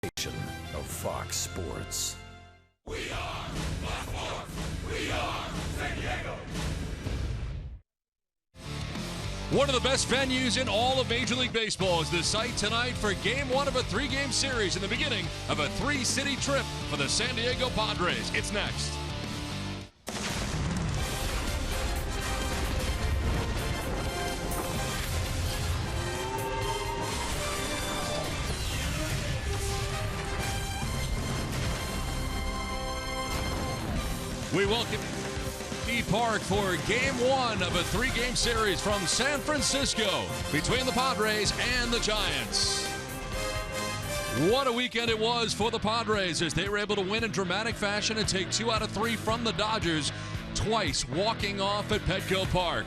Of Fox Sports. We are Fox Sports. We are San Diego. One of the best venues in all of Major League Baseball is the site tonight for Game 1 of a 3-game series in the beginning of a 3-city trip for the San Diego Padres. It's next. We welcome Park for Game 1 of a 3-game series from San Francisco between the Padres and the Giants. What a weekend it was for the Padres as they were able to win in dramatic fashion and take 2 out of 3 from the Dodgers, twice walking off at Petco Park.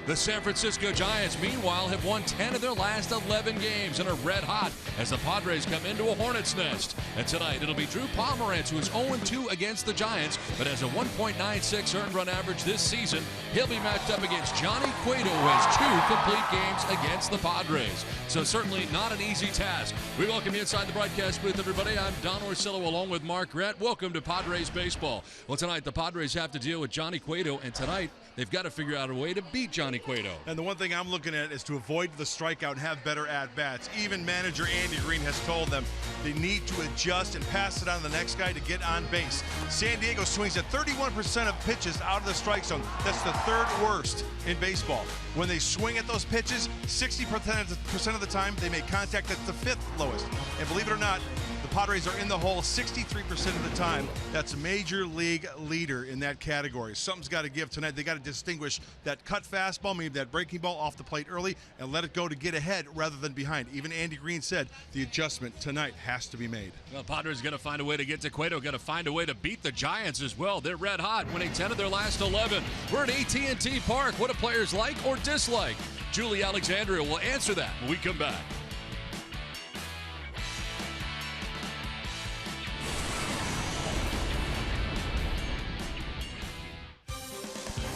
The San Francisco Giants, meanwhile, have won 10 of their last 11 games and are red hot as the Padres come into a hornet's nest. And tonight, it'll be Drew Pomeranz, who is 0-2 against the Giants, but has a 1.96 earned run average this season. He'll be matched up against Johnny Cueto, who has 2 complete games against the Padres. So certainly not an easy task. We welcome you inside the broadcast booth, everybody. I'm Don Orsillo along with Mark Grant. Welcome to Padres Baseball. Well, tonight, the Padres have to deal with Johnny Cueto, and tonight, they've got to figure out a way to beat Johnny Cueto. And the one thing I'm looking at is to avoid the strikeout and have better at-bats. Even manager Andy Green has told them they need to adjust and pass it on to the next guy to get on base. San Diego swings at 31% of pitches out of the strike zone. That's the 3rd worst in baseball. When they swing at those pitches, 60% of the time they make contact. That's the 5th lowest. And believe it or not, the Padres are in the hole 63% of the time. That's a major league leader in that category. Something's got to give tonight. They got to distinguish that cut fastball, maybe that breaking ball off the plate early, and let it go to get ahead rather than behind. Even Andy Green said the adjustment tonight has to be made. Well, Padres got to find a way to get to Cueto. Got to find a way to beat the Giants as well. They're red hot, winning 10 of their last 11. We're at AT Park. What do players like or dislike? Julie Alexandria will answer that when we come back.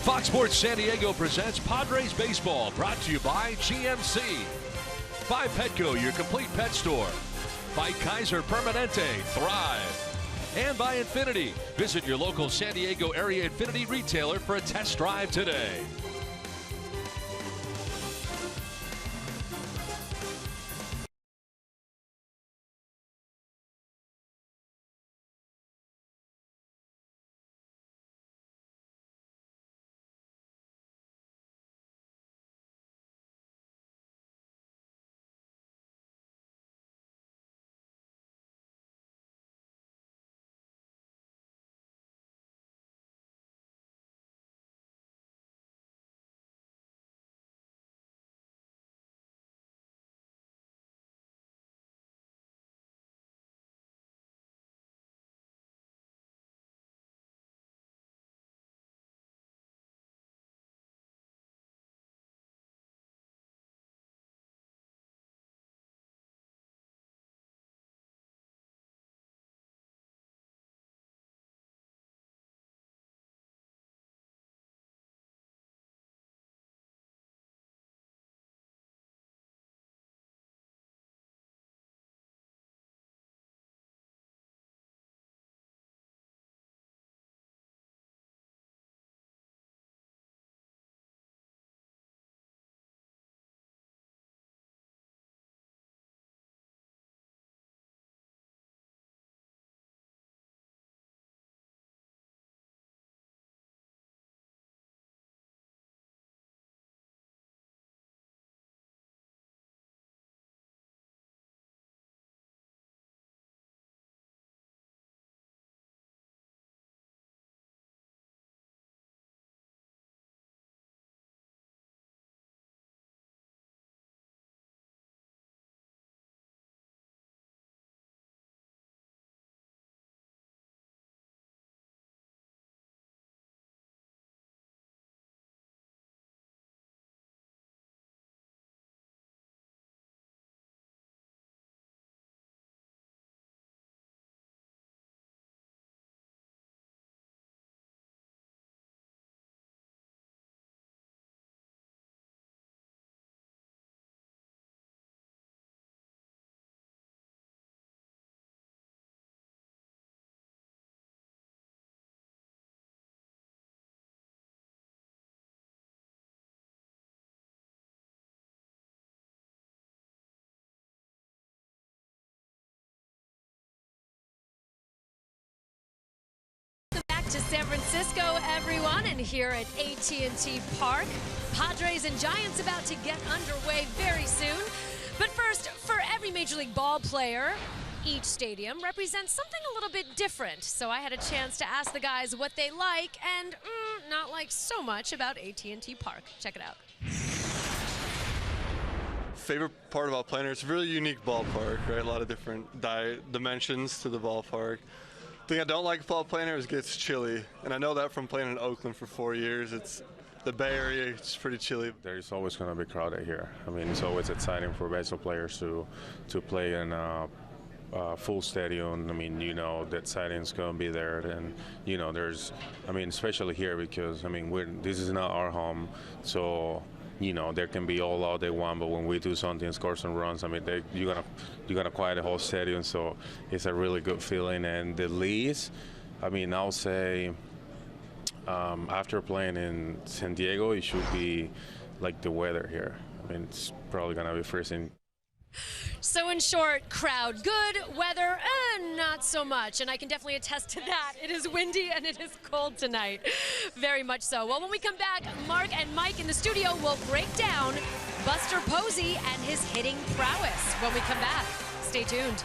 Fox Sports San Diego presents Padres Baseball, brought to you by GMC. By Petco, your complete pet store. By Kaiser Permanente, Thrive. And by Infinity. Visit your local San Diego area Infinity retailer for a test drive today. to San Francisco, everyone, and here at AT Park. Padres and Giants about to get underway very soon. But first, for every Major League ball player, each stadium represents something a little bit different. So I had a chance to ask the guys what they like and not like so much about AT Park. Check it out. Favorite part about playing, it's a really unique ballpark, right? A lot of different dimensions to the ballpark. The thing I don't like about playing is it gets chilly, and I know that from playing in Oakland for 4 years. It's the Bay Area, it's pretty chilly. There's always going to be crowded here. I mean, it's always exciting for baseball players to play in a full stadium. I mean, you know, that exciting's going to be there, and you know, there's, I mean, especially here because I mean, this is not our home, so. You know, there can be all out they want, but when we do something, score some runs, I mean, you're gonna quiet the whole stadium. So it's a really good feeling. And the least, I mean, I'll say after playing in San Diego, it should be like the weather here. I mean, it's probably gonna be freezing. So in short, crowd good, weather not so much, and I can definitely attest to that. It is windy and it is cold tonight, very much so. Well, when we come back, Mark and Mike in the studio will break down Buster Posey and his hitting prowess. When we come back, stay tuned.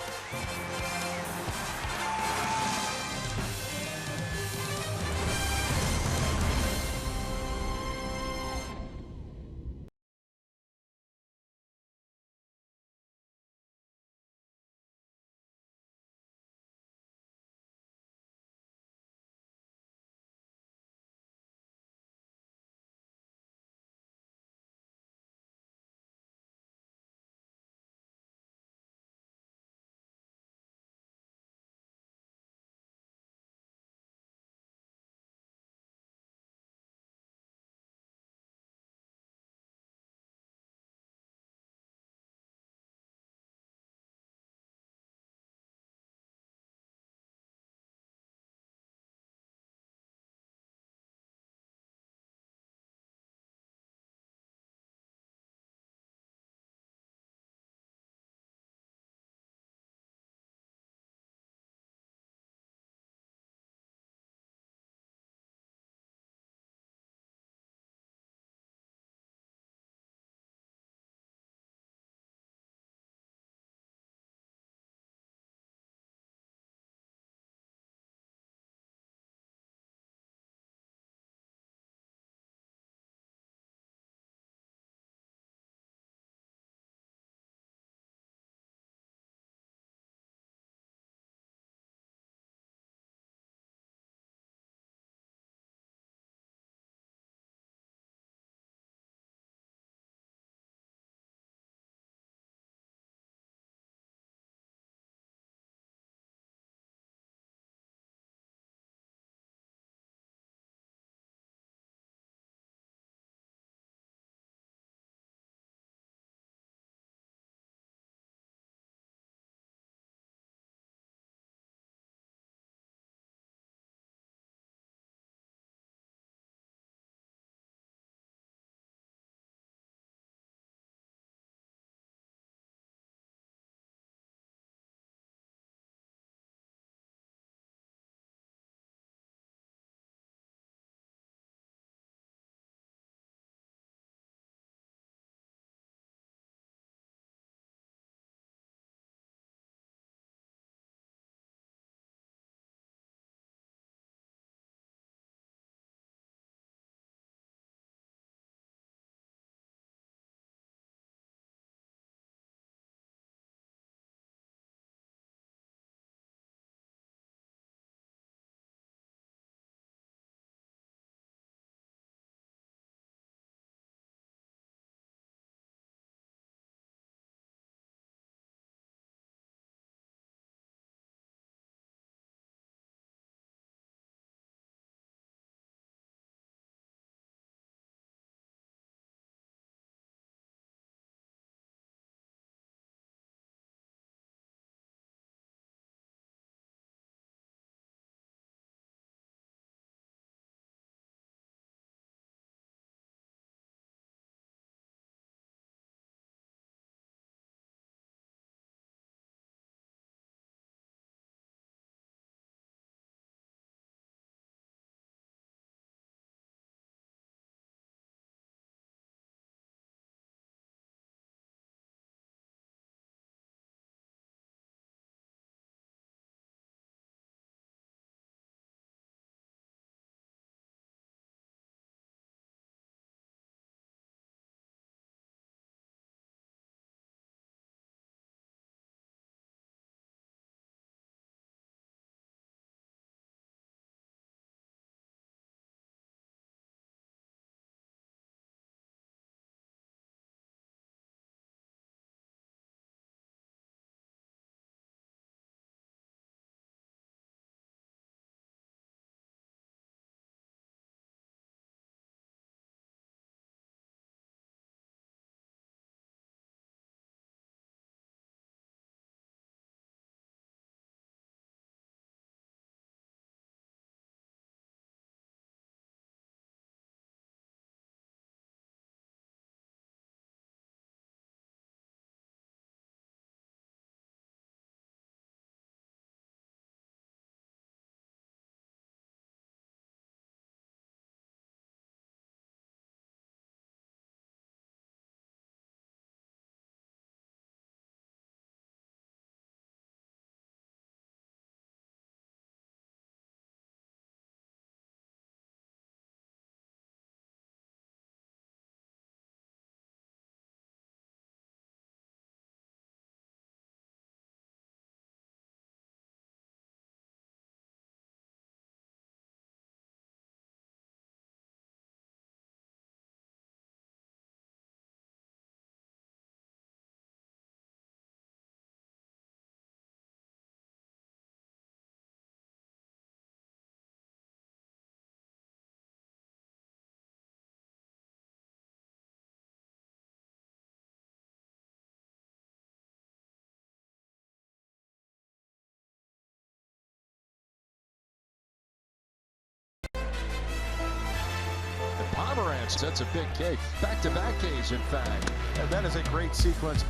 Pomeranz. That's a big K. Back-to-back Ks, in fact. And that is a great sequence.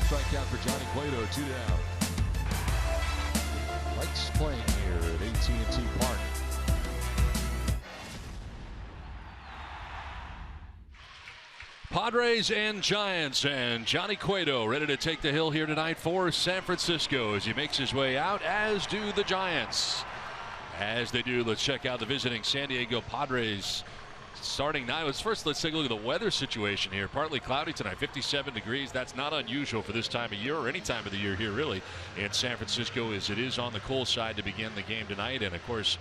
Strikeout for Johnny Cueto, 2 down. Lights playing here at AT&T Park. Padres and Giants, and Johnny Cueto ready to take the hill here tonight for San Francisco as he makes his way out, as do the Giants. As they do, let's check out the visiting San Diego Padres starting now. Let's take a look at the weather situation here. Partly cloudy tonight, 57 degrees. That's not unusual for this time of year, or any time of the year here really in San Francisco, as it is on the cold side to begin the game tonight. And of course,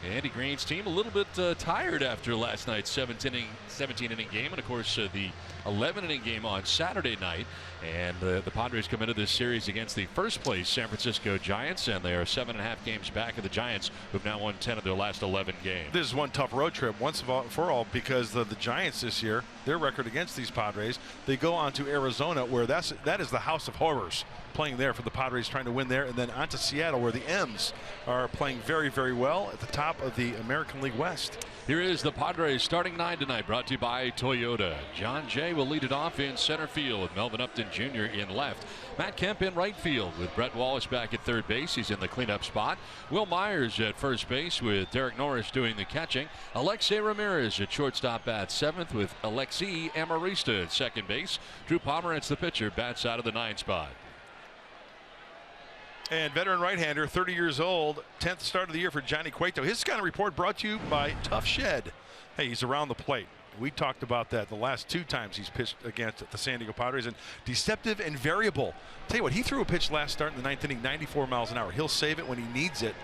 Andy Green's team a little bit tired after last night's 17-inning game, and of course the 11-inning game on Saturday night. And the Padres come into this series against the first place San Francisco Giants, and they are 7.5 games back of the Giants, who've now won 10 of their last 11 games. This is one tough road trip once for all, because the Giants this year, their record against these Padres, they go on to Arizona, where that is the house of horrors, playing there for the Padres, trying to win there, and then on to Seattle, where the M's are playing very, very well at the top of the American League West. Here is the Padres starting 9 tonight, brought to you by Toyota. John Jay will lead it off in center field with Melvin Upton Jr. in left. Matt Kemp in right field with Brett Wallace back at third base. He's in the cleanup spot. Will Myers at first base with Derek Norris doing the catching. Alexei Ramirez at shortstop bats seventh with Alexi Amarista at second base. Drew Pomeranz, the pitcher, bats out of the 9 spot. And veteran right-hander, 30 years old, 10th start of the year for Johnny Cueto. His kind of report brought to you by Tough Shed. Hey, he's around the plate. We talked about that the last 2 times he's pitched against the San Diego Padres, and deceptive and variable. Tell you what, he threw a pitch last start in the 9th inning, 94 miles an hour. He'll save it when he needs it.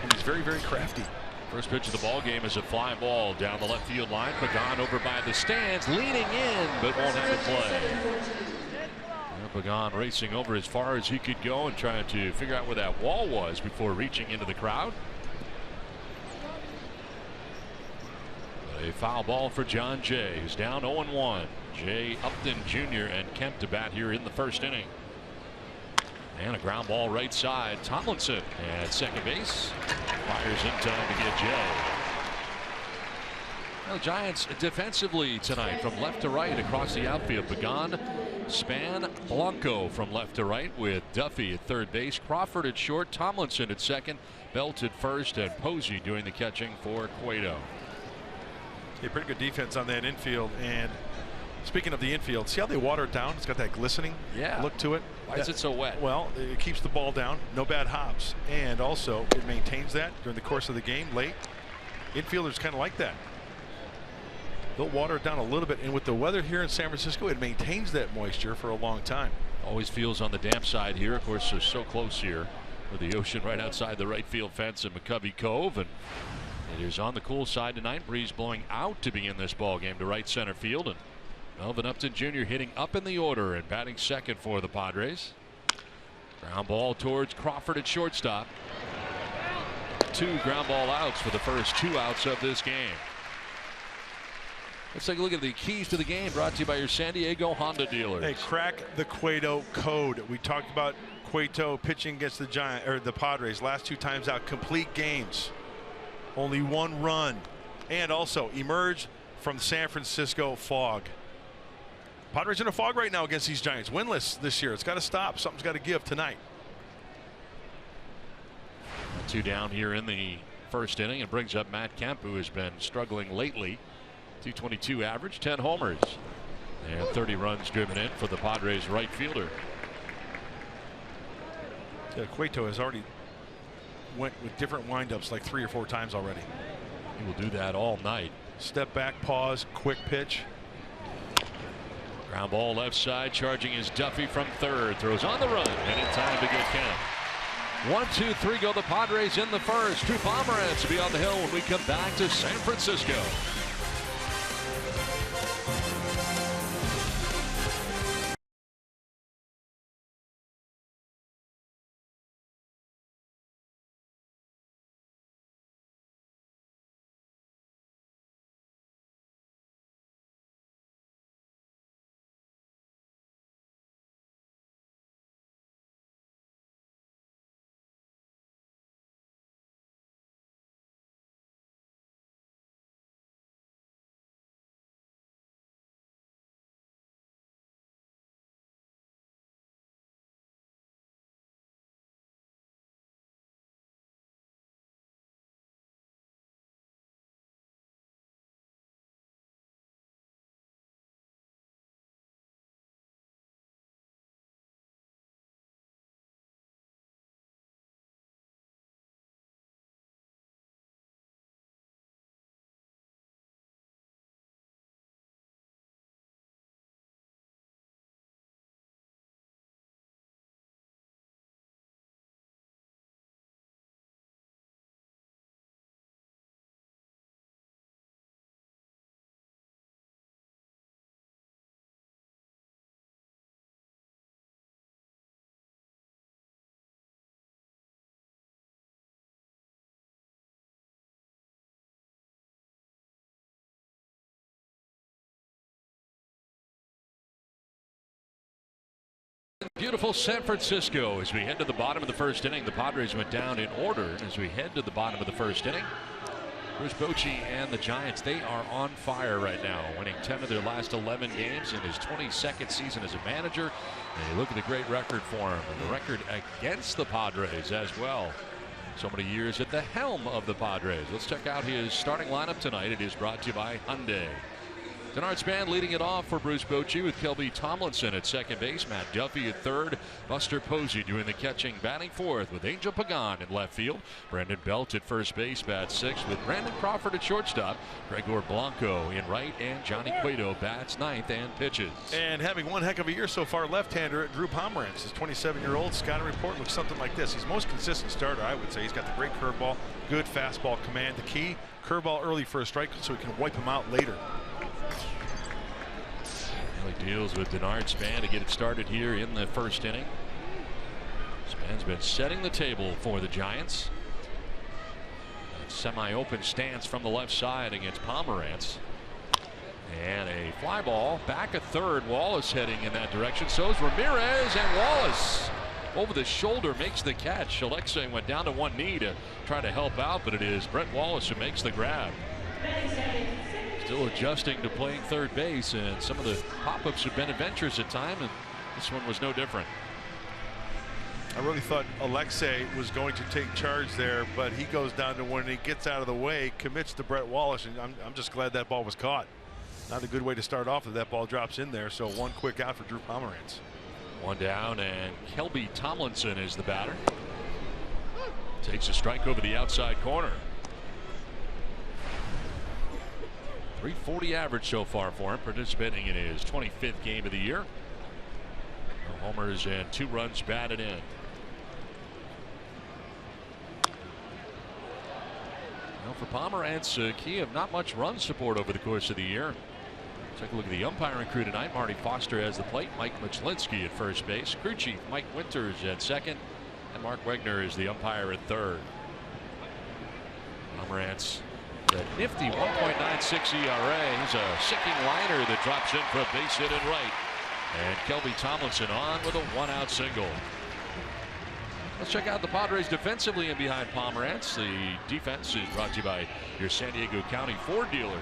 And he's very, very crafty. First pitch of the ball game is a fly ball down the left field line. Pagan over by the stands, leaning in, but won't have the play. Pagan racing over as far as he could go and trying to figure out where that wall was before reaching into the crowd. A foul ball for John Jay, who's down 0-1. Jay, Upton Jr. and Kemp to bat here in the first inning. And a ground ball right side. Tomlinson at second base. Fires in time to get Jay. Well, the Giants defensively tonight from left to right across the outfield. Pagan, Span, Blanco from left to right with Duffy at third base, Crawford at short, Tomlinson at second, Belt at first, and Posey doing the catching for Cueto. Yeah, pretty good defense on that infield. And speaking of the infield, see how they water it down? It's got that glistening look to it. Why is it so wet? Well, it keeps the ball down, no bad hops, and also it maintains that during the course of the game late. Infielders kind of like that. They'll water it down a little bit, and with the weather here in San Francisco, it maintains that moisture for a long time. Always feels on the damp side here. Of course, they're so close here with the ocean right outside the right field fence in McCovey Cove, and it is on the cool side tonight. Breeze blowing out to begin this ball game to right center field, and Melvin Upton Jr. hitting up in the order and batting second for the Padres. Ground ball towards Crawford at shortstop. 2 ground ball outs for the first 2 outs of this game. Let's take a look at the keys to the game, brought to you by your San Diego Honda dealers. Hey, crack the Cueto code. We talked about Cueto pitching against the Padres last 2 times out, complete games, only 1 run, and also emerge from San Francisco fog. Padres in a fog right now against these Giants, winless this year. It's got to stop. Something's got to give tonight. 2 down here in the first inning. It brings up Matt Kemp, who has been struggling lately. 222 average, 10 homers, and 30 runs driven in for the Padres right fielder. Yeah, Cueto has already went with different windups like 3 or 4 times already. He will do that all night. Step back, pause, quick pitch. Ground ball left side, charging is Duffy from third, throws on the run, and in time to get Kemp. 1, 2, 3 go the Padres in the first. Drew Pomeranz to be on the hill when we come back to San Francisco. Beautiful San Francisco as we head to the bottom of the first inning. The Padres went down in order as we head to the bottom of the first inning. Bruce Bochy and the Giants, they are on fire right now, winning 10 of their last 11 games in his 22nd season as a manager. And you look at the great record for him and the record against the Padres as well. So many years at the helm of the Padres. Let's check out his starting lineup tonight. It is brought to you by Hyundai. Denard's Band leading it off for Bruce Bochy with Kelby Tomlinson at second base, Matt Duffy at third, Buster Posey doing the catching, batting fourth with Angel Pagan in left field, Brandon Belt at first base, bats sixth with Brandon Crawford at shortstop, Gregor Blanco in right, and Johnny Cueto bats ninth and pitches. And having one heck of a year so far, left-hander Drew Pomeranz, his 27-year-old scouting report looks something like this. He's the most consistent starter, I would say. He's got the great curveball, good fastball command. The key, curveball early for a strike so he can wipe him out later. He deals with Denard's Band to get it started here in the first inning. Span's been setting the table for the Giants. Semi-open stance from the left side against Pomeranz. And a fly ball back at third. Wallace heading in that direction. So is Ramirez, and Wallace over the shoulder makes the catch. Alexei went down to one knee to try to help out, but it is Brett Wallace who makes the grab. Still adjusting to playing third base, and some of the pop-ups have been adventurous at times, and this one was no different. I really thought Alexei was going to take charge there, but he goes down to one and he gets out of the way, commits to Brett Wallace, and I'm just glad that ball was caught. Not a good way to start off if that ball drops in there. So one quick out for Drew Pomeranz. One down, and Kelby Tomlinson is the batter. Takes a strike over the outside corner. .340 average so far for him, participating in his 25th game of the year. No homers and 2 runs batted in. Now for Pomeranz, key of not much run support over the course of the year. Take a look at the umpiring crew tonight. Marty Foster has the plate, Mike Michlinski at first base, crew chief Mike Winters at second, and Mark Wegner is the umpire at third. Pomeranz, that nifty 1.96 ERA. He's a sinking liner that drops in for a base hit and right. And Kelby Tomlinson on with a 1-out single. Let's check out the Padres defensively and behind Pomeranz. The defense is brought to you by your San Diego County Ford dealers.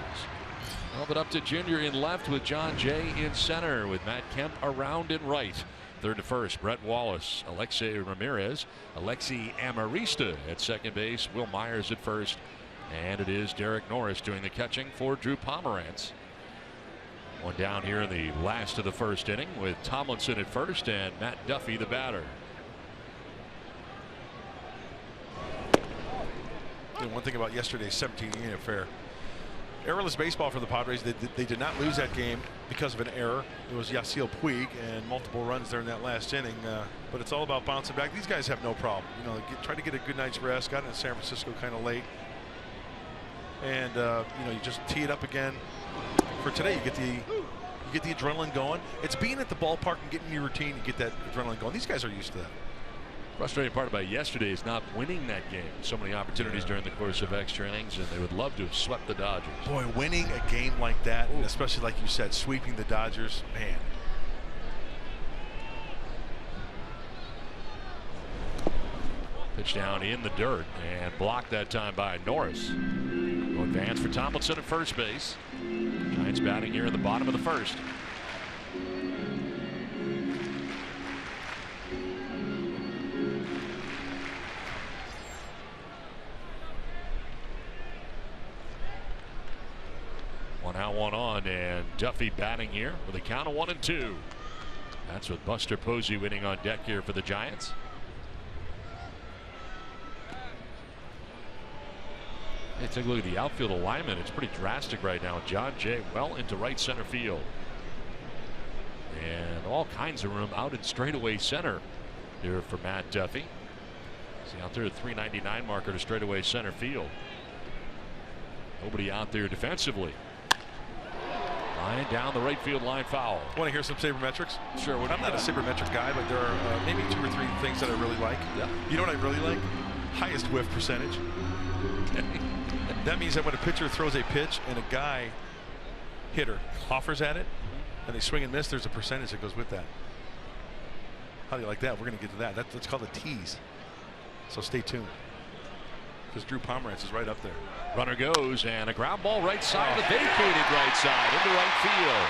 Albert Upton Jr. in left with John Jay in center with Matt Kemp around in right. Third to first, Brett Wallace, Alexei Ramirez, Alexi Amarista at second base, Will Myers at first. And it is Derek Norris doing the catching for Drew Pomeranz. One down here in the last of the first inning with Tomlinson at first and Matt Duffy the batter. And one thing about yesterday's 17-inning affair, errorless baseball for the Padres. They did not lose that game because of an error. It was Yasiel Puig and multiple runs there in that last inning. But it's all about bouncing back. These guys have no problem. You know, try to get a good night's rest. Got into San Francisco kind of late. And you know, you just tee it up again for today. You get the adrenaline going. It's being at the ballpark and getting your routine. You get that adrenaline going. These guys are used to that. Frustrating part about yesterday is not winning that game. So many opportunities during the course of extra innings, and they would love to have swept the Dodgers. Boy, winning a game like that, and especially like you said, sweeping the Dodgers, man. Pitch down in the dirt and blocked that time by Norris. No advance for Tomlinson at first base. Giants batting here in the bottom of the first. One out, one on, and Duffy batting here with a count of 1-2. That's with Buster Posey winning on deck here for the Giants. Hey, take a look at the outfield alignment. It's pretty drastic right now. John Jay well into right center field. And all kinds of room out in straightaway center here for Matt Duffy. See out there, the 399 marker to straightaway center field. Nobody out there defensively. Line down the right field line foul. Want to hear some sabermetrics? Sure. I'm not a sabermetric guy, but there are maybe 2 or 3 things that I really like. Yeah. You know what I really like? Highest whiff percentage. That means that when a pitcher throws a pitch and a guy hitter offers at it and they swing and miss, there's a percentage that goes with that. How do you like that? We're going to get to that. That's called a tease. So stay tuned. Because Drew Pomerantz is right up there. Runner goes, and a ground ball right side, the vacated right side into right field.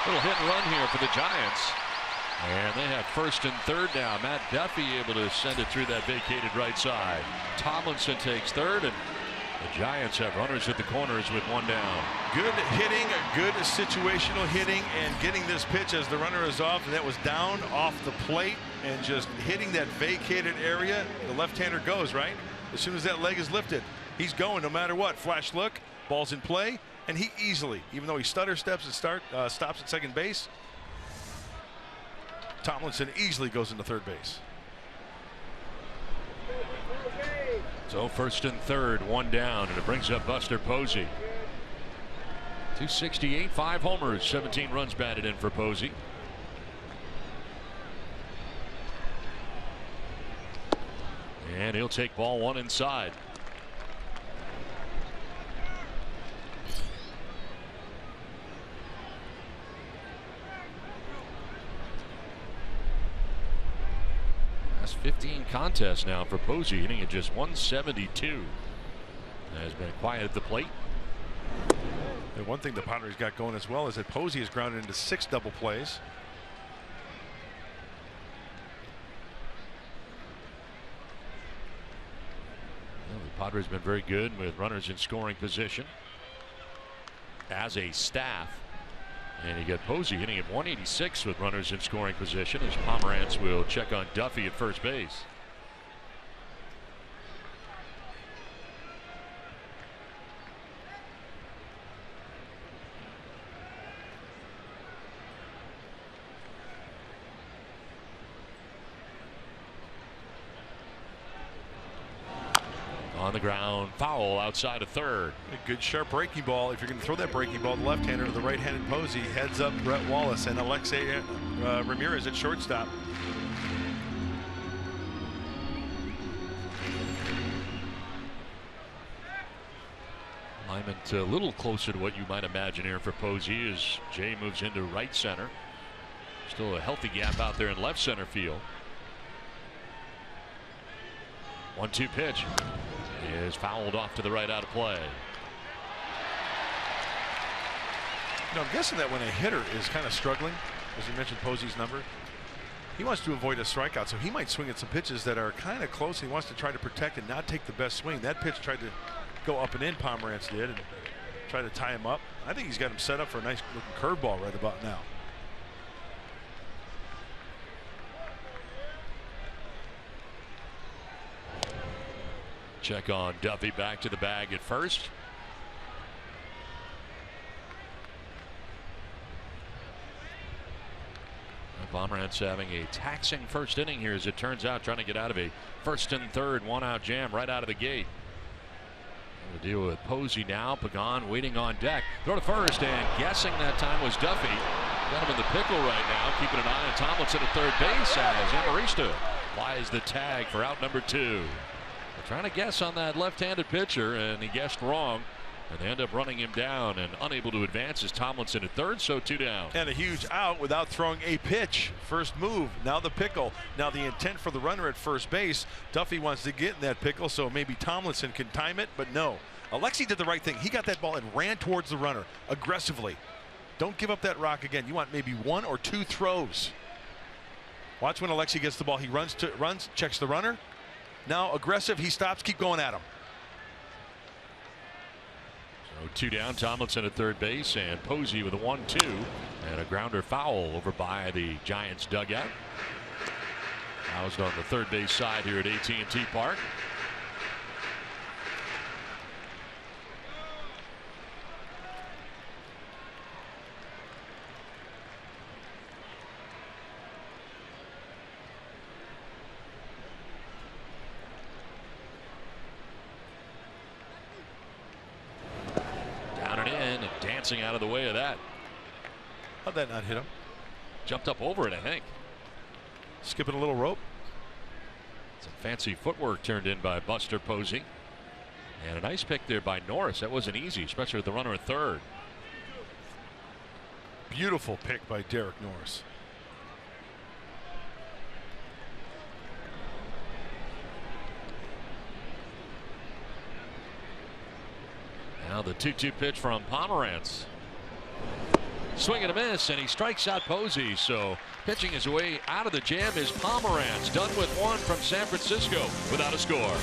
Little hit and run here for the Giants. And they have first and third now. Matt Duffy able to send it through that vacated right side. Tomlinson takes third, and the Giants have runners at the corners with one down. Good hitting, good situational hitting, and getting this pitch as the runner is off, and that was down off the plate and just hitting that vacated area. The left-hander goes, right? As soon as that leg is lifted, he's going no matter what. Flash look, ball's in play, and he easily, even though he stutter steps and stops at second base, Tomlinson easily goes into third base. So first and third, one down, and it brings up Buster Posey. 268, 5 homers, 17 runs batted in for Posey. And he'll take ball one inside. That's 15 contests now for Posey, hitting at just 172. Has been quiet at the plate. And one thing the Padres got going as well is that Posey has grounded into 6 double plays. Well, the Padres have been very good with runners in scoring position as a staff. And you got Posey hitting at 186 with runners in scoring position as Pomerantz will check on Duffy at first base. On the ground, foul outside of third. A good sharp breaking ball. If you're going to throw that breaking ball, the left-hander to the right-handed Posey heads up Brett Wallace and Alexei Ramirez at shortstop. Alignment a little closer to what you might imagine here for Posey as Jay moves into right center. Still a healthy gap out there in left center field. 1-2 pitch is fouled off to the right out of play. You know, I'm guessing that when a hitter is kind of struggling, as you mentioned Posey's number, he wants to avoid a strikeout, so he might swing at some pitches that are kind of close. He wants to try to protect and not take the best swing. That pitch tried to go up and in, Pomerantz did, and try to tie him up. I think he's got him set up for a nice looking curveball right about now. Check on Duffy back to the bag at first. Pomerantz having a taxing first inning here as it turns out, trying to get out of a first and third 1-out jam right out of the gate. We'll deal with Posey now. Pagan waiting on deck. Throw to first, and guessing that time was Duffy. Got him in the pickle right now, keeping an eye on Tomlinson at third base as Amarista applies the tag for out number 2. Trying to guess on that left-handed pitcher, and he guessed wrong, and they end up running him down, and unable to advance is Tomlinson at third, so 2 down. And a huge out without throwing a pitch. First move, now the pickle. Now the intent for the runner at first base. Duffy wants to get in that pickle, so maybe Tomlinson can time it, but no. Alexi did the right thing. He got that ball and ran towards the runner aggressively. Don't give up that rock again. You want maybe 1 or 2 throws. Watch when Alexi gets the ball. He runs, checks the runner. Now aggressive, he stops, keep going at him. So 2 down, Tomlinson at third base, and Posey with a 1-2, and a grounder foul over by the Giants dugout. Housed on the third base side here at AT&T Park. Out of the way of that. How'd that not hit him? Jumped up over it, I think. Skipping a little rope. Some fancy footwork turned in by Buster Posey. And a nice pick there by Norris. That wasn't easy, especially with the runner at third. Beautiful pick by Derek Norris. Now the 2-2 pitch from Pomerantz. Swing and a miss, and he strikes out Posey. So pitching his way out of the jam is Pomerantz, done with one from San Francisco without a score.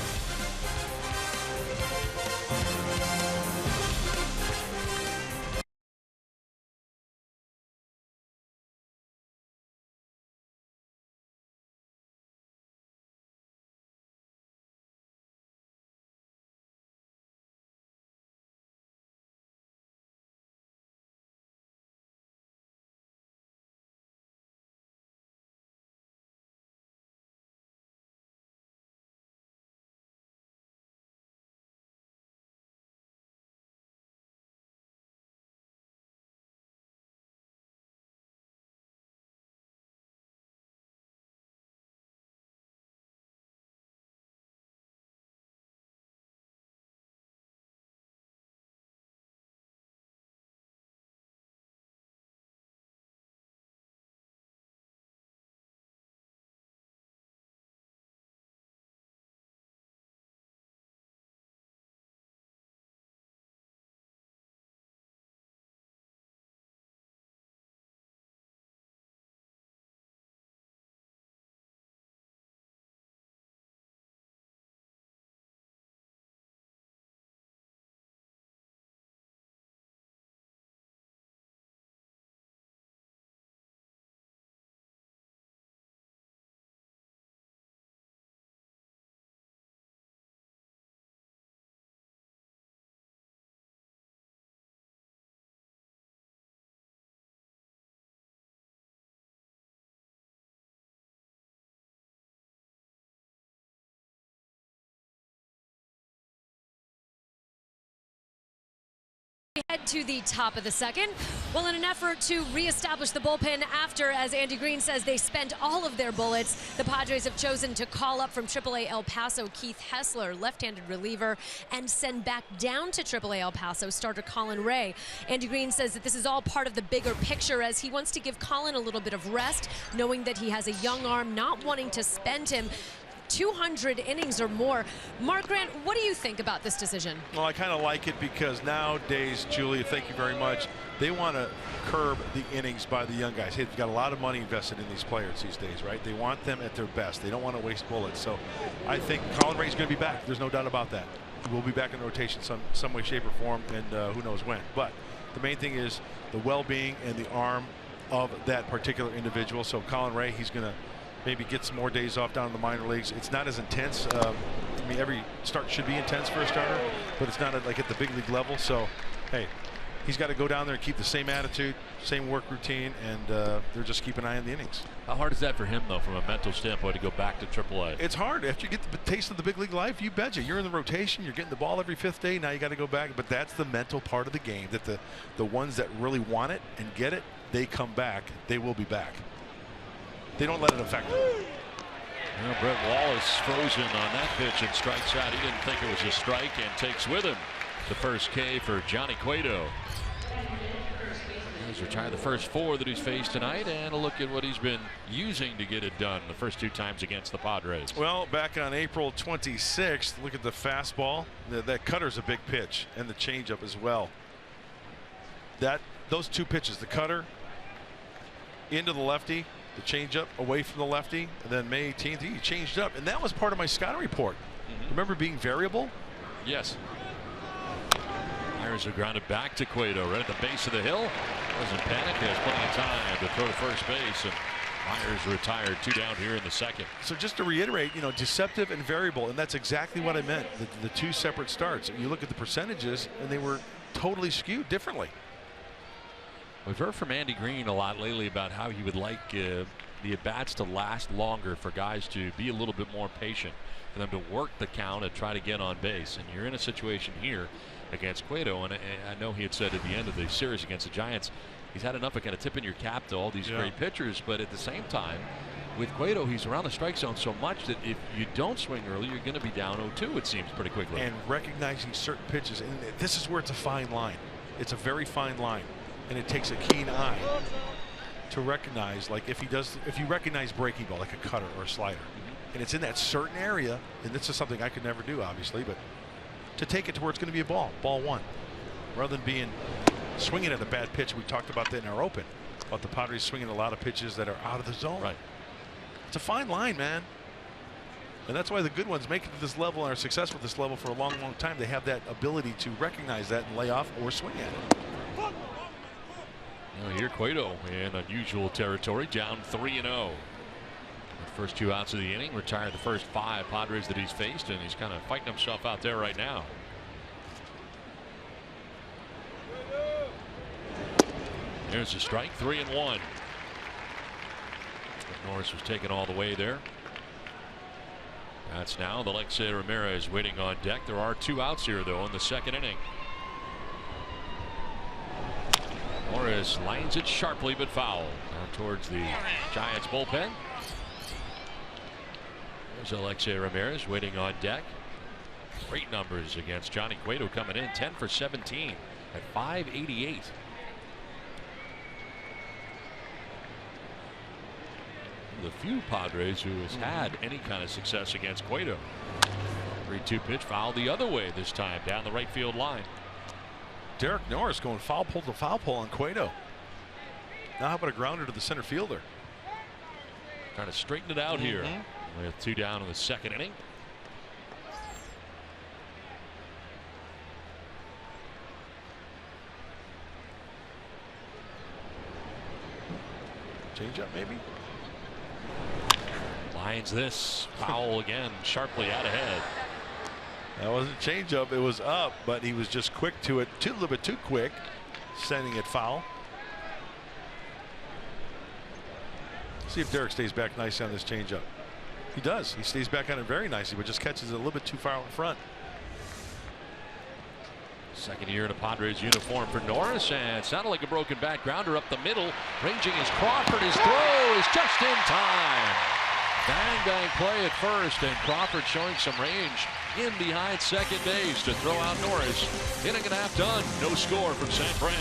Head to the top of the second. Well, in an effort to reestablish the bullpen after, as Andy Green says, they spent all of their bullets, the Padres have chosen to call up from AAA El Paso Keith Hessler, left-handed reliever, and send back down to AAA El Paso starter Colin Ray. Andy Green says that this is all part of the bigger picture as he wants to give Colin a little bit of rest, knowing that he has a young arm, not wanting to spend him 200 innings or more. Mark Grant, what do you think about this decision? Well, I kind of like it because nowadays, Julia, thank you very much, they want to curb the innings by the young guys. Hey, they've got a lot of money invested in these players these days, right? They want them at their best. They don't want to waste bullets. So I think Colin Ray's going to be back. There's no doubt about that. We'll be back in rotation some way, shape, or form, and who knows when. But the main thing is the well-being and the arm of that particular individual. So Colin Ray, he's going to maybe get some more days off down in the minor leagues. It's not as intense. I mean, every start should be intense for a starter, but it's not like at the big league level. So, hey, he's got to go down there and keep the same attitude, same work routine, and they're just keep an eye on the innings. How hard is that for him, though, from a mental standpoint, to go back to AAA? It's hard. After you get the taste of the big league life, you betcha. You're in the rotation. You're getting the ball every fifth day. Now you got to go back. But that's the mental part of the game, that the ones that really want it and get it, they come back. They will be back. They don't let it affect them. Well, Brett Wallace frozen on that pitch and strikes out. He didn't think it was a strike and takes with him the first K for Johnny Cueto. He's retired the first 4 that he's faced tonight, and a look at what he's been using to get it done the first 2 times against the Padres. Well, back on April 26th, look at the fastball. That cutter's a big pitch, and the changeup as well. Those 2 pitches, the cutter into the lefty, the changeup away from the lefty, and then May 18th he changed up, and that was part of my scouting report. Remember being variable? Yes. Myers are grounded back to Cueto right at the base of the hill. Doesn't panic. Has plenty of time to throw to first base, and Myers retired 2 down here in the second. So just to reiterate, you know, deceptive and variable, and that's exactly what I meant. The 2 separate starts. You look at the percentages, and they were totally skewed differently. We've heard from Andy Green a lot lately about how he would like the at-bats to last longer, for guys to be a little bit more patient, for them to work the count and try to get on base. And you're in a situation here against Cueto, and I know he had said at the end of the series against the Giants, he's had enough of kind of tipping your cap to all these great pitchers, but at the same time, with Cueto, he's around the strike zone so much that if you don't swing early, you're going to be down 0-2, it seems, pretty quickly. And recognizing certain pitches, and this is where it's a fine line. It's a very fine line. And it takes a keen eye to recognize, like if you recognize breaking ball, like a cutter or a slider, and it's in that certain area, and this is something I could never do, obviously, but to take it to where it's going to be a ball 1. rather than swinging at a bad pitch. We talked about that in our open, about the Padres swinging a lot of pitches that are out of the zone. Right. It's a fine line, man. And that's why the good ones make it to this level and are successful at this level for a long, long time. They have that ability to recognize that and lay off or swing at it. Now here Cueto in unusual territory, down 3-0. The first 2 outs of the inning, retired the first 5 Padres that he's faced, and he's kind of fighting himself out there right now. There's a strike, 3-1. Norris was taken all the way there. That's now the Alexei Ramirez waiting on deck. There are 2 outs here, though, in the second inning. Norris lines it sharply but foul down towards the Giants bullpen. There's Alexei Ramirez waiting on deck. Great numbers against Johnny Cueto, coming in 10 for 17 at .588. The few Padres who has had any kind of success against Cueto. 3-2 pitch, foul the other way this time, down the right field line. Derek Norris going foul pole to foul pole on Cueto. Now how about a grounder to the center fielder? Trying to straighten it out here with 2 down in the second inning. Change up maybe. Lines this foul again, sharply out ahead. That wasn't a change up, it was up, but he was just quick to it, a little bit too quick, sending it foul. See if Derek stays back nicely on this changeup. He does. He stays back on it very nicely, but just catches it a little bit too far out in front. Second year in a Padres uniform for Norris, and it sounded like a broken back grounder up the middle. Ranging is Crawford. His throw is just in time. Bang bang play at first, and Crawford showing some range in behind second base to throw out Norris. Inning and a half done. No score from San Fran.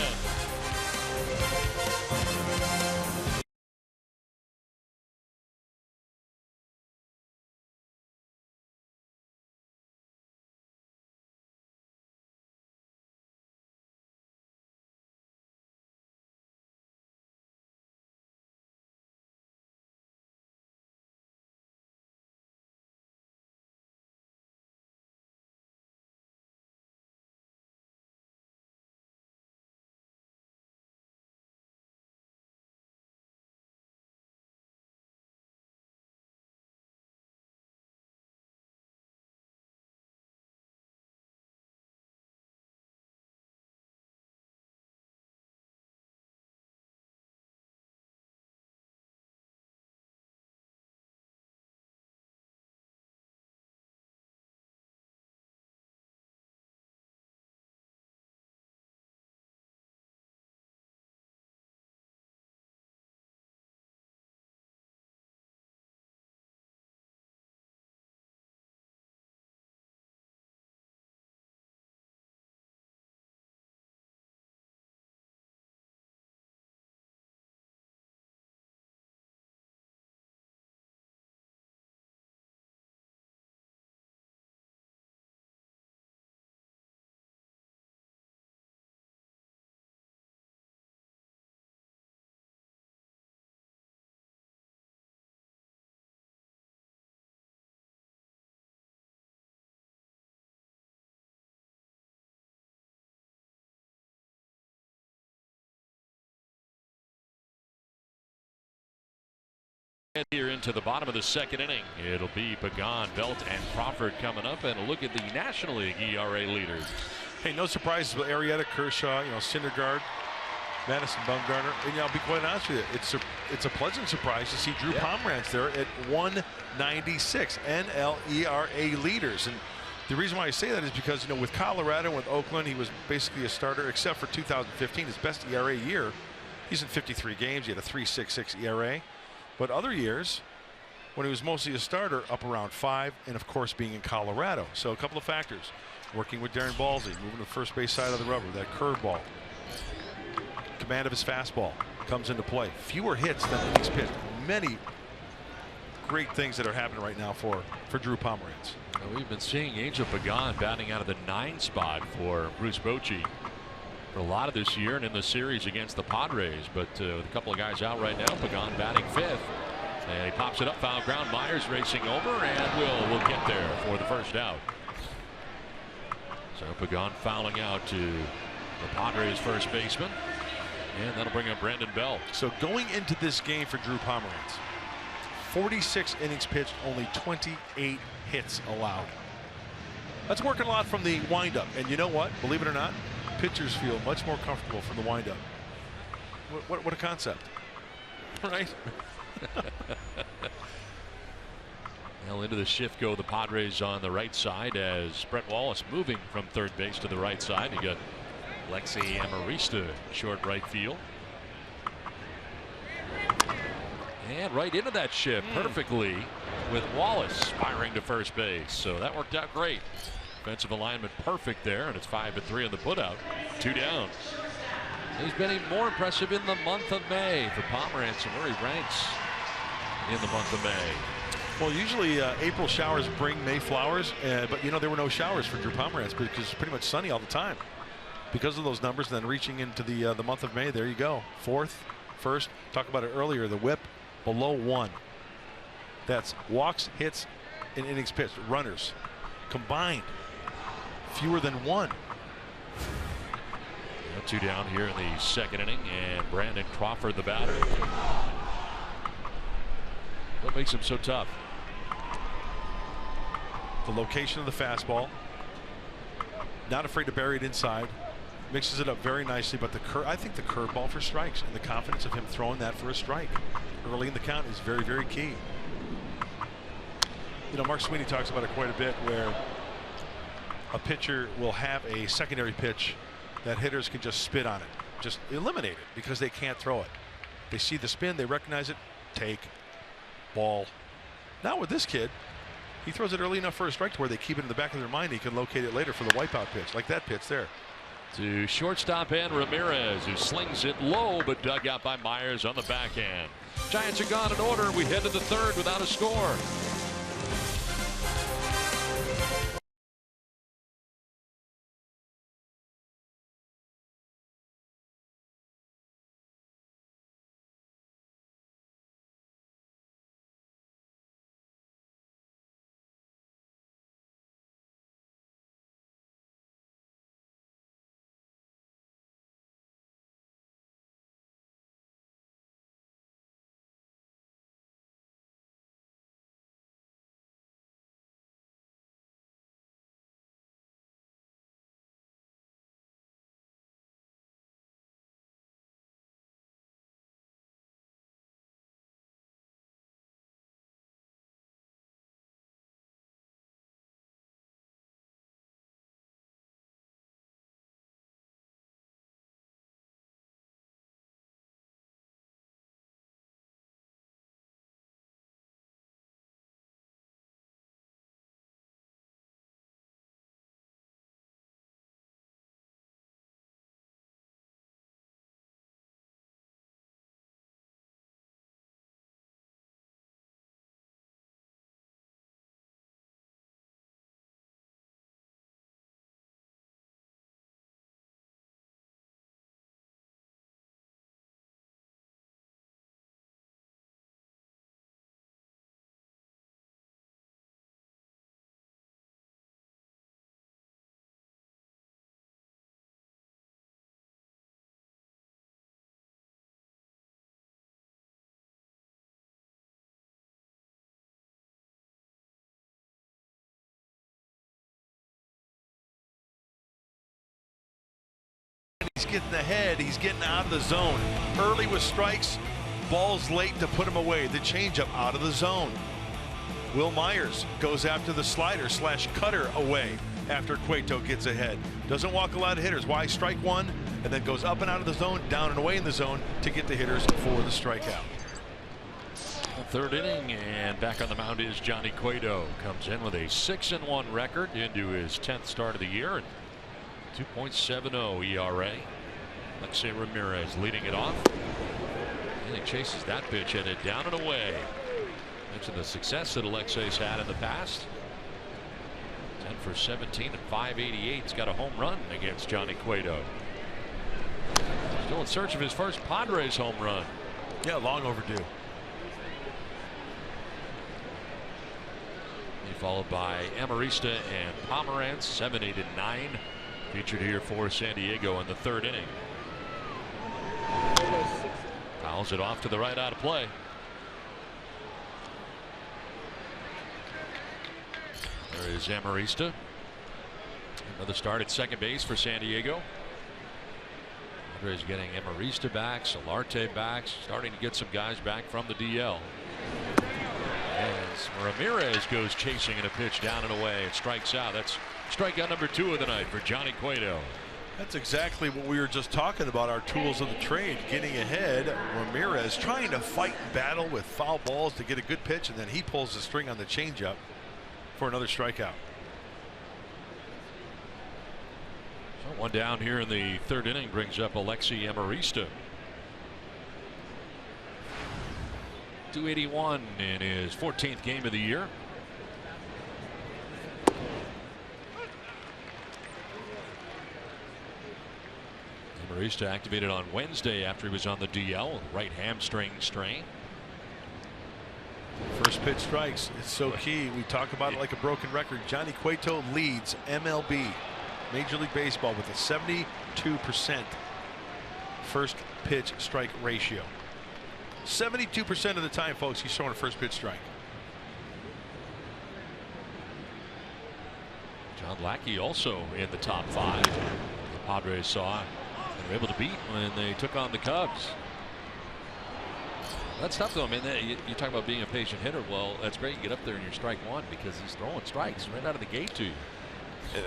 Here into the bottom of the second inning. It'll be Pagan, Belt, and Crawford coming up, and a look at the National League ERA leaders. Hey, no surprises with Arrieta, Kershaw, Syndergaard, Madison, Bumgarner. And I'll be quite honest with you, it's a pleasant surprise to see Drew Pomeranz there at 196 NLERA leaders. And the reason why I say that is because with Colorado and with Oakland, he was basically a starter, except for 2015, his best ERA year. He's in 53 games. He had a 3.66 ERA. But other years, when he was mostly a starter, up around 5, and of course being in Colorado. So a couple of factors. Working with Darren Balsey, moving to the first base side of the rubber, that curveball. Command of his fastball comes into play. Fewer hits than innings pitched. Many great things that are happening right now for Drew Pomeranz. Well, we've been seeing Angel Pagan batting out of the 9 spot for Bruce Bochy. for a lot of this year and in the series against the Padres, but with a couple of guys out right now, Pagan batting 5th. And he pops it up, foul ground. Myers racing over, and will get there for the first out. So Pagan fouling out to the Padres first baseman, and that'll bring up Brandon Belt. So going into this game for Drew Pomeranz, 46 innings pitched, only 28 hits allowed. That's working a lot from the windup, and you know what? Believe it or not, pitchers feel much more comfortable from the windup. What a concept, right? Well, into the shift go the Padres on the right side as Brett Wallace moving from third base to the right side. You got Lexi Amarista short right field. And right into that shift perfectly with Wallace firing to first base. So that worked out great. Defensive alignment perfect there, and it's 5-3 on the putout. 2 down. He's been even more impressive in the month of May for Pomeranz, and where he ranks in the month of May. Well, usually April showers bring May flowers, but you know there were no showers for Drew Pomeranz because it's pretty much sunny all the time. Because of those numbers, then reaching into the month of May, there you go. 4th, 1st. Talked about it earlier. The WHIP below 1. That's walks, hits, and innings pitched. Runners combined fewer than 1. 2 down here in the second inning, and Brandon Crawford the batter. What makes him so tough? The location of the fastball. Not afraid to bury it inside. Mixes it up very nicely, but I think the curveball for strikes and the confidence of him throwing that for a strike early in the count is very, very key. You know, Mark Sweeney talks about it quite a bit, where a pitcher will have a secondary pitch that hitters can just spit on it, just eliminate it because they can't throw it. They see the spin, they recognize it, take, ball. Now with this kid, he throws it early enough for a strike to where they keep it in the back of their mind. He can locate it later for the wipeout pitch, like that pitch there. To shortstop and Ramirez, who slings it low but dug out by Myers on the backhand. Giants are gone in order. We head to the 3rd without a score. He's getting ahead. He's getting out of the zone. Early with strikes. Balls late to put him away. The changeup out of the zone. Will Myers goes after the slider / cutter away after Cueto gets ahead. Doesn't walk a lot of hitters. Why? Strike 1, and then goes up and out of the zone, down and away in the zone to get the hitters for the strikeout. 3rd inning, and back on the mound is Johnny Cueto. Comes in with a 6-1 record into his 10th start of the year, and 2.70 ERA. Alexei Ramirez leading it off. And he chases that pitch, headed down and away. Mentioned the success that Alexei's had in the past. 10 for 17 at 588. He's got a home run against Johnny Cueto. Still in search of his first Padres home run. Yeah, long overdue. Followed by Amarista and Pomerantz, 7, 8, and 9. Featured here for San Diego in the third inning. Fouls it off to the right, out of play. There is Amarista. Another start at second base for San Diego. Padres getting Amarista back, Solarte back, starting to get some guys back from the DL. As Ramirez goes chasing in a pitch down and away, it strikes out. That's strikeout number 2 of the night for Johnny Cueto. That's exactly what we were just talking about, our tools of the trade. Getting ahead, Ramirez trying to fight and battle with foul balls to get a good pitch, and then he pulls the string on the changeup for another strikeout. So one down here in the third inning brings up Alexi Amarista. 281 in his 14th game of the year. Amarista activated on Wednesday after he was on the DL with right hamstring strain. First pitch strikes. It's so key. We talk about it like a broken record. Johnny Cueto leads MLB, Major League Baseball, with a 72% first pitch strike ratio. 72% of the time, folks, he's throwing a first pitch strike. John Lackey also in the top 5. The Padres saw they were able to beat when they took on the Cubs. That's tough though. I mean, you talk about being a patient hitter. Well, that's great. You get up there and you're strike one because he's throwing strikes right out of the gate to you.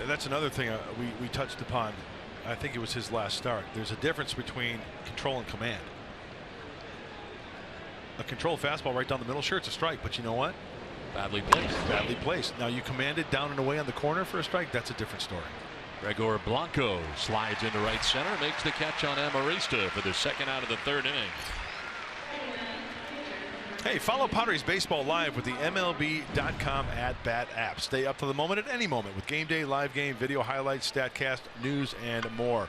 That's another thing we touched upon. I think it was his last start. There's a difference between control and command. A controlled fastball right down the middle, sure, it's a strike, but you know what? Badly placed. Badly placed. Now you command it down and away on the corner for a strike, that's a different story. Gregor Blanco slides into right center, makes the catch on Amarista for the second out of the third inning. Hey, follow Padres Baseball live with the MLB.com at-bat app. Stay up to the moment at any moment with game day, live game, video highlights, StatCast, news, and more.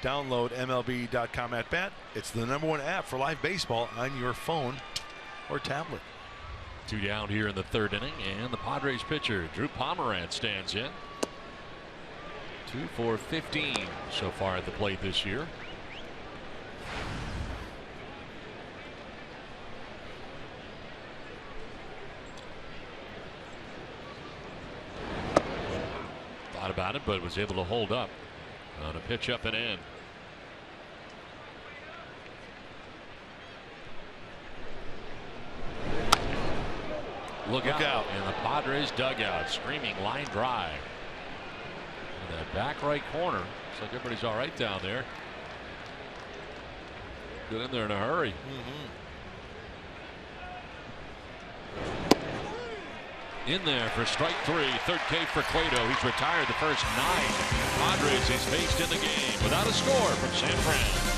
Download MLB.com at-bat. It's the #1 app for live baseball on your phone or tablet. 2 down here in the third inning, and the Padres pitcher Drew Pomerantz stands in. 2 for 15 so far at the plate this year. Thought about it, but was able to hold up on a pitch up and in. Look out. In the Padres dugout, screaming line drive. In that back right corner. Looks like everybody's all right down there. Get in there in a hurry. In there for strike 3, third K for Cueto. He's retired the first 9 Padres he's faced in the game without a score from San Fran.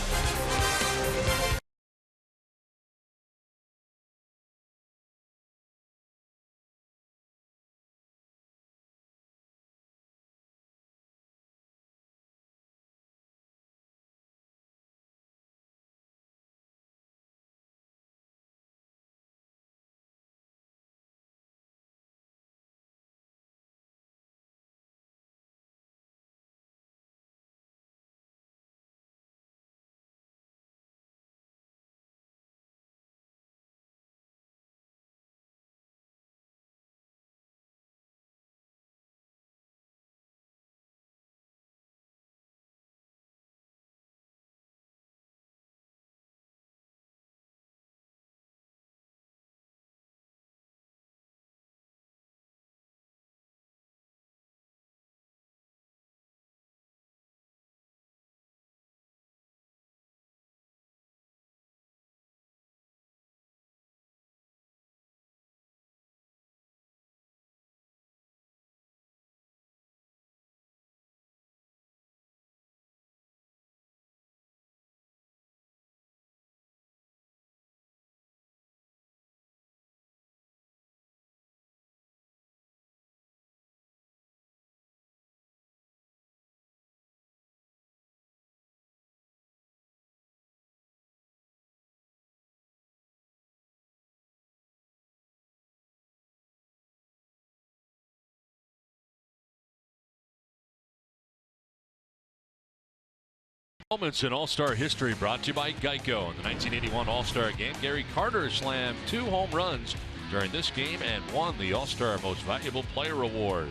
Moments in All-Star history brought to you by Geico. In the 1981 All-Star game, Gary Carter slammed 2 home runs during this game and won the All-Star Most Valuable Player Award.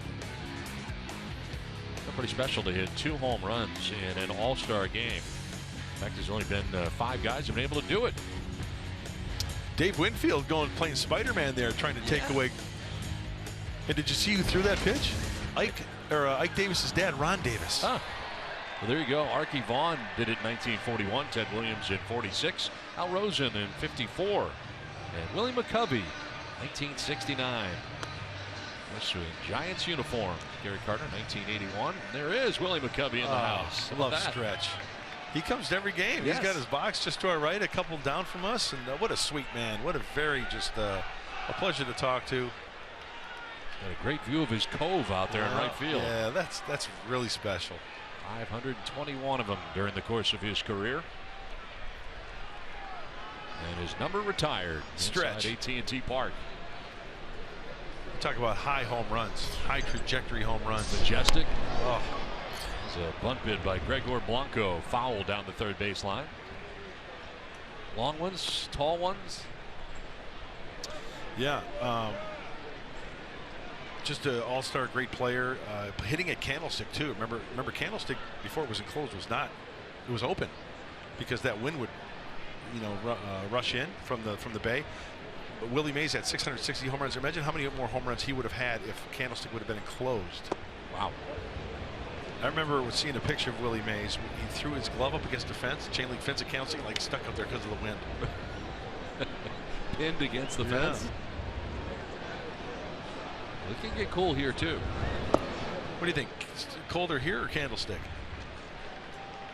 Pretty special to hit 2 home runs in an All-Star game. In fact, there's only been 5 guys who've been able to do it. Dave Winfield playing Spider-Man there, trying to take away. And did you see who threw that pitch? Ike Davis's dad, Ron Davis. Huh. Well, there you go. Archie Vaughn did it in 1941. Ted Williams in 46. Al Rosen in 54. And Willie McCovey, 1969. This was a Giants uniform. Gary Carter, 1981. There is Willie McCovey in the house. Love Stretch. He comes to every game. Yes. He's got his box just to our right, a couple down from us, and what a sweet man. What a very a pleasure to talk to. Got a great view of his cove out there in right field. Yeah, that's really special. 521 of them during the course of his career. And his number retired. Stretch. AT&T Park. Talk about high home runs, high trajectory home runs. Majestic. Oh. There's a bunt bid by Gregor Blanco, foul down the third baseline. Long ones, tall ones. Yeah, just an all-star, great player. Hitting a Candlestick too. Remember Candlestick before it was enclosed it was open because that wind would, rush in from the bay. But Willie Mays had 660 home runs. Imagine how many more home runs he would have had if Candlestick would have been enclosed. Wow. I remember seeing a picture of Willie Mays. He threw his glove up against the fence, chain link fence at Candlestick, like stuck up there because of the wind. Pinned against the fence. It can get cool here too. What do you think? Colder here or Candlestick?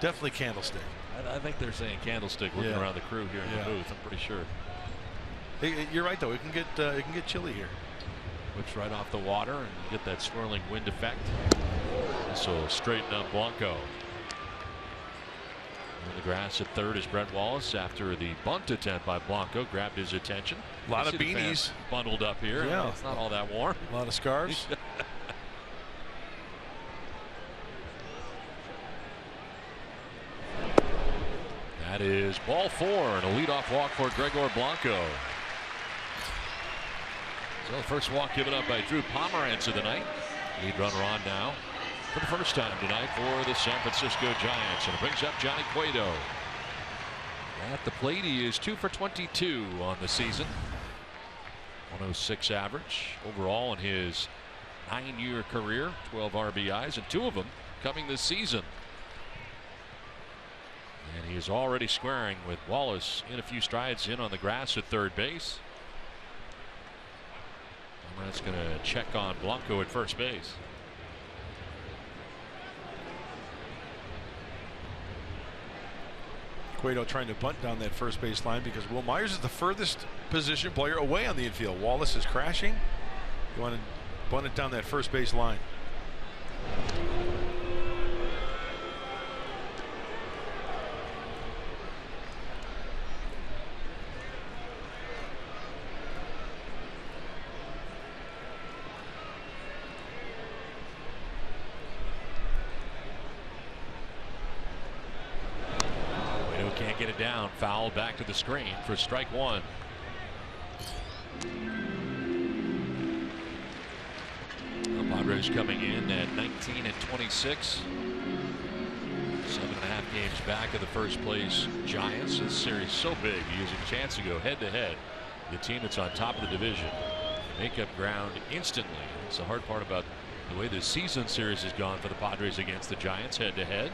Definitely Candlestick. I think they're saying Candlestick looking around the crew here in the booth. I'm pretty sure. You're right though. It can get chilly here. Whips right off the water and get that swirling wind effect. This will straighten up Blanco. On the grass at third is Brett Wallace after the bunt attempt by Blanco grabbed his attention. A lot of beanies bundled up here. Yeah, it's not all that warm. A lot of scarves. That is ball 4 and a leadoff walk for Gregor Blanco. So the first walk given up by Drew Pomeranz of the night. Lead runner on now for the first time tonight for the San Francisco Giants. And it brings up Johnny Cueto. At the plate, he is 2 for 22 on the season. 106 average overall in his 9-year career. 12 RBIs, and 2 of them coming this season. And he is already squaring with Wallace in a few strides in on the grass at third base. That's going to check on Blanco at first base. Cueto trying to bunt down that first base line because Will Myers is the furthest position player away on the infield. Wallace is crashing. You want to bunt it down that first base line. Get it down. Foul back to the screen for strike 1. The Padres coming in at 19 and 26. 7.5 games back of the first place Giants. This series is so big. He has a chance to go head to head. The team that's on top of the division. Make up ground instantly. It's the hard part about the way the season series has gone for the Padres against the Giants head to head.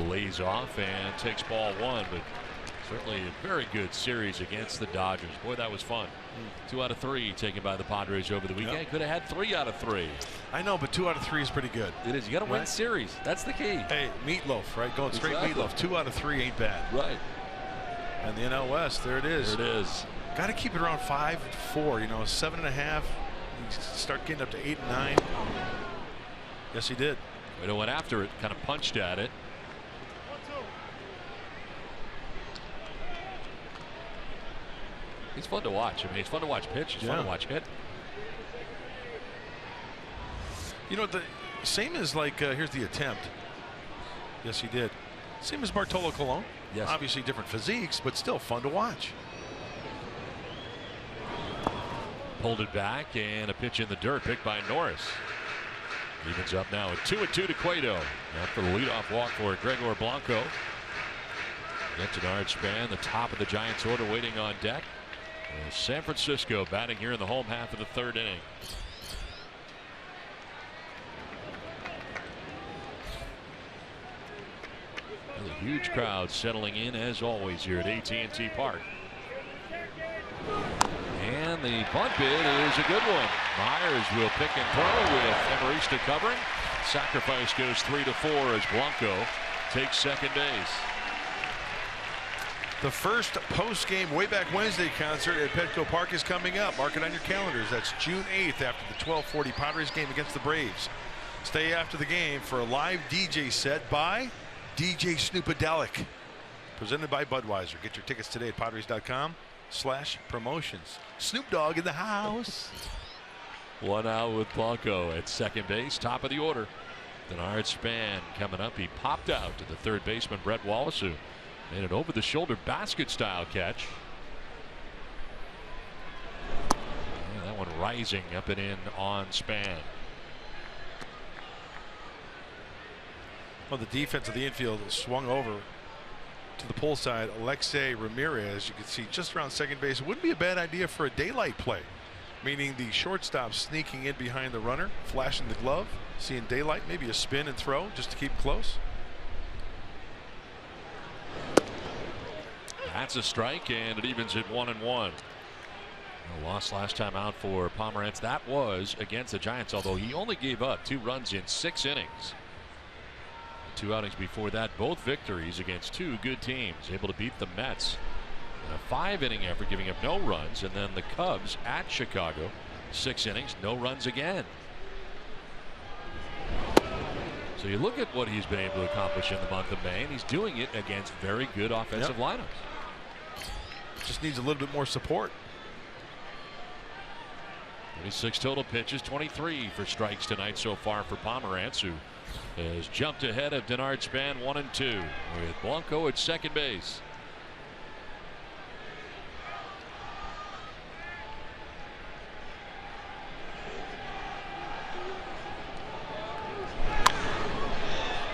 Lays off and takes ball 1, but certainly a very good series against the Dodgers. Boy, that was fun. 2 out of 3 taken by the Padres over the weekend. Could have had 3 out of 3. I know, but 2 out of 3 is pretty good. It is. You got to win series. That's the key. Hey, meatloaf, right? Going straight meatloaf. 2 out of 3 ain't bad. Right. And the NL West, there it is. There it is. Got to keep it around 5-4. 7.5. You start getting up to 8 and 9. Yes, he did. Cueto went after it, kind of punched at it. He's fun to watch. I mean, it's fun to watch pitch. It's fun to watch hit. You know, Same as like, here's the attempt. Yes, he did. Same as Bartolo Colon. Yes. Obviously different physiques, but still fun to watch. Pulled it back, and a pitch in the dirt picked by Norris. Evens up now at 2-2 to Cueto. After the leadoff walk for Gregor Blanco. Get Denard Span, the top of the Giants order, waiting on deck. San Francisco batting here in the home half of the third inning. And a huge crowd settling in as always here at AT&T Park. And the bunt bid is a good one. Myers will pick and throw with Emerista covering. Sacrifice goes 3-4 as Blanco takes second base. The first post-game Way Back Wednesday concert at Petco Park is coming up. Mark it on your calendars. That's June 8th after the 12:40 Padres game against the Braves. Stay after the game for a live DJ set by DJ Snoopadelic. Presented by Budweiser. Get your tickets today at Padres.com/promotions. Snoop Dogg in the house. One out with Blanco at second base, top of the order. Denard Span coming up. He popped out to the third baseman Brett Wallace, who made an over the shoulder basket style catch. And that one rising up and in on Span. Well, the defense of the infield swung over to the pull side. Alexei Ramirez, you can see just around second base. It wouldn't be a bad idea for a daylight play, meaning the shortstop sneaking in behind the runner, flashing the glove, seeing daylight, maybe a spin and throw just to keep close. That's a strike, and it evens at 1-1. A loss last time out for Pomerantz. That was against the Giants, although he only gave up 2 runs in 6 innings. 2 outings before that, both victories against 2 good teams. Able to beat the Mets in a 5-inning effort, giving up no runs, and then the Cubs at Chicago, 6 innings, no runs again. So you look at what he's been able to accomplish in the month of May, and he's doing it against very good offensive lineups. Just needs a little bit more support. 36 total pitches, 23 for strikes tonight so far for Pomerantz, who has jumped ahead of Denard Span 1-2 with Blanco at second base.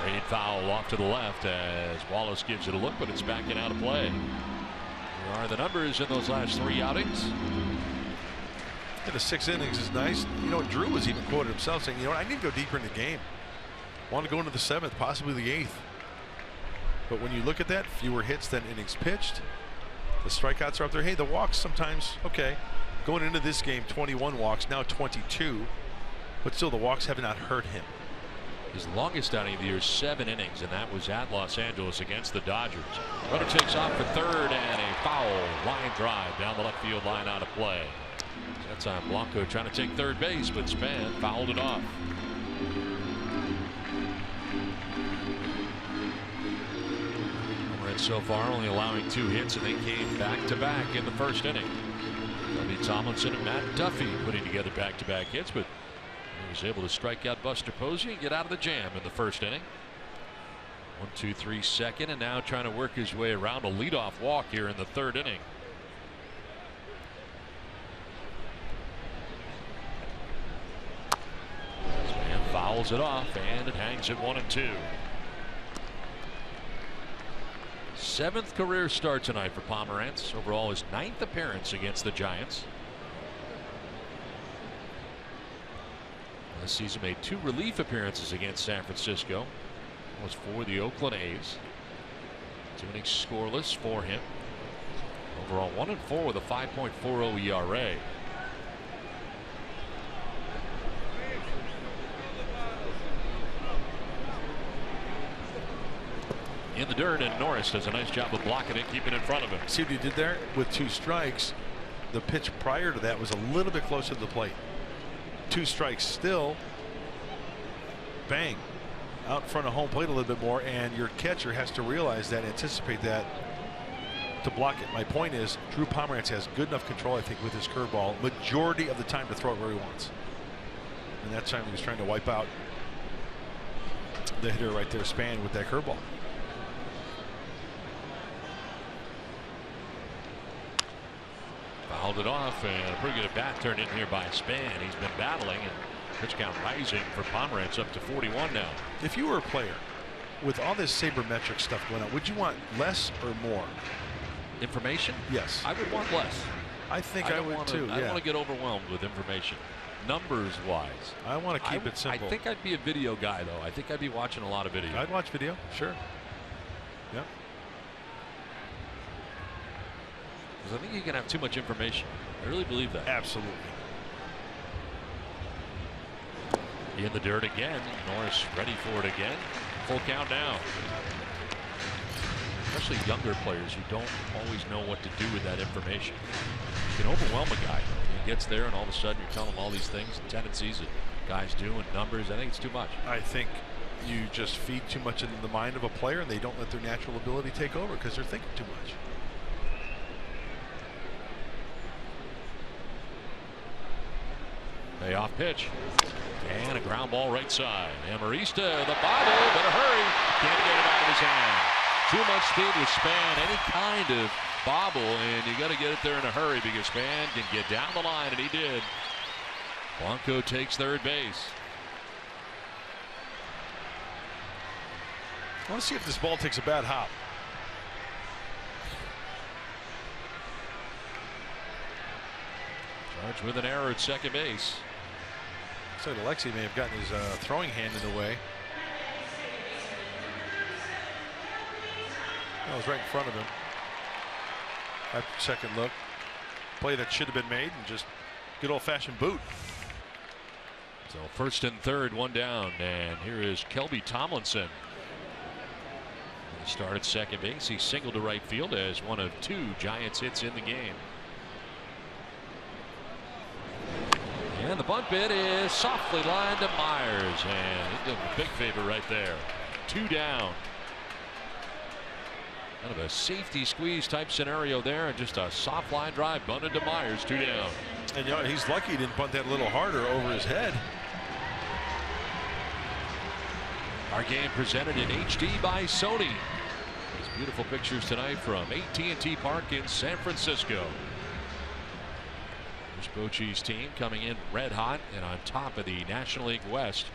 Great foul off to the left as Wallace gives it a look, but it's backing out of play. Here are the numbers in those last 3 outings. Yeah, the 6 innings is nice. You know, Drew was even quoted himself saying, you know what, I need to go deeper in the game. I want to go into the 7th, possibly the 8th. But when you look at that, fewer hits than innings pitched. The strikeouts are up there. Hey, the walks sometimes, okay. Going into this game, 21 walks, now 22. But still, the walks have not hurt him. His longest outing of the year is 7 innings, and that was at Los Angeles against the Dodgers. Runner takes off for third, and a foul line drive down the left field line out of play. That's on Blanco trying to take third base, but Span fouled it off. So far, only allowing 2 hits, and they came back-to-back in the first inning. Bobby Tomlinson and Matt Duffy putting together back-to-back hits, but he was able to strike out Buster Posey and get out of the jam in the first inning. 1-2-3 second, and now trying to work his way around a leadoff walk here in the third inning. Span fouls it off, and it hangs at 1-2. 7th career start tonight for Pomerantz. Overall, his 9th appearance against the Giants. This season made 2 relief appearances against San Francisco. That was for the Oakland A's. 2 innings scoreless for him. Overall 1-4 with a 5.40 ERA. In the dirt, and Norris does a nice job of blocking it, keeping it in front of him. See what he did there with 2 strikes. The pitch prior to that was a little bit closer to the plate. 2 strikes still. Bang. Out in front of home plate a little bit more, and your catcher has to realize that, anticipate that to block it. My point is, Drew Pomerantz has good enough control, I think, with his curveball majority of the time to throw it where he wants. And that time he was trying to wipe out the hitter right there, Span, with that curveball. Fouled it off, and a pretty good at-bat turned in here by Span. He's been battling, and pitch count rising for Pomeranz up to 41 now. If you were a player with all this sabermetric stuff going on, would you want less or more information? Yes. I would want less. I think I would too. I don't want to get overwhelmed with information. Numbers wise, I want to keep it simple. I think I'd be a video guy, though. I think I'd be watching a lot of video. I'd watch video, sure. Yep. Because I think you can have too much information. I really believe that. Absolutely. In the dirt again. Norris ready for it again. Full count now. Especially younger players who don't always know what to do with that information. You can overwhelm a guy. He gets there and all of a sudden you're telling him all these things and tendencies that guys do and numbers. I think it's too much. I think you just feed too much into the mind of a player and they don't let their natural ability take over because they're thinking too much. Payoff pitch. And a ground ball right side. Amarista, the bobble, better hurry. Can't get it out of his hand. Too much speed with Span. Any kind of bobble, and you got to get it there in a hurry because Span can get down the line, and he did. Blanco takes third base. I want to see if this ball takes a bad hop. Charged with an error at second base. So Alexi may have gotten his throwing hand in the way. That was right in front of him. After second look. Play that should have been made and just good old-fashioned boot. So first and third, one down, and here is Kelby Tomlinson. He started second base. He singled to right field as one of two Giants hits in the game. And the bunt bid is softly lined to Myers, and he did him a big favor right there. Two down. Kind of a safety squeeze type scenario there, and just a soft line drive bunted to Myers. Two down. And you know, he's lucky he didn't bunt that a little harder over his head. Our game presented in HD by Sony. These beautiful pictures tonight from AT&T Park in San Francisco. Here's Bochy's team coming in red hot and on top of the National League West.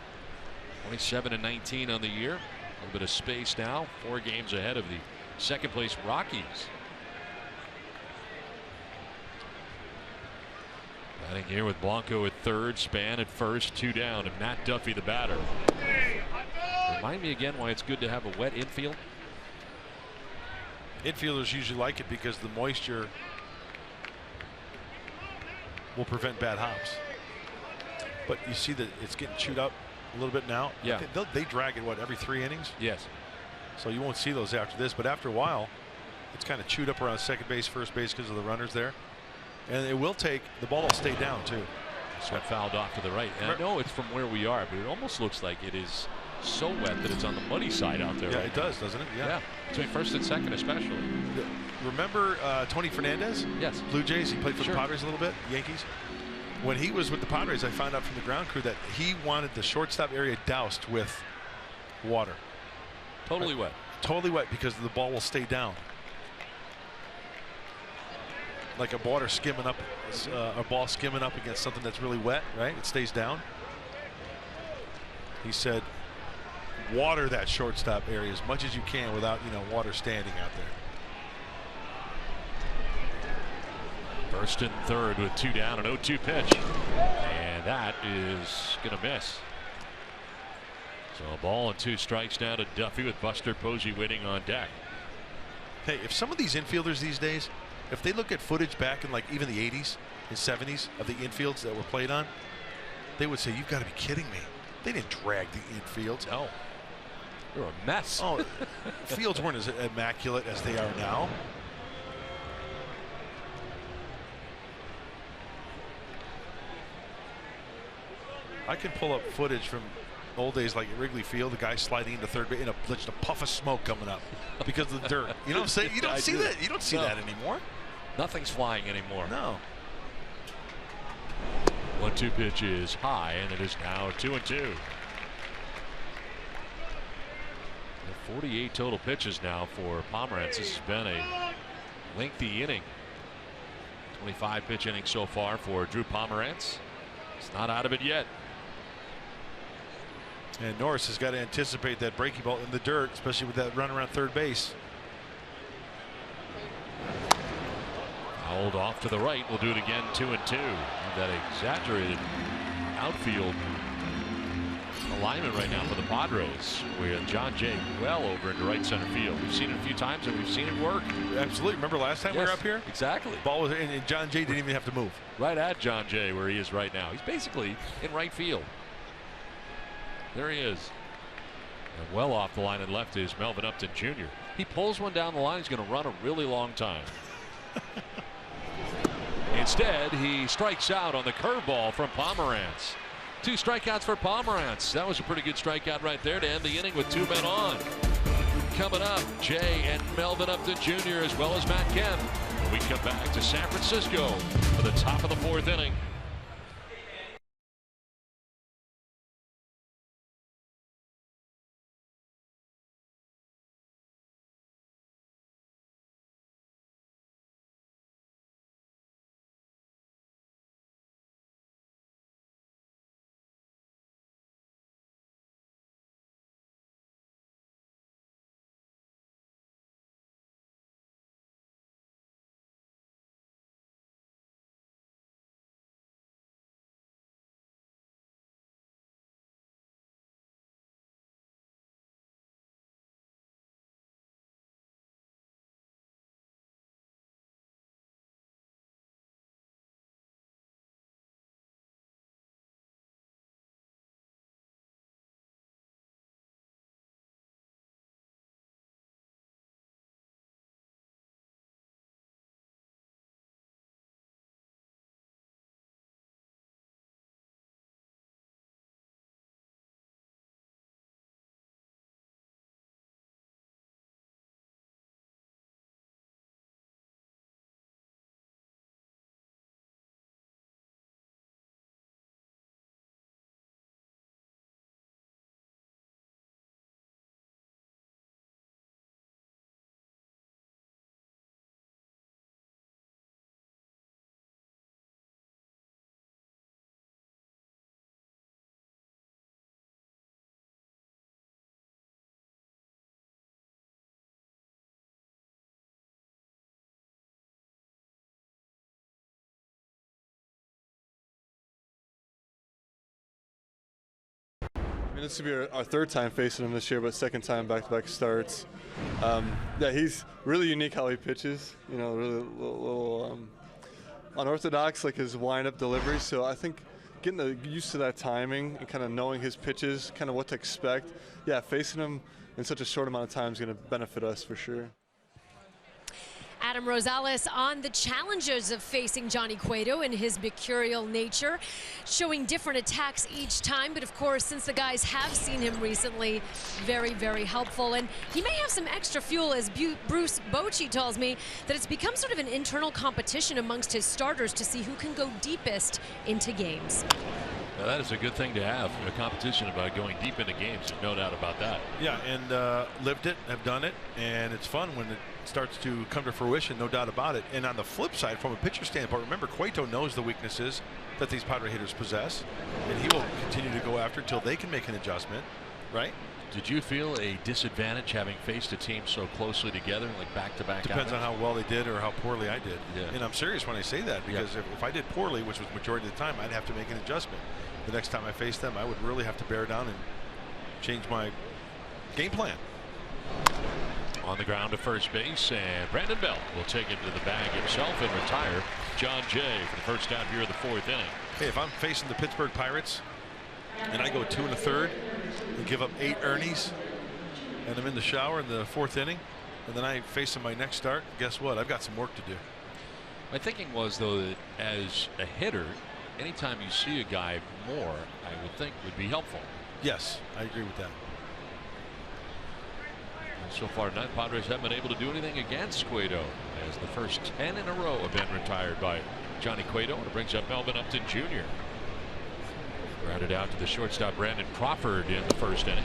27-19 on the year. A little bit of space now. 4 games ahead of the second place Rockies. Batting here with Blanco at third, Span at first, 2 down, and Matt Duffy the batter. Remind me again why it's good to have a wet infield. Infielders usually like it because the moisture will prevent bad hops. But you see that it's getting chewed up a little bit now. Yeah. They drag it, what, every 3 innings? Yes. So you won't see those after this, but after a while, it's kind of chewed up around second base, first base because of the runners there. And it will take, the ball will stay down too. So got fouled off to the right. And I know it's from where we are, but it almost looks like it is so wet that it's on the muddy side out there. Yeah, right it does, doesn't it? Yeah. Between first and second especially. Remember Tony Fernandez? Yes. Blue Jays, he played for the Padres a little bit, Yankees. When he was with the Padres, I found out from the ground crew that he wanted the shortstop area doused with water. Totally wet. Totally wet because the ball will stay down. Like a water skimming up, a ball skimming up against something that's really wet, right? It stays down. He said, water that shortstop area as much as you can without, water standing out there. First and third with 2 down, an 0-2 pitch. And that is going to miss. So a ball and 2 strikes now to Duffy with Buster Posey waiting on deck. Hey, if some of these infielders these days, if they look at footage back in like even the 80s and 70s of the infields that were played on, they would say, you've got to be kidding me. They didn't drag the infields. No. They were a mess. Oh, fields weren't as immaculate as they are now. I can pull up footage from old days like at Wrigley Field, the guy sliding into third base in just a puff of smoke coming up because of the dirt. You know what I'm saying? You don't see that. You don't see that anymore. Nothing's flying anymore. No. 1-2 pitch is high, and it is now 2-2. 48 total pitches now for Pomeranz. This has been a lengthy inning. 25 pitch inning so far for Drew Pomeranz. He's not out of it yet. And Norris has got to anticipate that breaking ball in the dirt, especially with that run around third base. Fouled off to the right. We'll do it again, 2-2. That exaggerated outfield alignment right now for the Padres, with John Jay well over into right center field. We've seen it a few times and we've seen it work. Absolutely. Remember last time we were up here? Exactly. Ball was in, and John Jay didn't even have to move. Right at John Jay where he is right now. He's basically in right field. There he is. And well off the line and left is Melvin Upton Jr. He pulls one down the line. He's going to run a really long time. Instead, he strikes out on the curveball from Pomeranz. 2 strikeouts for Pomeranz. That was a pretty good strikeout right there to end the inning with 2 men on. Coming up, Jay and Melvin Upton Jr. as well as Matt Kemp. When we come back to San Francisco for the top of the 4th inning. This will be our 3rd time facing him this year, but 2nd time back-to-back starts. Yeah, he's really unique how he pitches. You know, really little unorthodox, like his wind-up delivery. So I think getting used to that timing and kind of knowing his pitches, kind of what to expect. Yeah, facing him in such a short amount of time is going to benefit us for sure. Adam Rosales on the challenges of facing Johnny Cueto and his mercurial nature, showing different attacks each time. But of course, since the guys have seen him recently, very, very helpful. And he may have some extra fuel, as Bruce Bochy tells me, that it's become sort of an internal competition amongst his starters to see who can go deepest into games. Now that is a good thing to have, a competition about going deep into games, no doubt about that. Yeah, and lived it, have done it, and it's fun when it starts to come to fruition, no doubt about it. And on the flip side, from a pitcher standpoint, remember Cueto knows the weaknesses that these Padre hitters possess, and he will continue to go after until they can make an adjustment, right? Did you feel a disadvantage having faced a team so closely together, like back-to-back? Depends on how well they did or how poorly I did. Yeah. And I'm serious when I say that, because if I did poorly, which was majority of the time, I'd have to make an adjustment. The next time I faced them, I would really have to bear down and change my game plan. On the ground to first base, and Brandon Belt will take it to the bag himself and retire John Jay for the first out here of the 4th inning. Hey, if I'm facing the Pittsburgh Pirates and I go 2 1/3 and give up 8 earnings, and I'm in the shower in the 4th inning, and then I face them my next start, guess what? I've got some work to do. My thinking was, though, that as a hitter, anytime you see a guy more, I would think would be helpful. Yes, I agree with that. And so far tonight, Padres haven't been able to do anything against Cueto, as the first 10 in a row have been retired by Johnny Cueto. And it brings up Melvin Upton Jr. Grounded out to the shortstop Brandon Crawford in the 1st inning.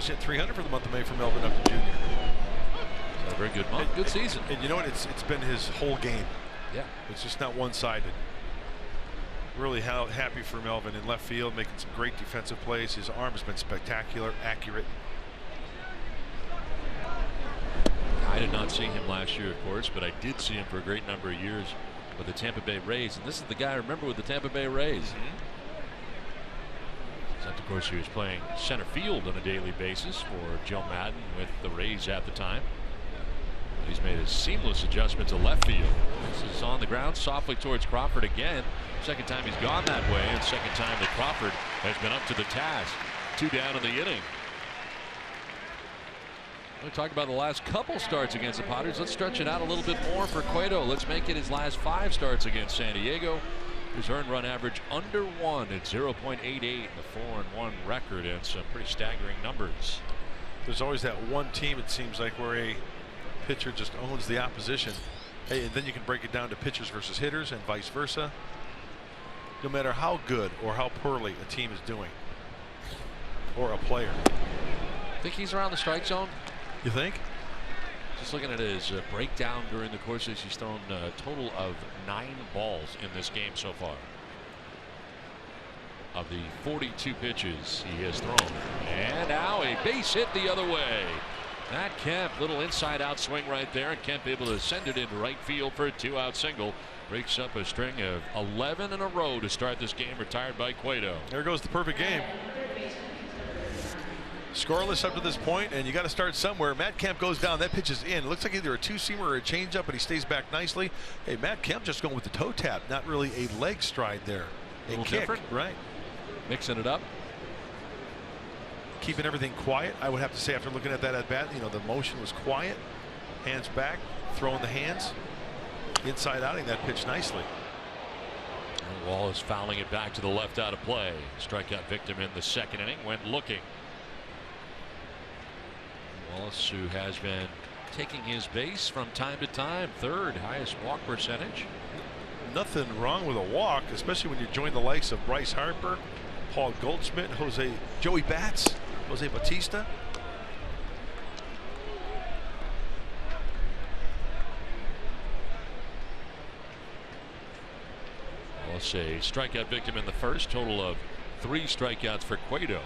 almost hit 300 for the month of May for Melvin Upton Jr. A very good month, good season. And you know what? It's been his whole game. Yeah. It's just not one-sided. Really happy for Melvin in left field, making some great defensive plays. His arm has been spectacular, accurate. I did not see him last year, of course, but I did see him for a great number of years with the Tampa Bay Rays. And this is the guy I remember with the Tampa Bay Rays. Except, of course, he was playing center field on a daily basis for Joe Madden with the Rays at the time. He's made a seamless adjustment to left field. This is on the ground softly towards Crawford again. Second time he's gone that way, and second time that Crawford has been up to the task. 2 down in the inning. We talked about the last couple starts against the Padres. Let's stretch it out a little bit more for Cueto. Let's make it his last 5 starts against San Diego. His earned run average under 1 at 0.88, the 4-1 record, and some pretty staggering numbers. There's always that one team, it seems like, where a pitcher just owns the opposition. Hey, and then you can break it down to pitchers versus hitters and vice versa. No matter how good or how poorly a team is doing, or a player. Think he's around the strike zone? You think? Just looking at his breakdown during the course, he's thrown a total of 9 balls in this game so far. Of the 42 pitches he has thrown. And now a base hit the other way. Matt Kemp, little inside-out swing right there, and Kemp able to send it into right field for a 2-out single. Breaks up a string of 11 in a row to start this game, retired by Cueto. There goes the perfect game. Scoreless up to this point, and you got to start somewhere. Matt Kemp goes down. That pitch is in. It looks like either a 2-seamer or a changeup, but he stays back nicely. Hey, Matt Kemp just going with the toe tap, not really a leg stride there. A little kick, different, right? Mixing it up. Keeping everything quiet, I would have to say, after looking at that at bat. You know, the motion was quiet. Hands back, throwing the hands. Inside outing that pitch nicely. And Wallace fouling it back to the left out of play. Strikeout victim in the second inning, went looking. Wallace, who has been taking his base from time to time, 3rd highest walk percentage. Nothing wrong with a walk, especially when you join the likes of Bryce Harper, Paul Goldschmidt, Joey Bats, Jose Bautista. Wallace, a strikeout victim in the first. Total of 3 strikeouts for Cueto.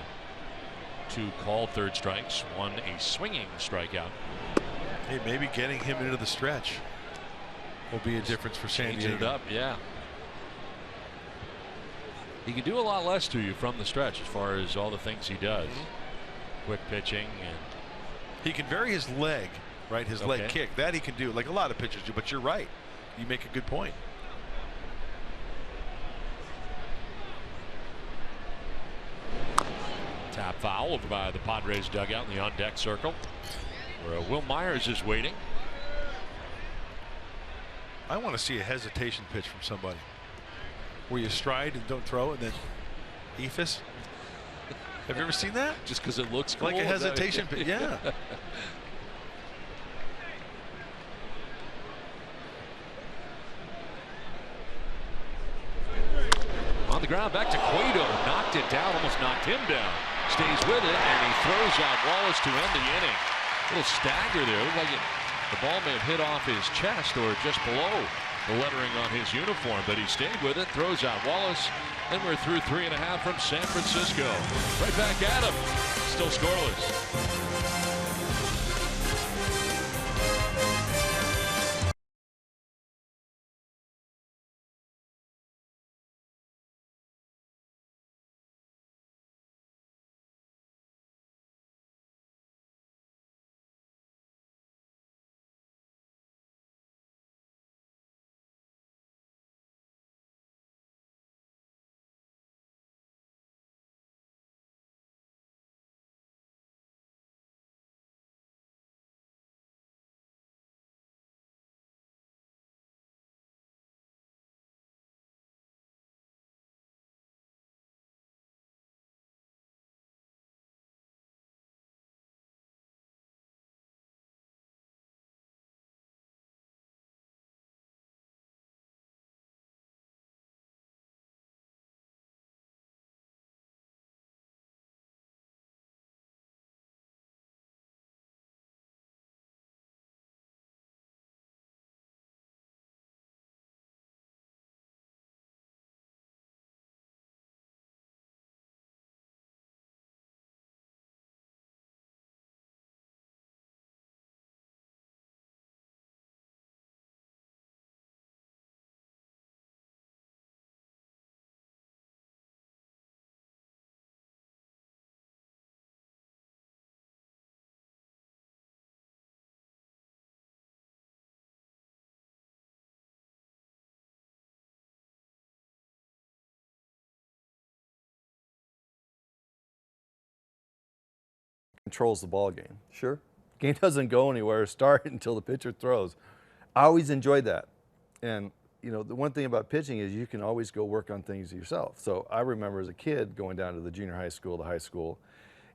2 called third strikes, 1 a swinging strikeout. Hey, maybe getting him into the stretch will be a difference for San Diego. Changing it up, yeah. He can do a lot less to you from the stretch as far as all the things he does. Quick pitching, and he can vary his leg, right? His leg kick. That he can do, like a lot of pitchers do. But you're right. You make a good point. Tap foul over by the Padres dugout in the on-deck circle, where Will Myers is waiting. I want to see a hesitation pitch from somebody, where you stride and don't throw, and then ephus. Have you ever seen that? Just because it looks cool, like a hesitation pitch. Yeah. On the ground, back to Cueto. Knocked it down, almost knocked him down. Stays with it, and he throws out Wallace to end the inning. Little stagger there. Looked like the ball may have hit off his chest or just below the lettering on his uniform, but he stayed with it, throws out Wallace, and we're through 3.5 from San Francisco. Right back at him. Still scoreless. controls the ball game. Sure. Game doesn't go anywhere or start until the pitcher throws. I always enjoyed that. And, you know, the one thing about pitching is you can always go work on things yourself. So I remember as a kid going down to the junior high school, the high school,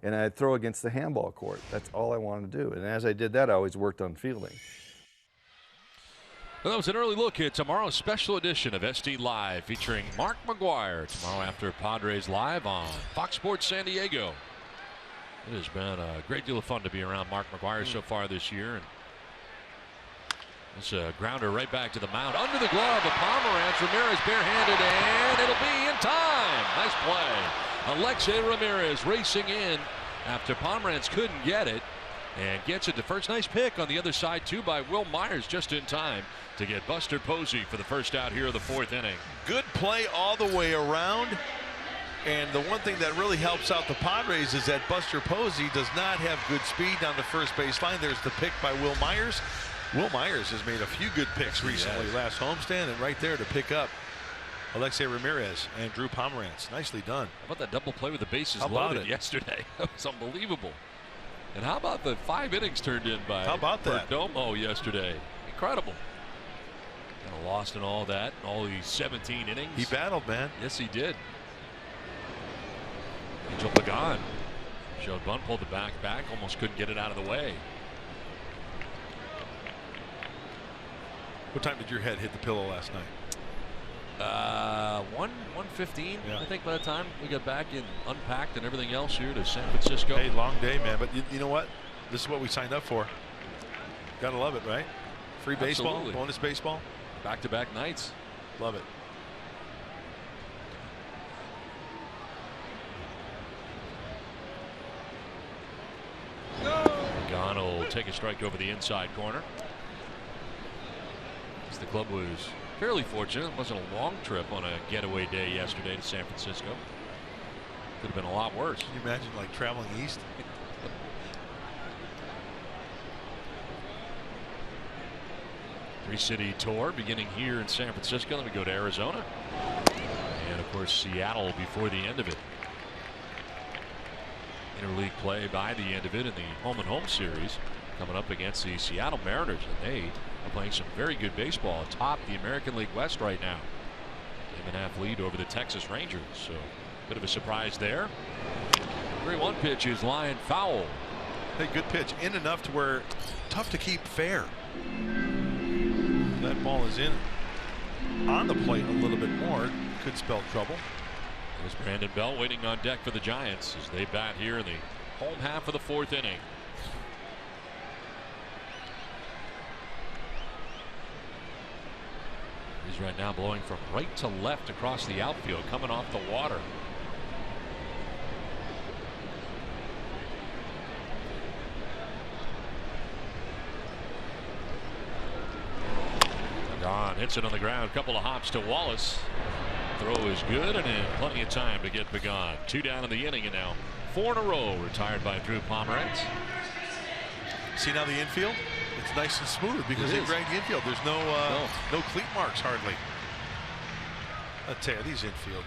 and I'd throw against the handball court. That's all I wanted to do. And as I did that, I always worked on fielding. Well, that was an early look at tomorrow's special edition of SD Live featuring Mark McGwire tomorrow after Padres Live on Fox Sports San Diego. It has been a great deal of fun to be around Mark McGwire so far this year. And it's a grounder right back to the mound. Under the glove of Pomeranz. Ramirez barehanded, and it'll be in time. Nice play. Alexei Ramirez racing in after Pomeranz couldn't get it, and gets it to first. Nice pick on the other side, too, by Will Myers just in time to get Buster Posey for the first out here of the 4th inning. Good play all the way around. And the one thing that really helps out the Padres is that Buster Posey does not have good speed down the first base line. There's the pick by Will Myers. Will Myers has made a few good picks recently. Last homestand, and right there to pick up Alexei Ramirez and Drew Pomeranz. Nicely done. How about that double play with the bases loaded yesterday? That was unbelievable. And how about the 5 innings turned in by Perdomo yesterday? Incredible. Kind of lost in all that, all these 17 innings. He battled, man. Yes, he did. Angel Pagan showed bunt, pulled the back, almost couldn't get it out of the way. What time did your head hit the pillow last night? 1:15, I think, by the time we got back and unpacked and everything else here to San Francisco. Hey, long day, man. But you know what? This is what we signed up for. Gotta love it, right? Free baseball, bonus baseball. Back-to-back nights. Love it. Pagan will take a strike over the inside corner. The club was fairly fortunate. It wasn't a long trip on a getaway day yesterday to San Francisco. Could have been a lot worse. Can you imagine, like, traveling east? Three-city tour beginning here in San Francisco. Then we go to Arizona. And, of course, Seattle before the end of it. Interleague play by the end of it in the home-and-home series coming up against the Seattle Mariners. And they are playing some very good baseball atop the American League West right now. 8.5 lead over the Texas Rangers. So bit of a surprise there. 3-1 pitch is line foul. Hey, good pitch. In enough to where tough to keep fair. That ball is in on the plate a little bit more. Could spell trouble. There's Brandon Belt waiting on deck for the Giants as they bat here in the home half of the 4th inning. He's right now blowing from right to left across the outfield, coming off the water. Pagan hits it on the ground. Couple of hops to Wallace. Throw is good, and in plenty of time to get Pagan. 2 down in the inning, and now 4 in a row retired by Drew Pomeranz. See now the infield? It's nice and smooth because they dragged the infield. There's no cleat marks hardly. I tell you, these infield.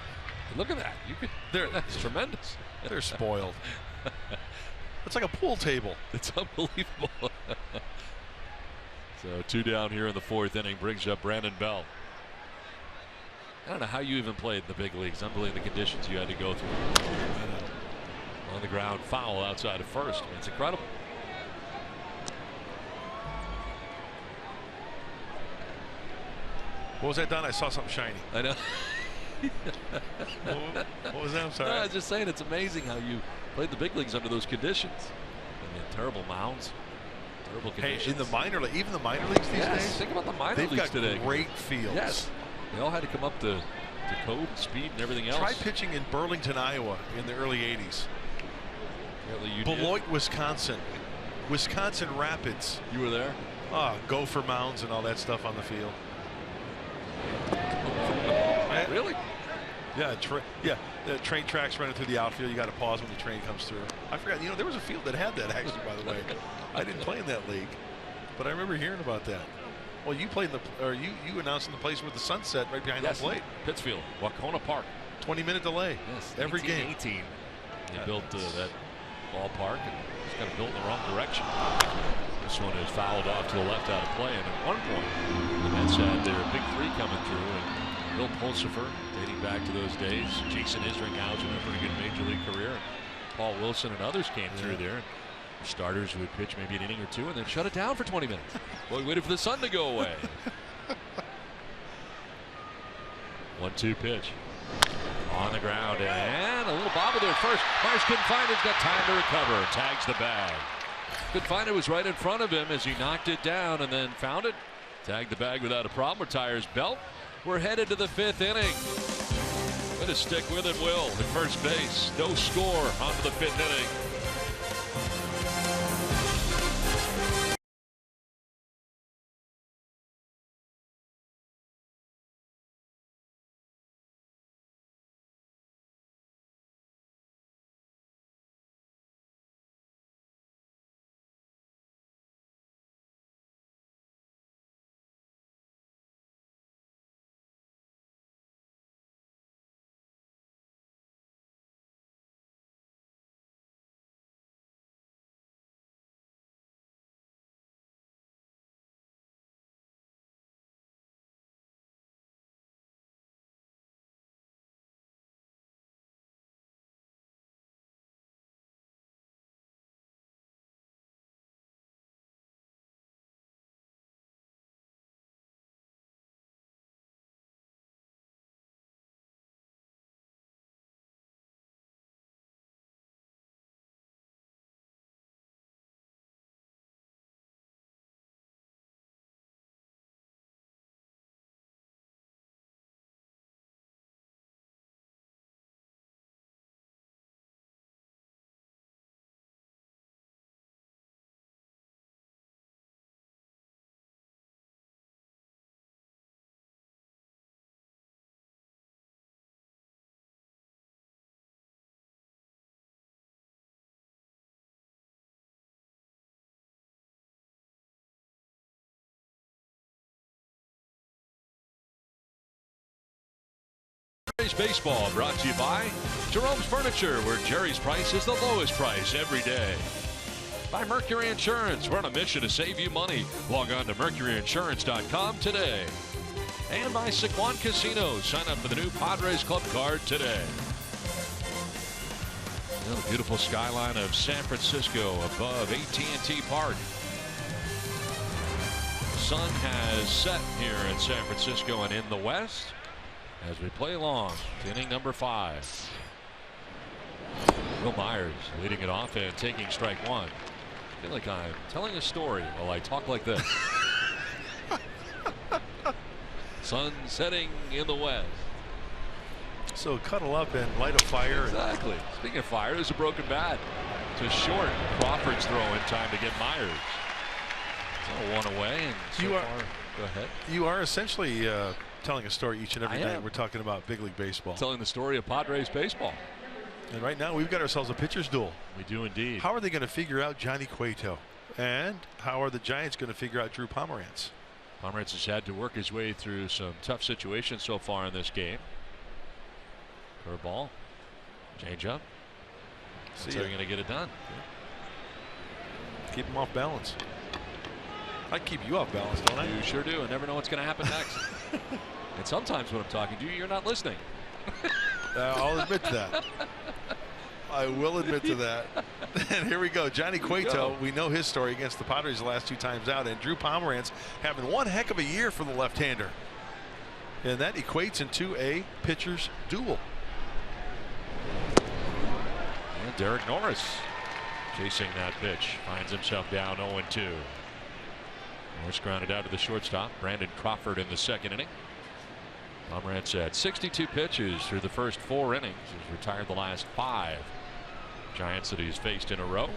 Look at that. That's tremendous. They're spoiled. It's like a pool table. It's unbelievable. So 2 down here in the 4th inning brings up Brandon Belt. I don't know how you even played in the big leagues. Unbelievable the conditions you had to go through. On the ground, foul outside of first. I mean, it's incredible. What was that, Don? I saw something shiny. I know. What was that? I'm sorry. No, I was just saying it's amazing how you played the big leagues under those conditions. I mean, terrible mounds, terrible conditions. Hey, in the minor league, even the minor leagues these days. Think about the minor leagues today. They've got great fields. Yes. They all had to come up to code and speed and everything else. Try pitching in Burlington, Iowa in the early 80s. Beloit, Wisconsin. Wisconsin Rapids. You were there? Gopher mounds and all that stuff on the field. Really? Yeah, the train tracks running through the outfield. You got to pause when the train comes through. I forgot. You know, there was a field that had that actually. By the way, I didn't play in that league, but I remember hearing about that. Well, you played in you announced in the place with the sunset right behind the plate. Pittsfield, Wacona Park. 20-minute delay. Yes, every game. 18. They built that ballpark and It's kind of built in the wrong direction. This one is fouled off to the left out of play. And at one point, the Mets had their big three coming through. And Bill Pulsipher, dating back to those days. Jason Isringhausen, a pretty good major league career. Paul Wilson and others came through there. Starters would pitch maybe an inning or two and then shut it down for 20 minutes. Well, we waited for the sun to go away. 1-2 pitch. On the ground and a little bobble there first. Myers couldn't find it. He's got time to recover. Tags the bag. Couldn't find it. Was right in front of him as he knocked it down and then found it. Tagged the bag without a problem. Retires Belt. We're headed to the 5th inning. Going to stick with it, Will, at first base. No score onto the 5th inning. Baseball brought to you by Jerome's Furniture, where Jerry's price is the lowest price every day. By Mercury Insurance, we're on a mission to save you money. Log on to mercuryinsurance.com today. And by Sequan Casino, sign up for the new Padres Club card today. Well, the beautiful skyline of San Francisco above AT&T Park. The sun has set here in San Francisco and in the west as we play along to inning number 5. Will Myers leading it off and taking strike 1. I feel like I'm telling a story while I talk like this. Sun setting in the west. So cuddle up and light a fire. Exactly. Speaking of fire, there's a broken bat. To short. Crawford's throw in time to get Myers. So 1 away, and so far, go ahead. You are essentially telling a story each and every night. We're talking about big league baseball. Telling the story of Padres baseball. And right now we've got ourselves a pitcher's duel. We do indeed. How are they going to figure out Johnny Cueto? And how are the Giants going to figure out Drew Pomeranz? Pomeranz has had to work his way through some tough situations so far in this game. Curveball. Change up. So you're going to get it done. Keep him off balance. I keep you off balance, don't I? You sure do. I never know what's going to happen next. And sometimes when I'm talking to you, you're not listening. I'll admit to that. I will admit to that. And here we go. Johnny Cueto, we know his story against the Padres the last 2 times out. And Drew Pomeranz having one heck of a year for the left-hander. And that equates into a pitcher's duel. And Derek Norris chasing that pitch. Finds himself down 0-2. Norris grounded out to the shortstop. Brandon Crawford in the 2nd inning. Pomeranz had 62 pitches through the first 4 innings. He's retired the last 5 Giants that he's faced in a row.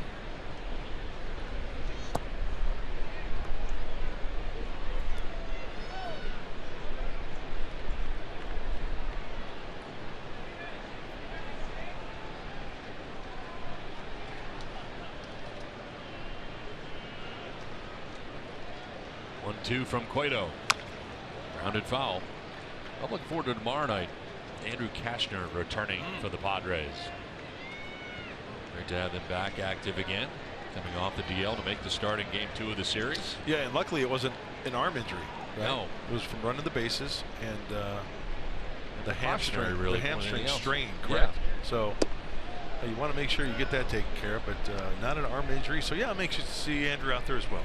One-two from Cueto. Grounded foul. I'm looking forward to tomorrow night. Andrew Kashner returning for the Padres. Great to have them back active again. coming off the DL to make the start in Game 2 of the series. Yeah, and luckily it wasn't an arm injury. Right? No, it was from running the bases and the hamstring, really, strain. Correct. Yeah. So you want to make sure you get that taken care of, but not an arm injury. So yeah, I'm anxious to see Andrew out there as well.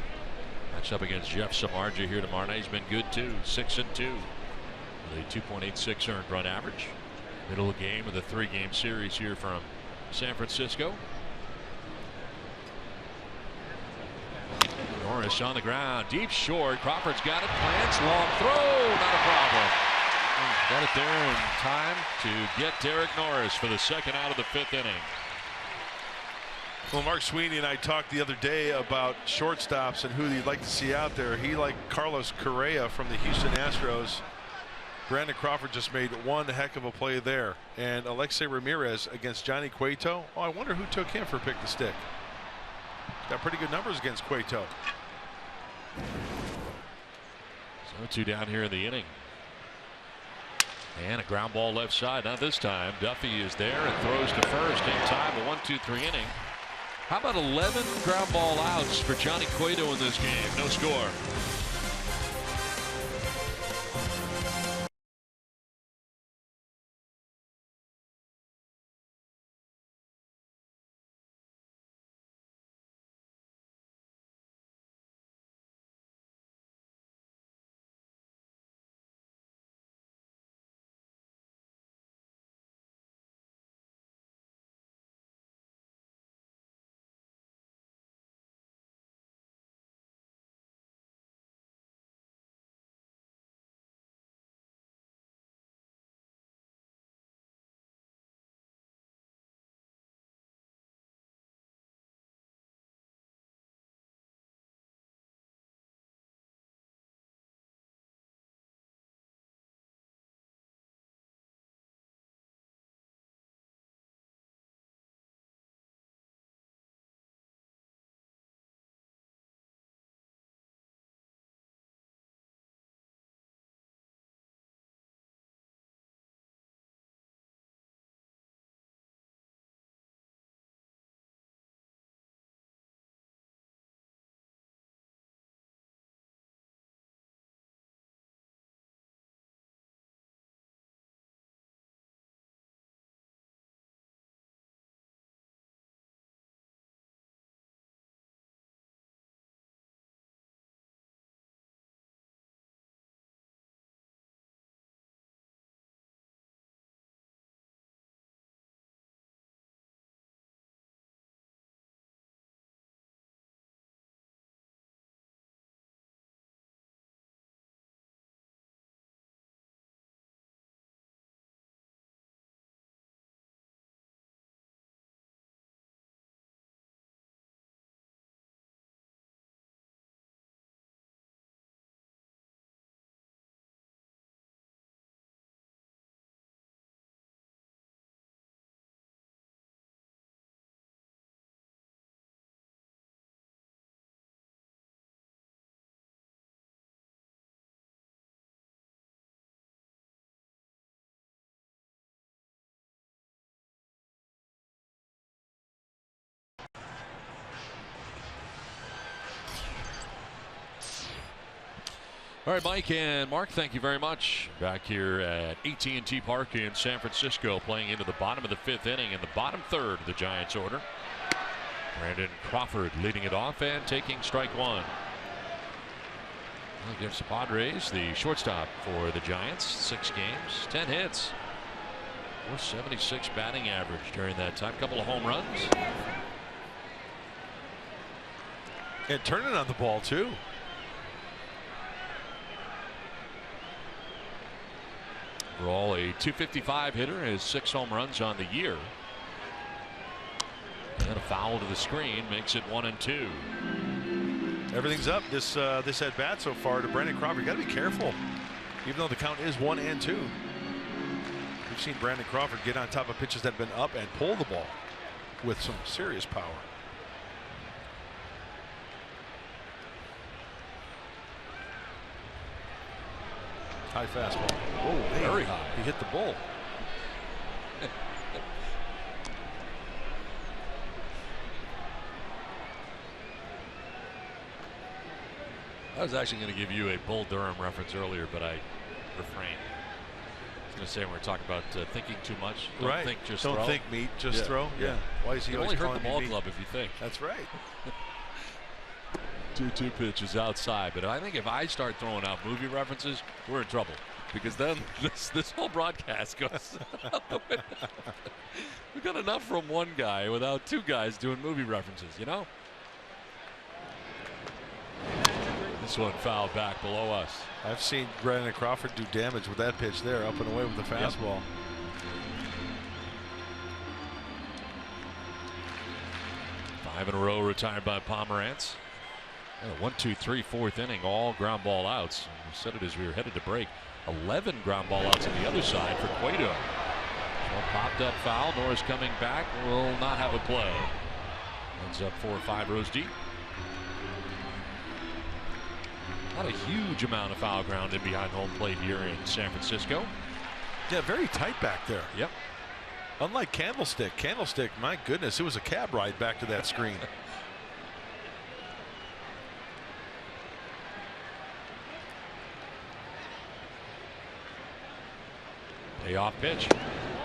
Match up against Jeff Samardzija here tomorrow night. He's been good too, 6-2 with a 2.86 earned run average. Middle of the game of the 3-game series here from San Francisco. Norris on the ground, deep short. Crawford's got it. Plants, long throw, not a problem. Got it there in time to get Derek Norris for the second out of the 5th inning. Well, Mark Sweeney and I talked the other day about shortstops and who he'd like to see out there. He liked Carlos Correa from the Houston Astros. Brandon Crawford just made one heck of a play there. And Alexei Ramirez against Johnny Cueto. Oh, I wonder who took him for pick the stick. Got pretty good numbers against Cueto. So 2 down here in the inning. And a ground ball left side. Not this time. Duffy is there and throws to first in time. A 1-2-3 inning. How about 11 ground ball outs for Johnny Cueto in this game? No score. All right, Mike and Mark, thank you very much. Back here at AT&T Park in San Francisco, playing into the bottom of the 5th inning in the bottom third of the Giants order. Brandon Crawford leading it off and taking strike 1. Against the Padres, the shortstop for the Giants, 6 games, 10 hits, 476 batting average during that time. Couple of home runs. And turning on the ball too. Overall, a .255 hitter, has 6 home runs on the year. And a foul to the screen makes it 1-2. Everything's up this at bat so far to Brandon Crawford. You got to be careful, even though the count is 1-2. We've seen Brandon Crawford get on top of pitches that have been up and pull the ball with some serious power. High fastball. Whoa, very high. He hit the bull. I was actually going to give you a Bull Durham reference earlier, but I refrained. I was going to say when we're talking about thinking too much. Don't think, just throw. Don't think, meat, just throw. Yeah. Why is he always only hurt the ball meat? club if you think. That's right. 2-2 pitches outside, but I think if I start throwing out movie references, we're in trouble, because then this whole broadcast goes out the window. We got enough from one guy without two guys doing movie references, you know. This one fouled back below us. I've seen Brandon Crawford do damage with that pitch there, up and away with the fastball. Yep. 5 in a row retired by Pomerantz. 1, 2, 3, 4th inning, all ground ball outs. We said it as we were headed to break. 11 ground ball outs on the other side for Cueto. Well, popped up foul. Norris coming back, will not have a play. Ends up 4 or 5 rows deep. Not a huge amount of foul ground in behind home plate here in San Francisco. Yeah, very tight back there. Yep. Unlike Candlestick. Candlestick, my goodness, it was a cab ride back to that screen. Payoff pitch.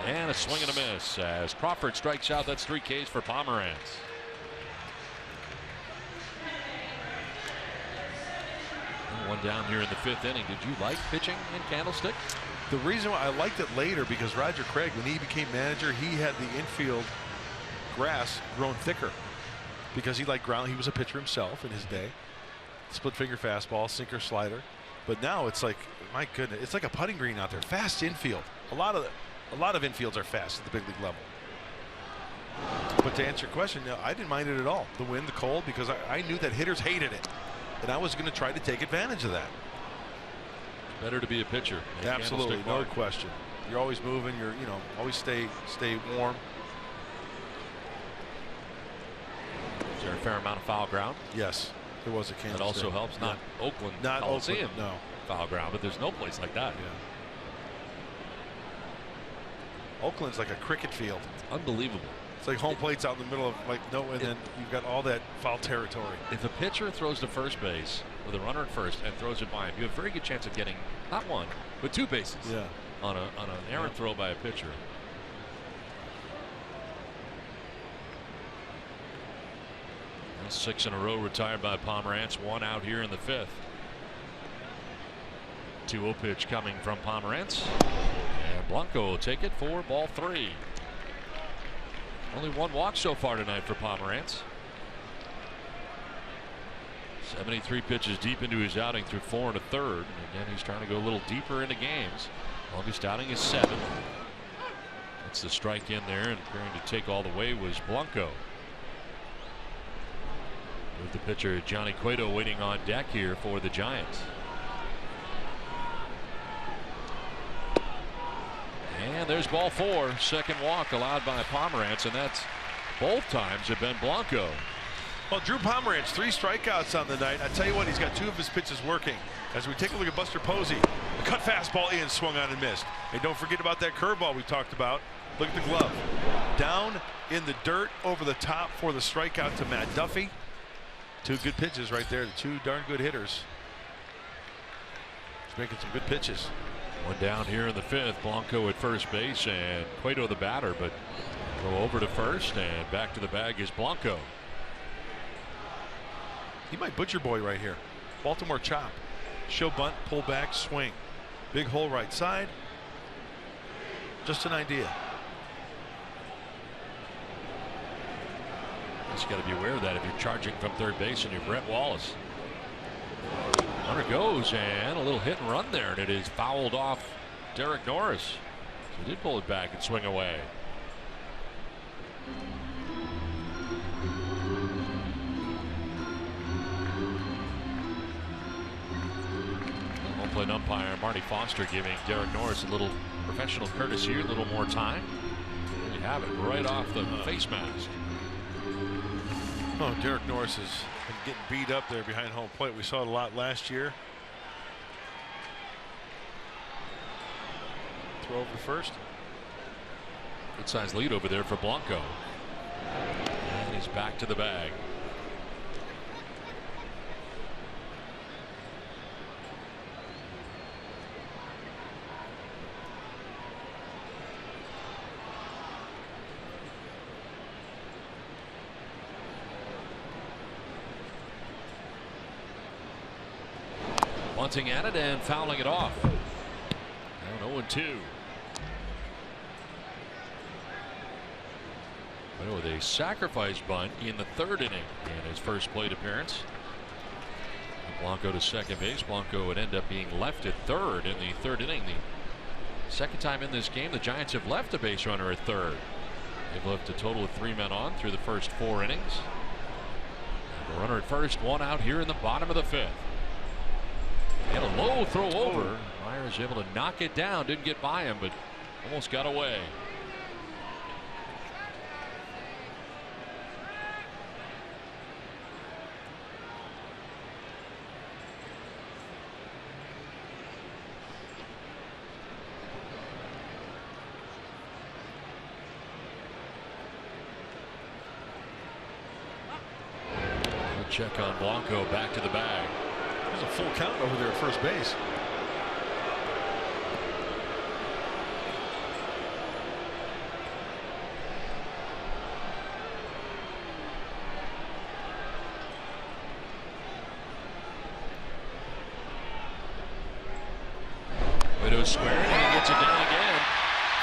And a swing and a miss as Crawford strikes out. That's 3 Ks for Pomerantz. One down here in the 5th inning. Did you like pitching in Candlestick? The reason why I liked it later, because Roger Craig, when he became manager, he had the infield grass grown thicker because he liked ground. He was a pitcher himself in his day. Split finger fastball, sinker, slider. But now it's like, my goodness, it's like a putting green out there. Fast infield. A lot of infields are fast at the big league level. But to answer your question, no, I didn't mind it at all. The wind, the cold, because I knew that hitters hated it. And I was going to try to take advantage of that. Better to be a pitcher. Absolutely, no question. You're always moving. You're, always stay warm. Is there a fair amount of foul ground? Yes, there was a Kansas. That also helps. Not Oakland. Not Coliseum. Oakland. No foul ground, but there's no place like that. Yeah. Oakland's like a cricket field. Unbelievable. It's like home plate's out in the middle of and then you've got all that foul territory. If a pitcher throws to first base with a runner at first and throws it by him, you have a very good chance of getting not one but 2 bases. Yeah. On an errant throw by a pitcher. And 6 in a row retired by Pomerantz. 1 out here in the 5th. 2-0 pitch coming from Pomerantz. And Blanco will take it for ball 3. Only 1 walk so far tonight for Pomerantz. 73 pitches deep into his outing through 4 1/3. Again, he's trying to go a little deeper into games. Longest outing is 7. That's the strike in there, and appearing to take all the way was Blanco. With the pitcher Johnny Cueto waiting on deck here for the Giants. And there's ball 4. 2nd walk allowed by Pomerantz, and that's both times have been Blanco. Well, Drew Pomerantz, 3 strikeouts on the night. I tell you what, he's got 2 of his pitches working. As we take a look at Buster Posey, a cut fastball in, swung on and missed. And don't forget about that curveball we talked about. Look at the glove. Down in the dirt over the top for the strikeout to Matt Duffy. 2 good pitches right there. 2 darn good hitters. He's making some good pitches. 1 down here in the 5th. Blanco at first base and Cueto the batter, but go over to first and back to the bag is Blanco. He might butcher boy right here. Baltimore chop. Show bunt, pull back, swing. Big hole right side. Just an idea. Just got to be aware of that if you're charging from third base and you're Brett Wallace. Runner goes and a little hit and run there, and it is fouled off Derek Norris. So he did pull it back and swing away. Home plate umpire Marty Foster giving Derek Norris a little professional courtesy, a little more time. There you have it, right off the face mask. Oh, Derek Norris is getting beat up there behind home plate. We saw it a lot last year. Throw over to first. Good size lead over there for Blanco. And he's back to the bag. Bunting at it and fouling it off. Now 0-2. With a sacrifice bunt in the third inning in his first plate appearance. Blanco to second base. Blanco would end up being left at third in the third inning. The second time in this game the Giants have left a base runner at third. They've left a total of 3 men on through the first 4 innings. The runner at first, 1 out here in the bottom of the 5th. And a low throw over. Myers able to knock it down. Didn't get by him, but almost got away. Check on Blanco, back to the bag. There's a full count over there at first base. Widow square, and he gets it down again.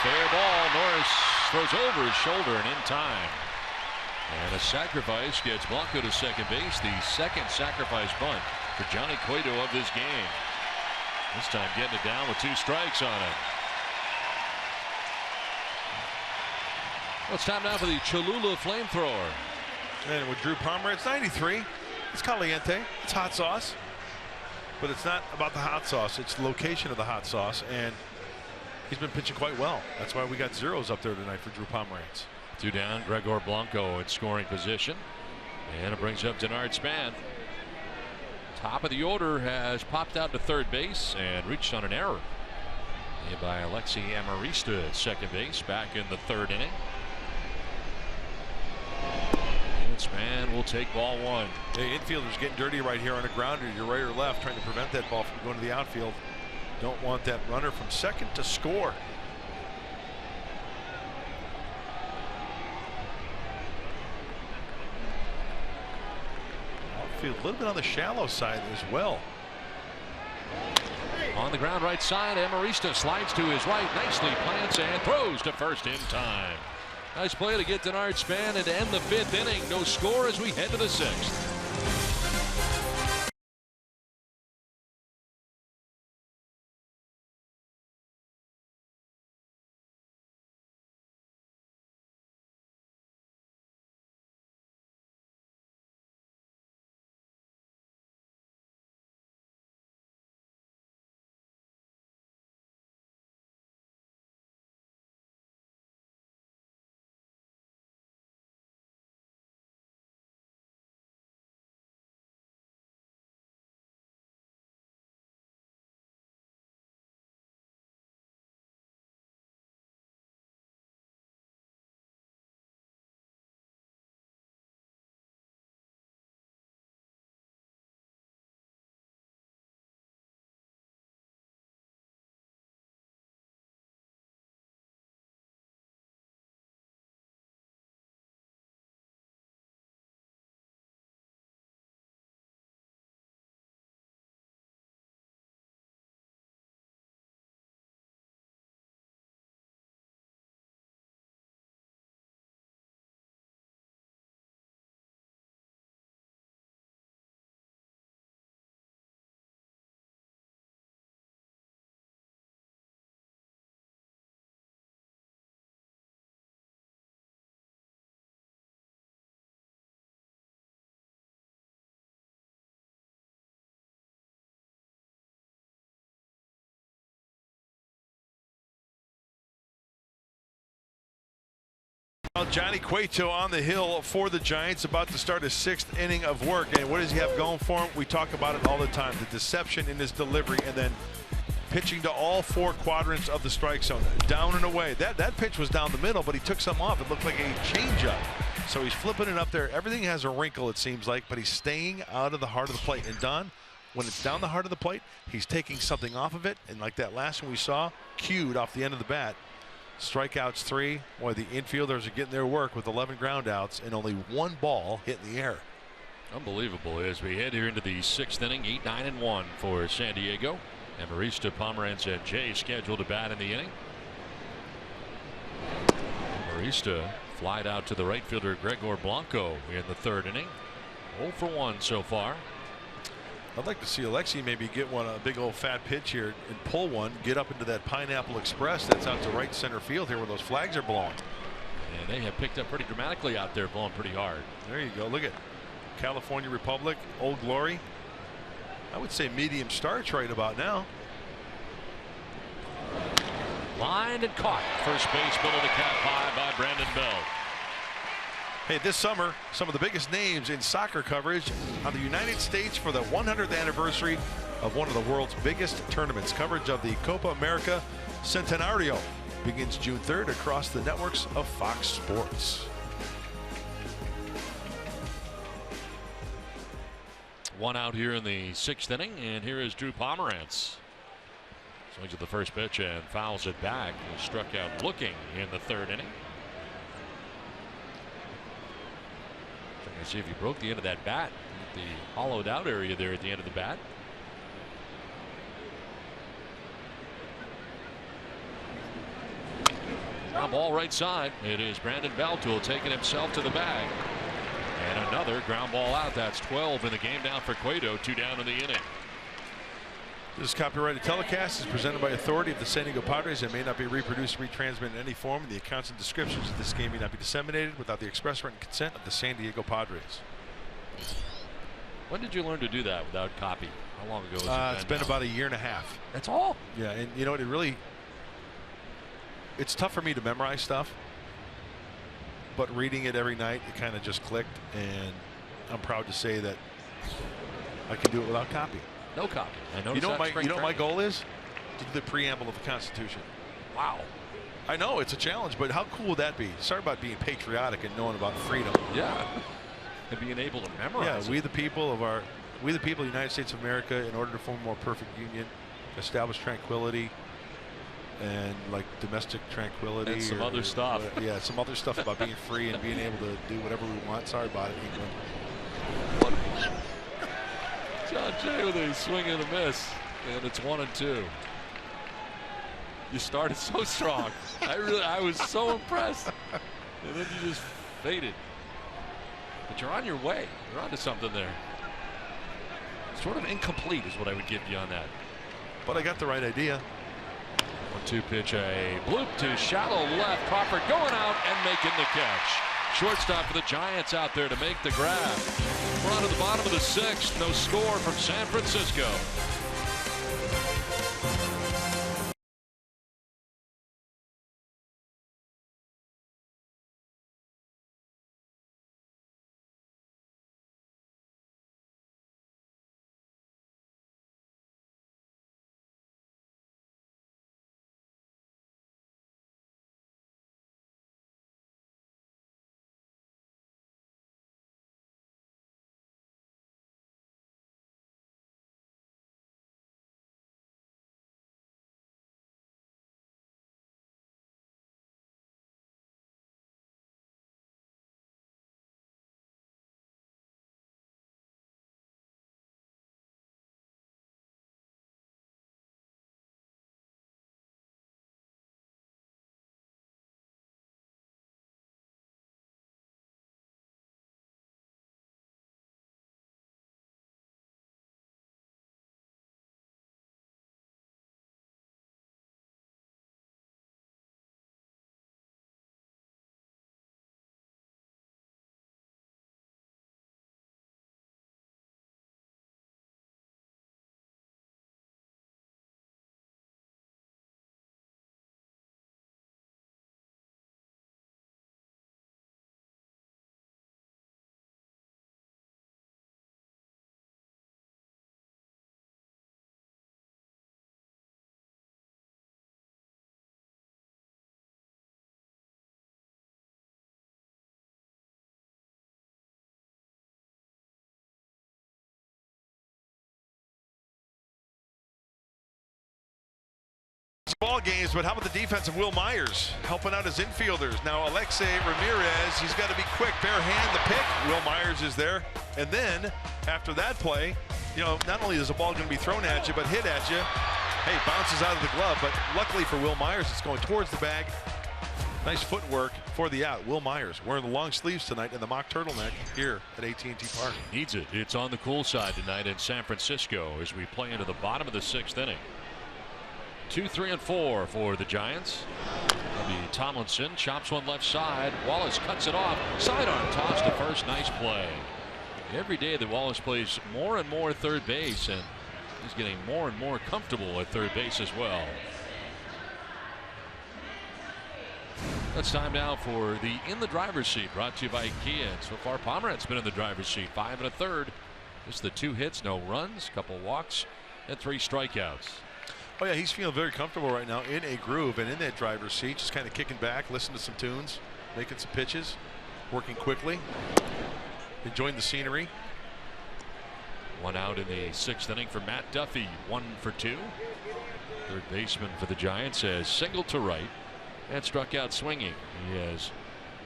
Fair ball. Norris throws over his shoulder and in time. And a sacrifice gets Blanco to second base. The second sacrifice bunt for Johnny Cueto of this game. This time getting it down with 2 strikes on it. Well, it's time now for the Cholula flamethrower. And with Drew Palmer, it's 93. It's caliente. It's hot sauce. But it's not about the hot sauce. It's the location of the hot sauce. And he's been pitching quite well. That's why we got zeros up there tonight for Drew Pomeranz. 2 down, Gregor Blanco in scoring position. And it brings up Denard Span. Top of the order has popped out to third base and reached on an error. Made by Alexi Amarista at second base back in the third inning. And Span will take ball 1. The infielder's getting dirty right here on a grounder. You're right or left, trying to prevent that ball from going to the outfield. Don't want that runner from second to score. A little bit on the shallow side as well. On the ground right side, Amarista slides to his right, nicely plants and throws to first in time. Nice play to get Denard Span and to end the 5th inning. No score as we head to the 6th. Johnny Cueto on the hill for the Giants, about to start his 6th inning of work. And what does he have going for him? We talk about it all the time. The deception in his delivery, and then pitching to all 4 quadrants of the strike zone. Down and away. That pitch was down the middle, but he took something off. It looked like a changeup. So he's flipping it up there. Everything has a wrinkle, it seems like, but he's staying out of the heart of the plate. And Don, when it's down the heart of the plate, he's taking something off of it. And like that last one we saw, cued off the end of the bat. Strikeouts 3. Boy, the infielders are getting their work with 11 groundouts and only 1 ball hit in the air. Unbelievable as we head here into the 6th inning, 8-9-1 for San Diego. And Marista, Pomerantz, and Jay scheduled to bat in the inning. Marista flied out to the right fielder Gregor Blanco in the 3rd inning. 0 for 1 so far. I'd like to see Alexi maybe get a big old fat pitch here and pull one, get up into that Pineapple Express that's out to right center field here where those flags are blowing. And they have picked up pretty dramatically out there, blowing pretty hard. There you go. Look at California Republic, Old Glory. I would say medium starch right about now. Lined and caught. First base below the cap high by Brandon Bell. Hey, this summer, some of the biggest names in soccer coverage on the United States for the 100th anniversary of one of the world's biggest tournaments. Coverage of the Copa America Centenario begins June 3rd across the networks of Fox Sports. One out here in the 6th inning, and here is Drew Pomerantz. Swings at the first pitch and fouls it back. He struck out looking in the 3rd inning. Trying to see if he broke the end of that bat. The hollowed out area there at the end of the bat. Ground ball right side. It is Brandon Beltool taking himself to the bag. And another ground ball out. That's 12 in the game down for Cueto. 2 down in the inning. This copyrighted telecast is presented by authority of the San Diego Padres and may not be reproduced or retransmitted in any form. The accounts and descriptions of this game may not be disseminated without the express written consent of the San Diego Padres. When did you learn to do that without copy? How long ago was it? It's been about a year and a half. That's all? Yeah, and you know what? It's tough for me to memorize stuff, but reading it every night, it kind of just clicked, and I'm proud to say that I can do it without copy. No copy. You know what my goal is? To do the preamble of the Constitution. Wow. I know it's a challenge, but how cool would that be? Sorry about being patriotic and knowing about freedom. Yeah. And being able to memorize. Yeah, we the people of the United States of America, in order to form a more perfect union, establish tranquility, and like domestic tranquility. And some other stuff. Yeah, some other stuff about being free and being able to do whatever we want. Sorry about it, England. John Jay with a swing and a miss, and it's 1-2. You started so strong. I was so impressed, and then you just faded. But you're on your way. You're onto something there. Sort of incomplete is what I would give you on that. But I got the right idea. 1-2 pitch, a bloop to shallow left. Crawford going out and making the catch. Shortstop for the Giants out there to make the grab. We're on to the bottom of the 6th. No score from San Francisco. ball games, but how about the defense of Will Myers helping out his infielders? Now Alexei Ramirez, he's got to be quick, bare hand the pick. Will Myers is there. And then after that play, you know, not only is the ball going to be thrown at you, but hit at you. Hey, bounces out of the glove, but luckily for Will Myers, it's going towards the bag. Nice footwork for the out. Will Myers wearing the long sleeves tonight in the mock turtleneck here at AT&T Park. Needs it. It's on the cool side tonight in San Francisco as we play into the bottom of the 6th inning. 2, 3, and 4 for the Giants. Tomlinson chops one left side. Wallace cuts it off. Sidearm toss to first. Nice play. Every day that Wallace plays more and more third base, and he's getting more and more comfortable at third base as well. It's time now for the In the Driver's Seat, brought to you by Kia. And so far, Pomerantz's been in the driver's seat, 5 1/3. Just the 2 hits, no runs, couple walks, and 3 strikeouts. Oh yeah, he's feeling very comfortable right now in a groove and in that driver's seat, just kind of kicking back, listening to some tunes, making some pitches, working quickly, enjoying the scenery. 1 out in the 6th inning for Matt Duffy, 1 for 2. Third baseman for the Giants has singled to right and struck out swinging. He has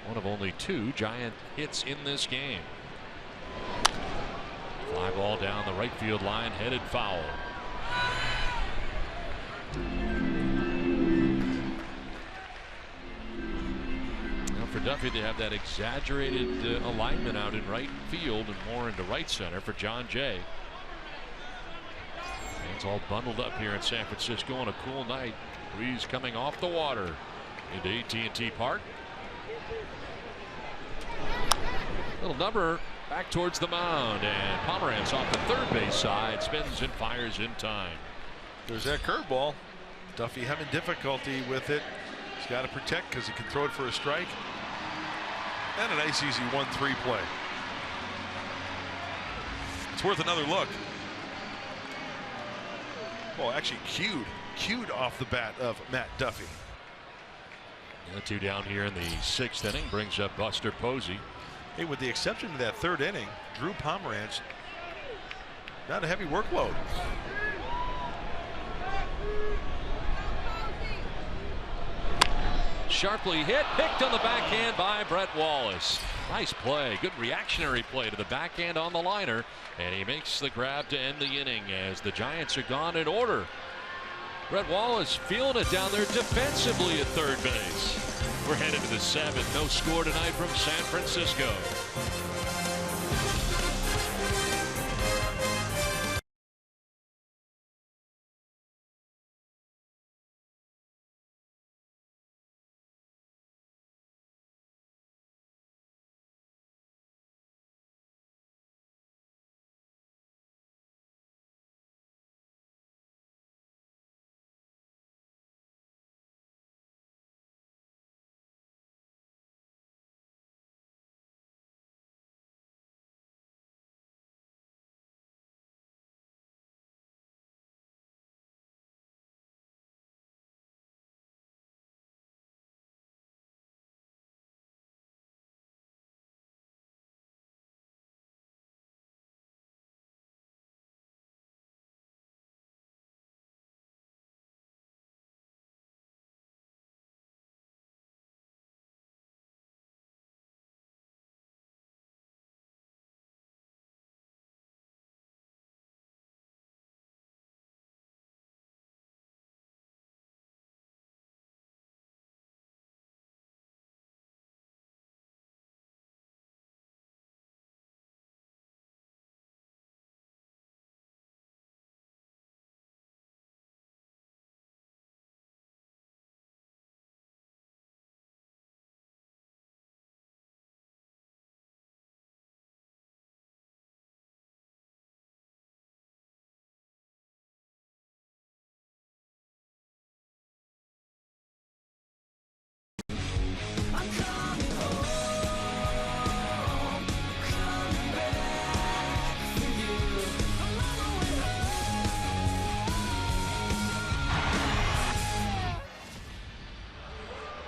one of only 2 Giant hits in this game. Fly ball down the right field line, headed foul. Now for Duffy, they have that exaggerated alignment out in right field and more into right center for John Jay. It's all bundled up here in San Francisco on a cool night. Breeze coming off the water into AT&T Park. Little number back towards the mound, and Pomerantz off the third base side spins and fires in time. There's that curveball. Duffy having difficulty with it. He's got to protect because he can throw it for a strike. And a nice easy 1-3 play. It's worth another look. Well, actually cued off the bat of Matt Duffy. The 2 down here in the 6th inning brings up Buster Posey. Hey, with the exception of that 3rd inning, Drew Pomeranz, not a heavy workload. Sharply hit, picked on the backhand by Brett Wallace. Nice play, good reactionary play to the backhand on the liner, and he makes the grab to end the inning as the Giants are gone in order. Brett Wallace feeling it down there defensively at third base. We're headed to the 7th. No score tonight from San Francisco.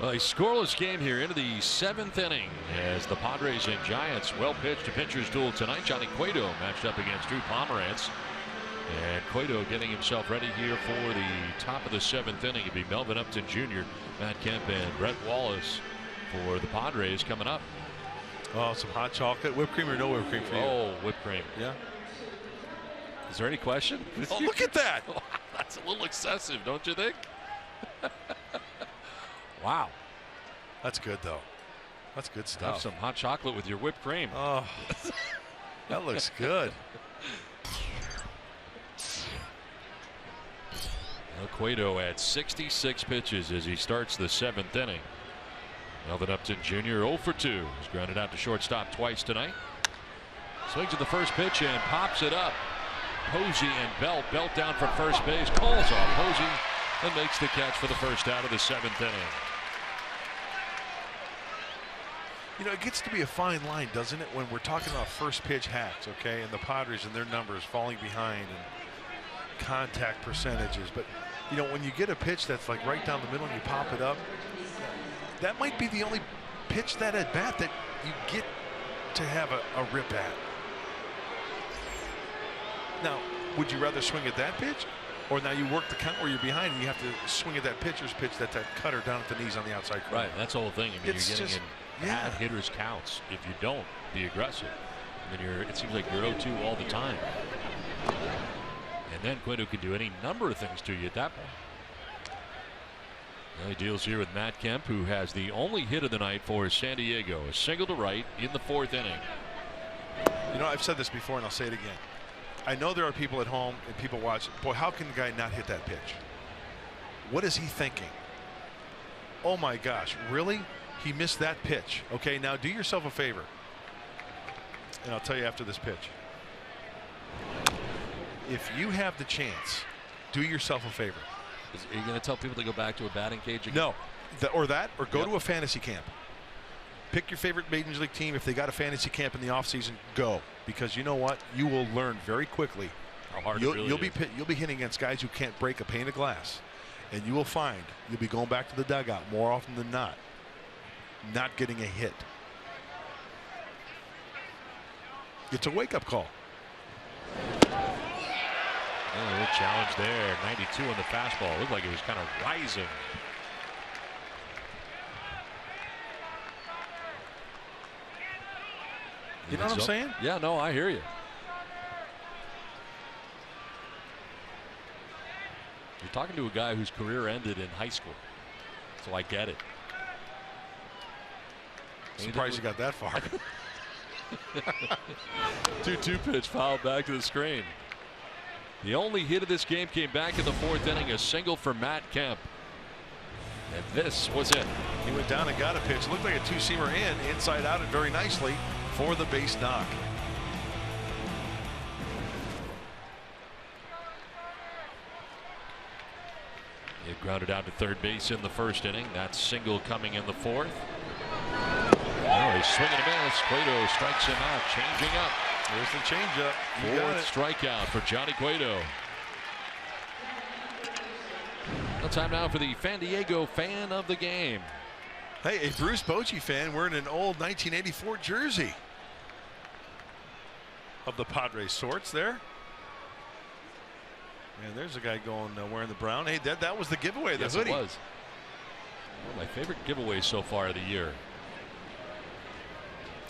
A scoreless game here into the 7th inning as the Padres and Giants well pitched a pitcher's duel tonight. Johnny Cueto matched up against Drew Pomeranz. And Cueto getting himself ready here for the top of the 7th inning. It'll be Melvin Upton Jr., Matt Kemp, and Brett Wallace for the Padres coming up. Oh, some hot chocolate, whipped cream or no whipped cream for you? Oh, whipped cream. Yeah. Is there any question? Oh, look at that. That's a little excessive, don't you think? Wow. That's good, though. That's good stuff. Have some hot chocolate with your whipped cream. Oh, that looks good. Cueto at 66 pitches as he starts the 7th inning. Melvin Upton Jr. 0 for 2. He's grounded out to shortstop twice tonight. Swings at the first pitch and pops it up. Posey and Belt down from first base. Calls off Posey and makes the catch for the first out of the 7th inning. You know, it gets to be a fine line, doesn't it, when we're talking about first pitch hacks, okay, and the Padres and their numbers falling behind and contact percentages. But, you know, when you get a pitch that's like right down the middle and you pop it up, that might be the only pitch that at bat that you get to have a rip at. Now, would you rather swing at that pitch, or now you work the count where you're behind and you have to swing at that pitcher's pitch, that's that cutter down at the knees on the outside corner? Right, that's the whole thing. I mean, It's you're getting just- in bad hitters counts. If you don't, be aggressive. And then it seems like you're 0-2 all the time. And then Cueto could do any number of things to you at that point. Well, he deals here with Matt Kemp, who has the only hit of the night for San Diego. A single to right in the 4th inning. You know, I've said this before and I'll say it again. I know there are people at home and people watch. Boy, how can the guy not hit that pitch? What is he thinking? Oh my gosh, really? He missed that pitch. Okay, now do yourself a favor. And I'll tell you after this pitch. If you have the chance, do yourself a favor. Are you going to tell people to go back to a batting cage again? No, or go to a fantasy camp. Pick your favorite Major League team. If they got a fantasy camp in the offseason, go. Because you know what? You will learn very quickly. How hard you'll be hitting against guys who can't break a pane of glass. And you will find you'll be going back to the dugout more often than not getting a hit. It's a wake-up call. Oh, a challenge there. 92 on the fastball. Looked like it was kind of rising. You know what I'm saying? Yeah, no, I hear you. You're talking to a guy whose career ended in high school, so I get it. Surprised you got that far. 2-2 pitch fouled back to the screen. The only hit of this game came back in the 4th inning, a single for Matt Kemp. And this was it. He went down and got a pitch. Looked like a two-seamer inside out, and very nicely for the base knock. He grounded out to third base in the 1st inning. That single coming in the 4th. Oh, he's swinging a miss. Cueto strikes him out, changing up. There's the changeup. 4th strikeout for Johnny Cueto. No time now for the San Diego fan of the game. Hey, a Bruce Bochy fan wearing an old 1984 jersey of the Padres sorts there. And there's a guy going wearing the brown. Hey, that was the giveaway, the hoodie. It was. One of my favorite giveaways so far of the year.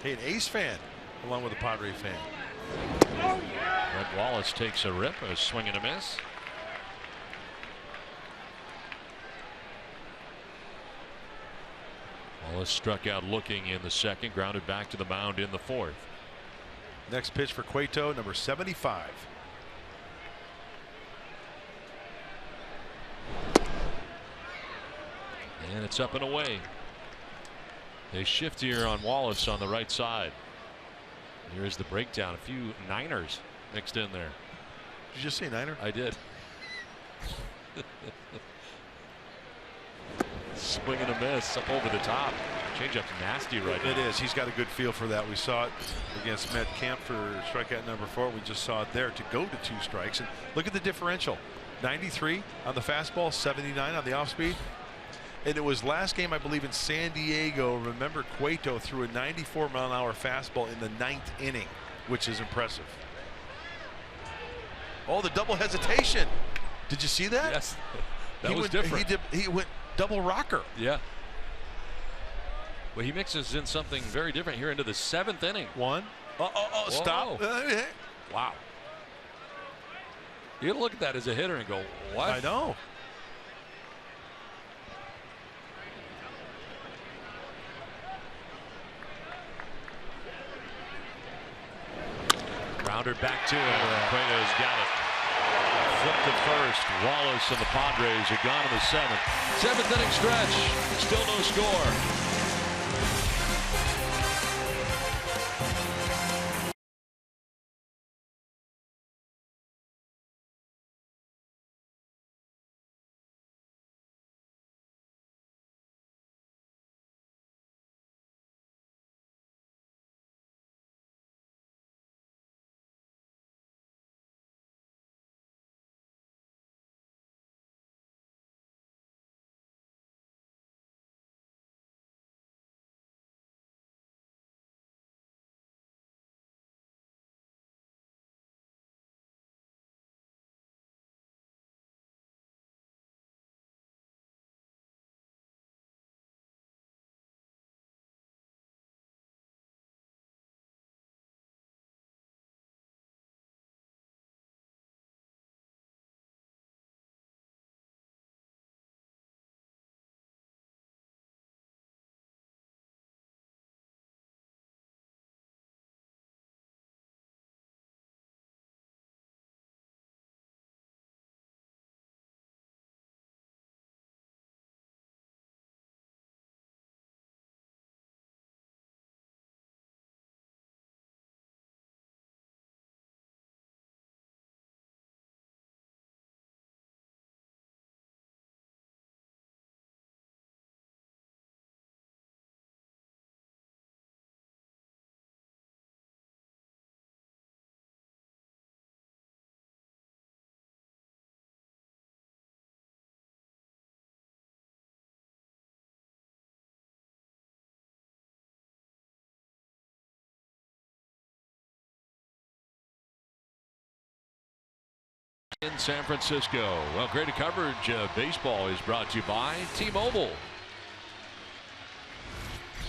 Hey, an Ace fan along with a Padre fan. Brett Wallace takes a rip, a swing and a miss. Wallace struck out looking in the 2nd, grounded back to the mound in the 4th. Next pitch for Cueto, number 75. And it's up and away. They shift here on Wallace on the right side. Here's the breakdown. A few Niners mixed in there. Did you just say Niner? I did. Swing and a miss up over the top. Changeup's nasty right now. It is. He's got a good feel for that. We saw it against Matt Kemp for strikeout number 4. We just saw it there to go to 2 strikes. And look at the differential. 93 on the fastball, 79 on the off speed. And it was last game, I believe, in San Diego. Remember, Cueto threw a 94-mile-an-hour fastball in the 9th inning, which is impressive. Oh, the double hesitation. Did you see that? Yes. That was different. He went double rocker. Yeah. Well, he mixes in something very different here into the 7th inning. Stop. Wow. You look at that as a hitter and go, what? I know. Grounder back to him. Cueto's got it. Flip to first. Wallace and the Padres are gone in the 7th. 7th inning stretch. Still no score. In San Francisco. Well, greater coverage of baseball is brought to you by T-Mobile.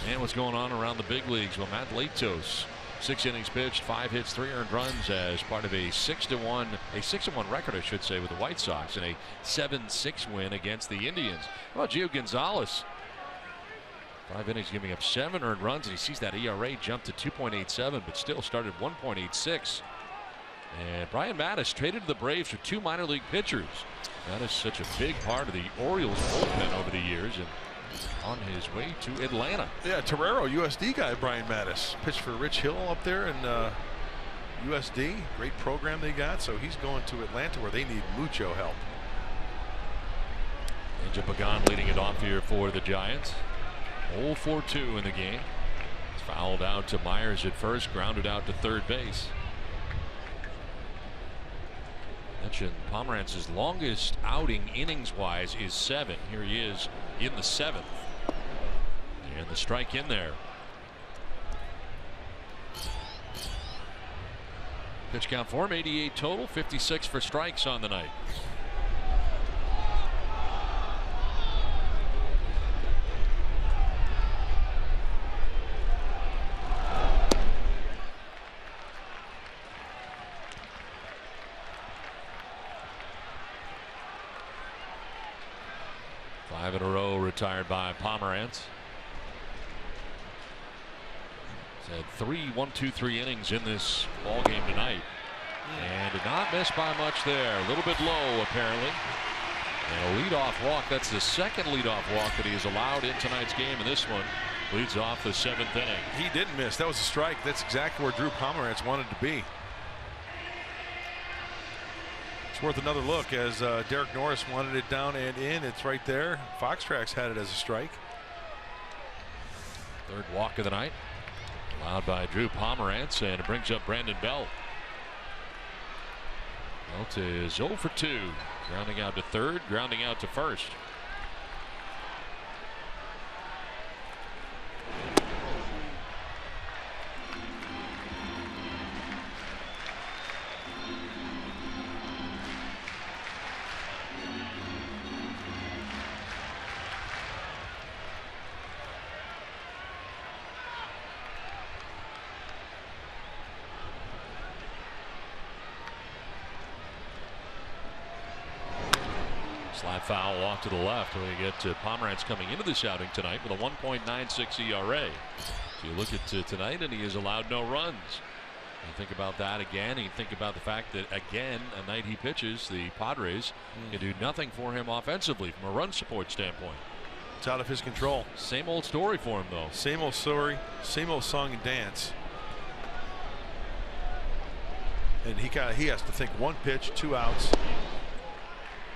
And what's going on around the big leagues? Well, Matt Latos, 6 innings pitched, 5 hits, 3 earned runs as part of a 6-1 record, I should say, with the White Sox and a 7-6 win against the Indians. How about Gio Gonzalez? 5 innings, giving up 7 earned runs, and he sees that ERA jump to 2.87, but still started 1.86. And Brian Mattis traded to the Braves for 2 minor league pitchers. Mattis such a big part of the Orioles bullpen over the years, and on his way to Atlanta. Yeah, Torero, USD guy, Brian Mattis. Pitched for Rich Hill up there in USD. Great program they got, so he's going to Atlanta where they need mucho help. And Pagan leading it off here for the Giants. 0-4-2 in the game. It's fouled out to Myers at first, grounded out to third base. Mentioned Pomerantz's longest outing innings-wise is 7. Here he is in the 7th. And the strike in there. Pitch count for him, 88 total, 56 for strikes on the night. Five in a row retired by Pomerantz. He's had 3 1-2-3 innings in this ball game tonight, and did not miss by much there. A little bit low apparently. And a leadoff walk. That's the second leadoff walk that he has allowed in tonight's game, and this one leads off the 7th inning. He didn't miss. That was a strike. That's exactly where Drew Pomerantz wanted to be. It's worth another look as Derek Norris wanted it down and in. It's right there. Foxtrax had it as a strike. Third walk of the night allowed by Drew Pomerantz, and it brings up Brandon Belt. Belt is 0 for 2, grounding out to third, grounding out to first. Slap foul off to the left. We get Pomeranz coming into this outing tonight with a 1.96 ERA. So you look at tonight, and he has allowed no runs. You think about that again, and you think about the fact that, again, a night he pitches, the Padres can do nothing for him offensively from a run support standpoint. It's out of his control. Same old story for him, though. Same old story, same old song and dance. And he has to think one pitch, 2 outs,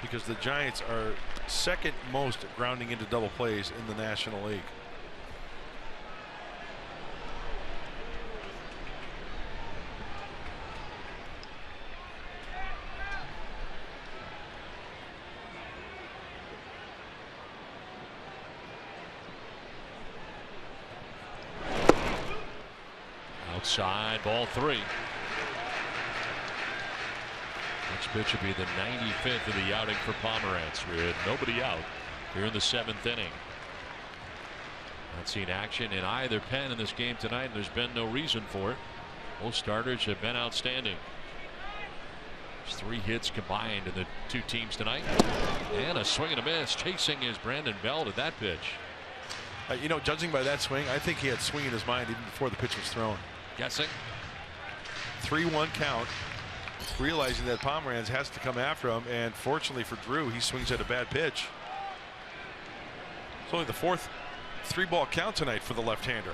because the Giants are second most grounding into double plays in the National League. Outside, ball 3. Next pitch will be the 95th of the outing for Pomeranz. We had nobody out here in the 7th inning. Not seen action in either pen in this game tonight, and there's been no reason for it. Both starters have been outstanding. There's 3 hits combined in the 2 teams tonight. And a swing and a miss. Chasing is Brandon Belt at that pitch. You know, judging by that swing, I think he had swing in his mind even before the pitch was thrown. Guessing. 3-1 count. Realizing that Pomeranz has to come after him, and fortunately for Drew, he swings at a bad pitch. It's only the 4th 3-ball count tonight for the left-hander.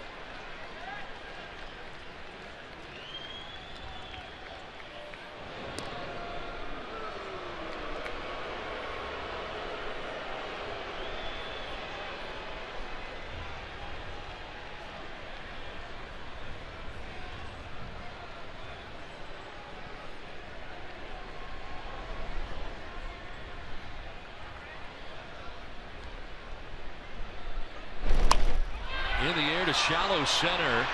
Shallow center.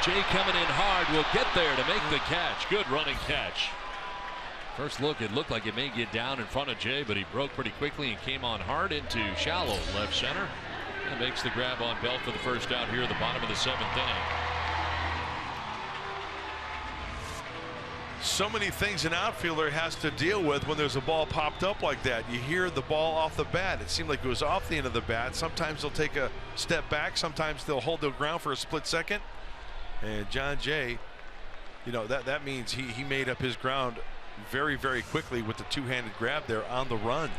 Jay coming in hard, will get there to make the catch. Good running catch. First look, it looked like it may get down in front of Jay, but he broke pretty quickly and came on hard into shallow left center and makes the grab on Belt for the first out here at the bottom of the 7th inning. So many things an outfielder has to deal with when there's a ball popped up like that. You hear the ball off the bat. It seemed like it was off the end of the bat. Sometimes they'll take a step back. Sometimes they'll hold their ground for a split second. And John Jay, you know, that means he made up his ground very, very quickly with the 2-handed grab there on the run.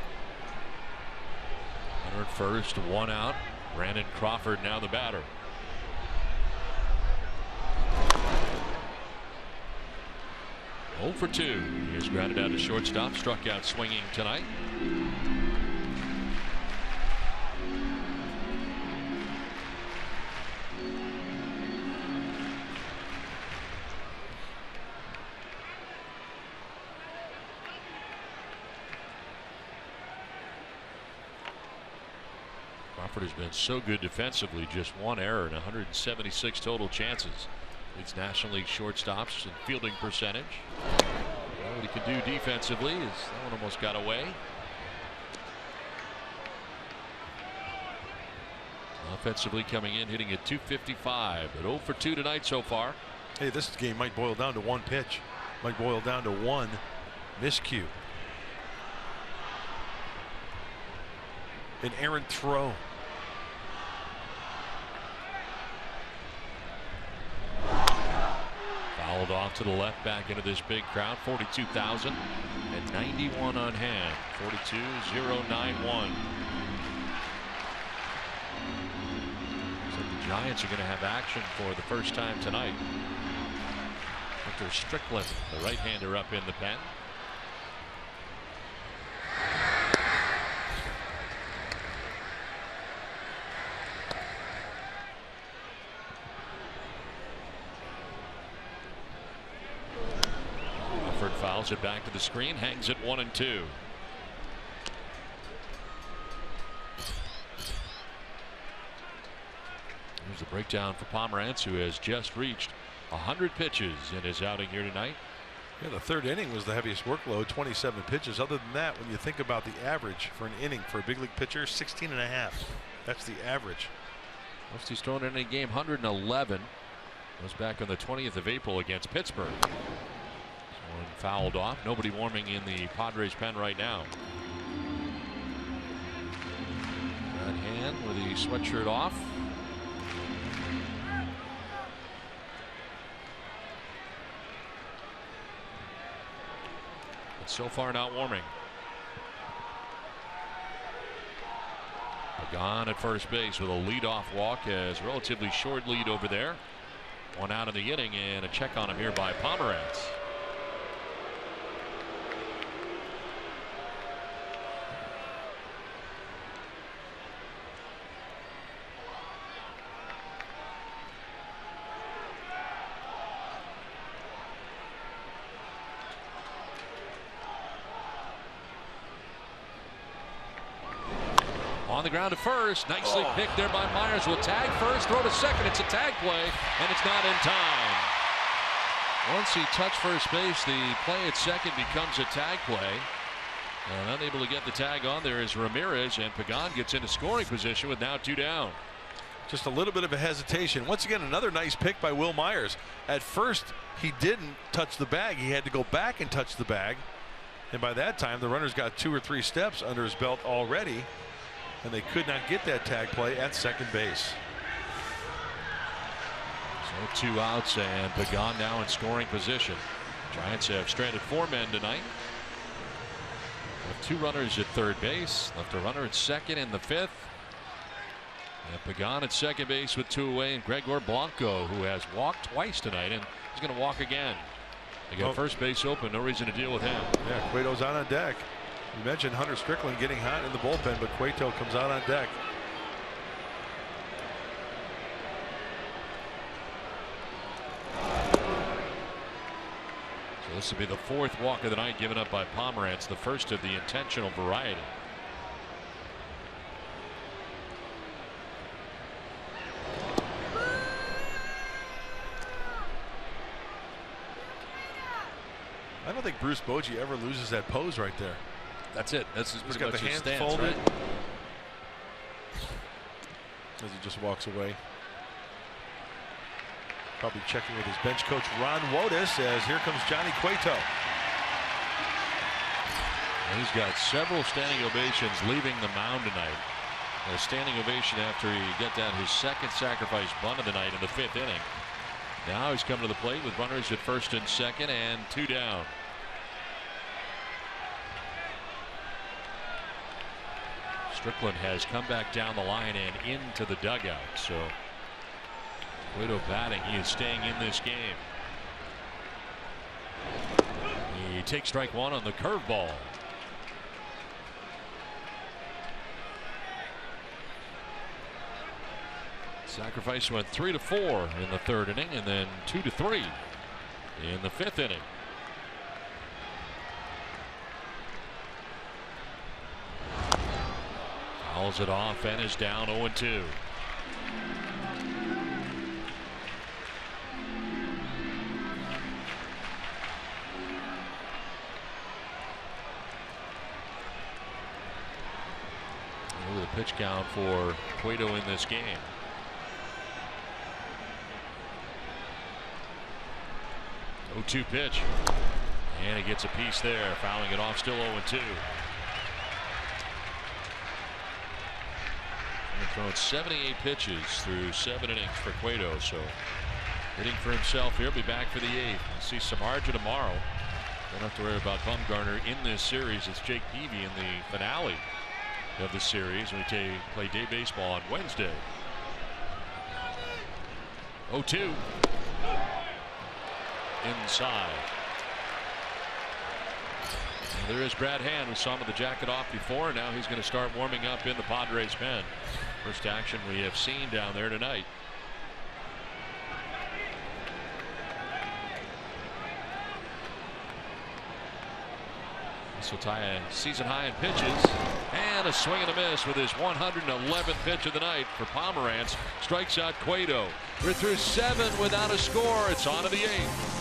Runner at first, 1 out. Brandon Crawford now the batter. Oh for 2. He has grounded out to shortstop, struck out swinging tonight. Crawford has been so good defensively, just 1 error and 176 total chances. Leads National League shortstops in fielding percentage. What he can do defensively is that one almost got away. Offensively coming in, hitting at .255, but 0 for 2 tonight so far. Hey, this game might boil down to 1 pitch. Might boil down to 1 miscue. An errant throw. Fouled off to the left, back into this big crowd. 42,000 and 91 on hand. 42,091. So the Giants are going to have action for the first time tonight. Victor Strickland, the right-hander, up in the pen. Fouls it back to the screen, hangs it 1 and 2. Here's the breakdown for Pomeranz, who has just reached 100 pitches in his outing here tonight. Yeah, the 3rd inning was the heaviest workload, 27 pitches. Other than that, when you think about the average for an inning for a big league pitcher, 16.5. That's the average. Most he's thrown in a game, 111. Goes back on the 20th of April against Pittsburgh. One fouled off. Nobody warming in the Padres pen right now. sweatshirt off. But so far not warming. Pagan at first base with a leadoff walk, has relatively short lead over there. One out in the inning, and a check on him here by Pomeranz. On the ground to first, nicely picked there by Myers. Will tag first, throw to second. It's a tag play, and it's not in time. Once he touched first base, the play at second becomes a tag play. And unable to get the tag on there is Ramirez, and Pagan gets into scoring position with now 2 down. Just a little bit of a hesitation. Once again, another nice pick by Will Myers. At first, he didn't touch the bag. He had to go back and touch the bag. And by that time, the runner's got 2 or 3 steps under his belt already. And they could not get that tag play at second base. So 2 outs, and Pagan now in scoring position. Giants have stranded 4 men tonight. Have 2 runners at third base, left a runner at second in the 5th. And Pagan at second base with 2 away, and Gregor Blanco, who has walked twice tonight, and he's going to walk again. They got first base open, no reason to deal with him. Yeah, Cueto's on deck. You mentioned Hunter Strickland getting hot in the bullpen, but Cueto comes out on deck. So this will be the 4th walk of the night given up by Pomeranz, the first of the intentional variety. I don't think Bruce Bochy ever loses that pose right there. That's it. This is He's pretty got much the his hands stance, folded right? as he just walks away. Probably checking with his bench coach Ron Wotus as here comes Johnny Cueto. He's got several standing ovations leaving the mound tonight. A standing ovation after he got down his 2nd sacrifice bunt of the night in the 5th inning. Now he's coming to the plate with runners at first and second and 2 down. Strickland has come back down the line and into the dugout. So Cueto batting. He is staying in this game. He takes strike 1 on the curveball. Sacrifice went 3-4 in the 3rd inning, and then 2-3 in the 5th inning. Fouls it off and is down 0-2. Look at the pitch count for Cueto in this game. Oh, 2 pitch, and he gets a piece there, fouling it off, still 0-2. Thrown 78 pitches through 7 innings for Cueto, so hitting for himself here. Be back for the 8th. We'll see Samardzija tomorrow. Don't have to worry about Bumgarner in this series. It's Jake Peavy in the finale of the series. We play day baseball on Wednesday. 0-2. Inside. There is Brad Hand. We saw him with the jacket off before. Now he's going to start warming up in the Padres pen. First action we have seen down there tonight. This will tie a season high in pitches, and a swing and a miss with his 111th pitch of the night for Pomeranz. Strikes out Cueto. We're through 7 without a score. It's on to the 8th.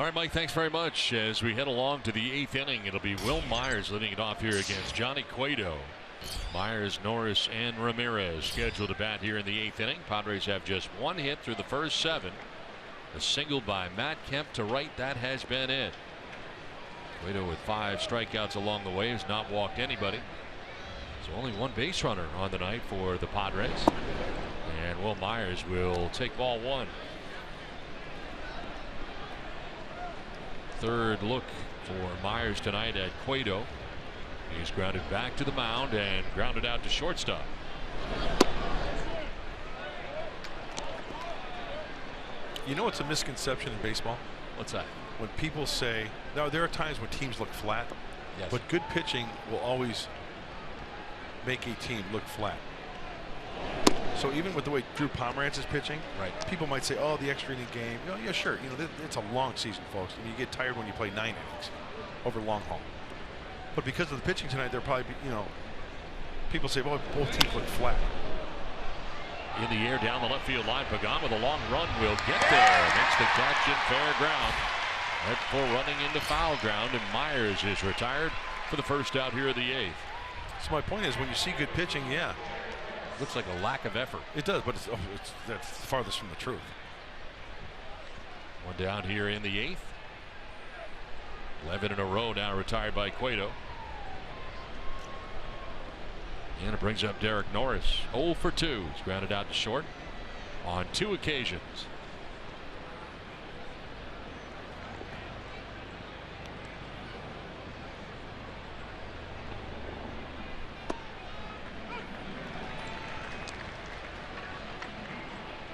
All right, Mike, thanks very much. As we head along to the 8th inning, it'll be Will Myers leading it off here against Johnny Cueto. Myers, Norris, and Ramirez scheduled to bat here in the 8th inning. Padres have just one hit through the first 7. A single by Matt Kemp to right. That has been it. Cueto with 5 strikeouts along the way has not walked anybody. So only one base runner on the night for the Padres. And Will Myers will take ball 1. Third look for Myers tonight at Cueto. He's grounded back to the mound and grounded out to shortstop. You know what's a misconception in baseball? What's that? When people say, now there are times when teams look flat, yes, but good pitching will always make a team look flat. So even with the way Drew Pomerantz is pitching, right, people might say, oh, the extra inning game. You know, yeah, sure. You know, it's a long season, folks. I mean, you get tired when you play 9 innings over long haul. But because of the pitching tonight, they're probably, you know, people say, well, both teams look flat. In the air down the left field line, Pagan with a long run will get there. Makes the catch in fair ground. Right before running into foul ground, and Myers is retired for the first out here of the 8th. So my point is, when you see good pitching, yeah, looks like a lack of effort. It does, but that's farthest from the truth. One down here in the 8th. 11 in a row now retired by Cueto. And it brings up Derek Norris. 0 for 2. He's grounded out to short on 2 occasions.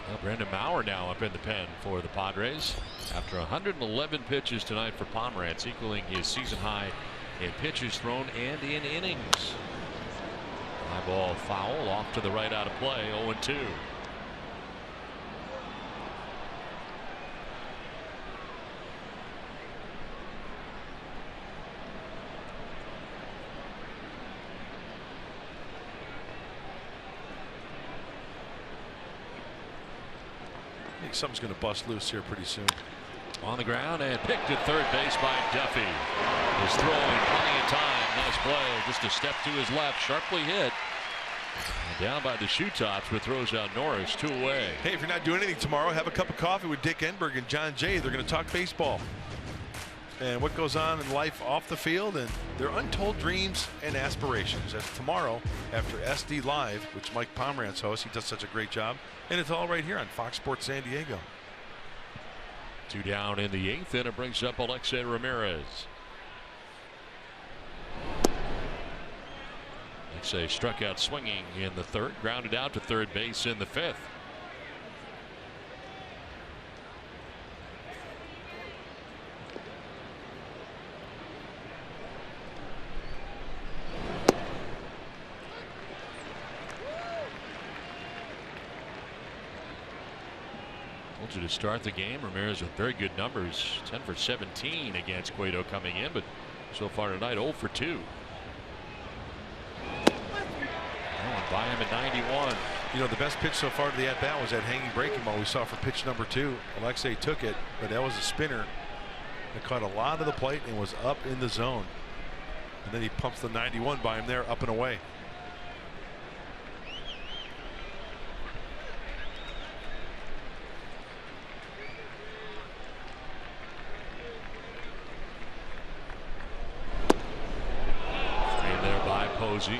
Well, Brandon Maurer now up in the pen for the Padres after 111 pitches tonight for Pomerantz, equaling his season high in pitches thrown and in innings. High ball foul off to the right out of play. 0-2. I think something's going to bust loose here pretty soon. On the ground and picked at third base by Duffy. Is throwing plenty of time. Nice play. Just a step to his left. Sharply hit. And down by the shoe tops, but throws out Norris. 2 away. Hey, if you're not doing anything tomorrow, have a cup of coffee with Dick Enberg and John Jay. They're going to talk baseball and what goes on in life off the field and their untold dreams and aspirations. That's tomorrow after SD Live, which Mike Pomerantz hosts. He does such a great job. And it's all right here on Fox Sports San Diego. 2 down in the 8th, and it brings up Alexei Ramirez. Alexei struck out swinging in the 3rd, grounded out to third base in the 5th. To start the game, Ramirez with very good numbers, 10 for 17 against Cueto coming in, but so far tonight 0 for 2. By him at 91. You know, the best pitch so far to the at bat was that hanging breaking ball we saw for pitch number 2. Alexei took it, but that was a spinner that caught a lot of the plate and was up in the zone. And then he pumps the 91 by him there, up and away. Posey.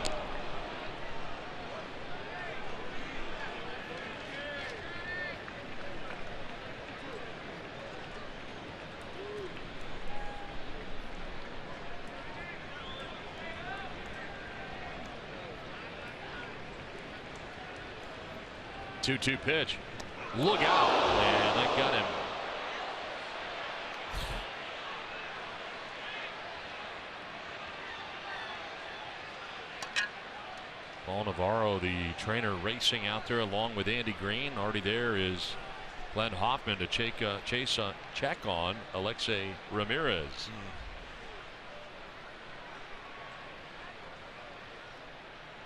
Two-two pitch. Look out. And that got him. Paul Navarro, the trainer, racing out there along with Andy Green. Already there is Glenn Hoffman to check on Alexei Ramirez.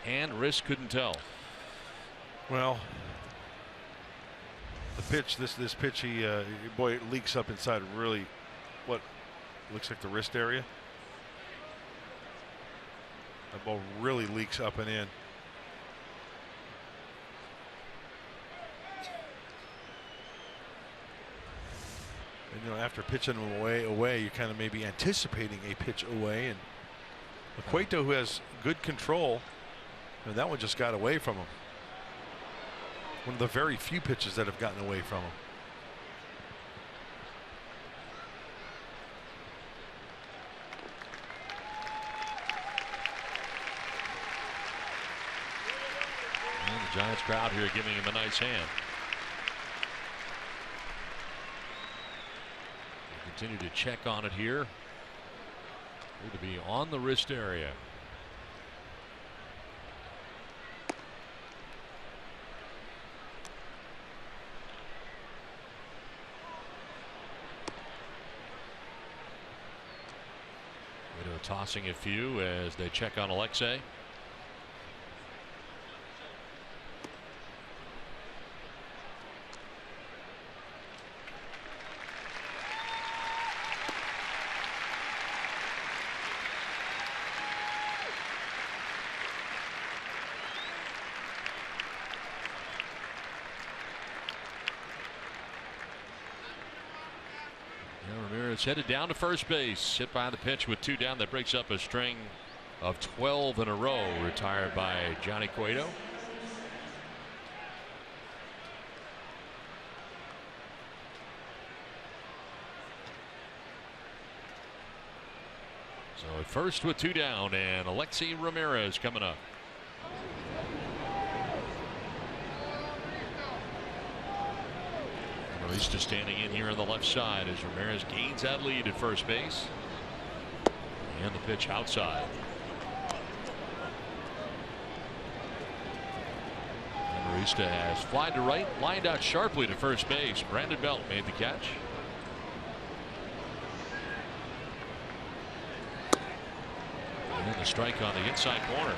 And wrist couldn't tell. Well, the pitch, this pitch, boy, it leaks up inside really what looks like the wrist area. That ball really leaks up and in. And, you know, after pitching him away, you're kind of maybe anticipating a pitch away. And Cueto, who has good control, and that one just got away from him. One of the very few pitches that have gotten away from him. And the Giants crowd here giving him a nice hand. They continue to check on it here. Appear to be on the wrist area. Tossing a few as they check on Alexei. Ramirez headed down to first base, hit by the pitch with 2 down. That breaks up a string of 12 in a row retired by Johnny Cueto. So at first with 2 down, and Alexei Ramirez coming up. Marista standing in here on the left side as Ramirez gains that lead at first base. And the pitch outside. And Marista has flied to right, lined out sharply to first base. Brandon Belt made the catch. And the strike on the inside corner.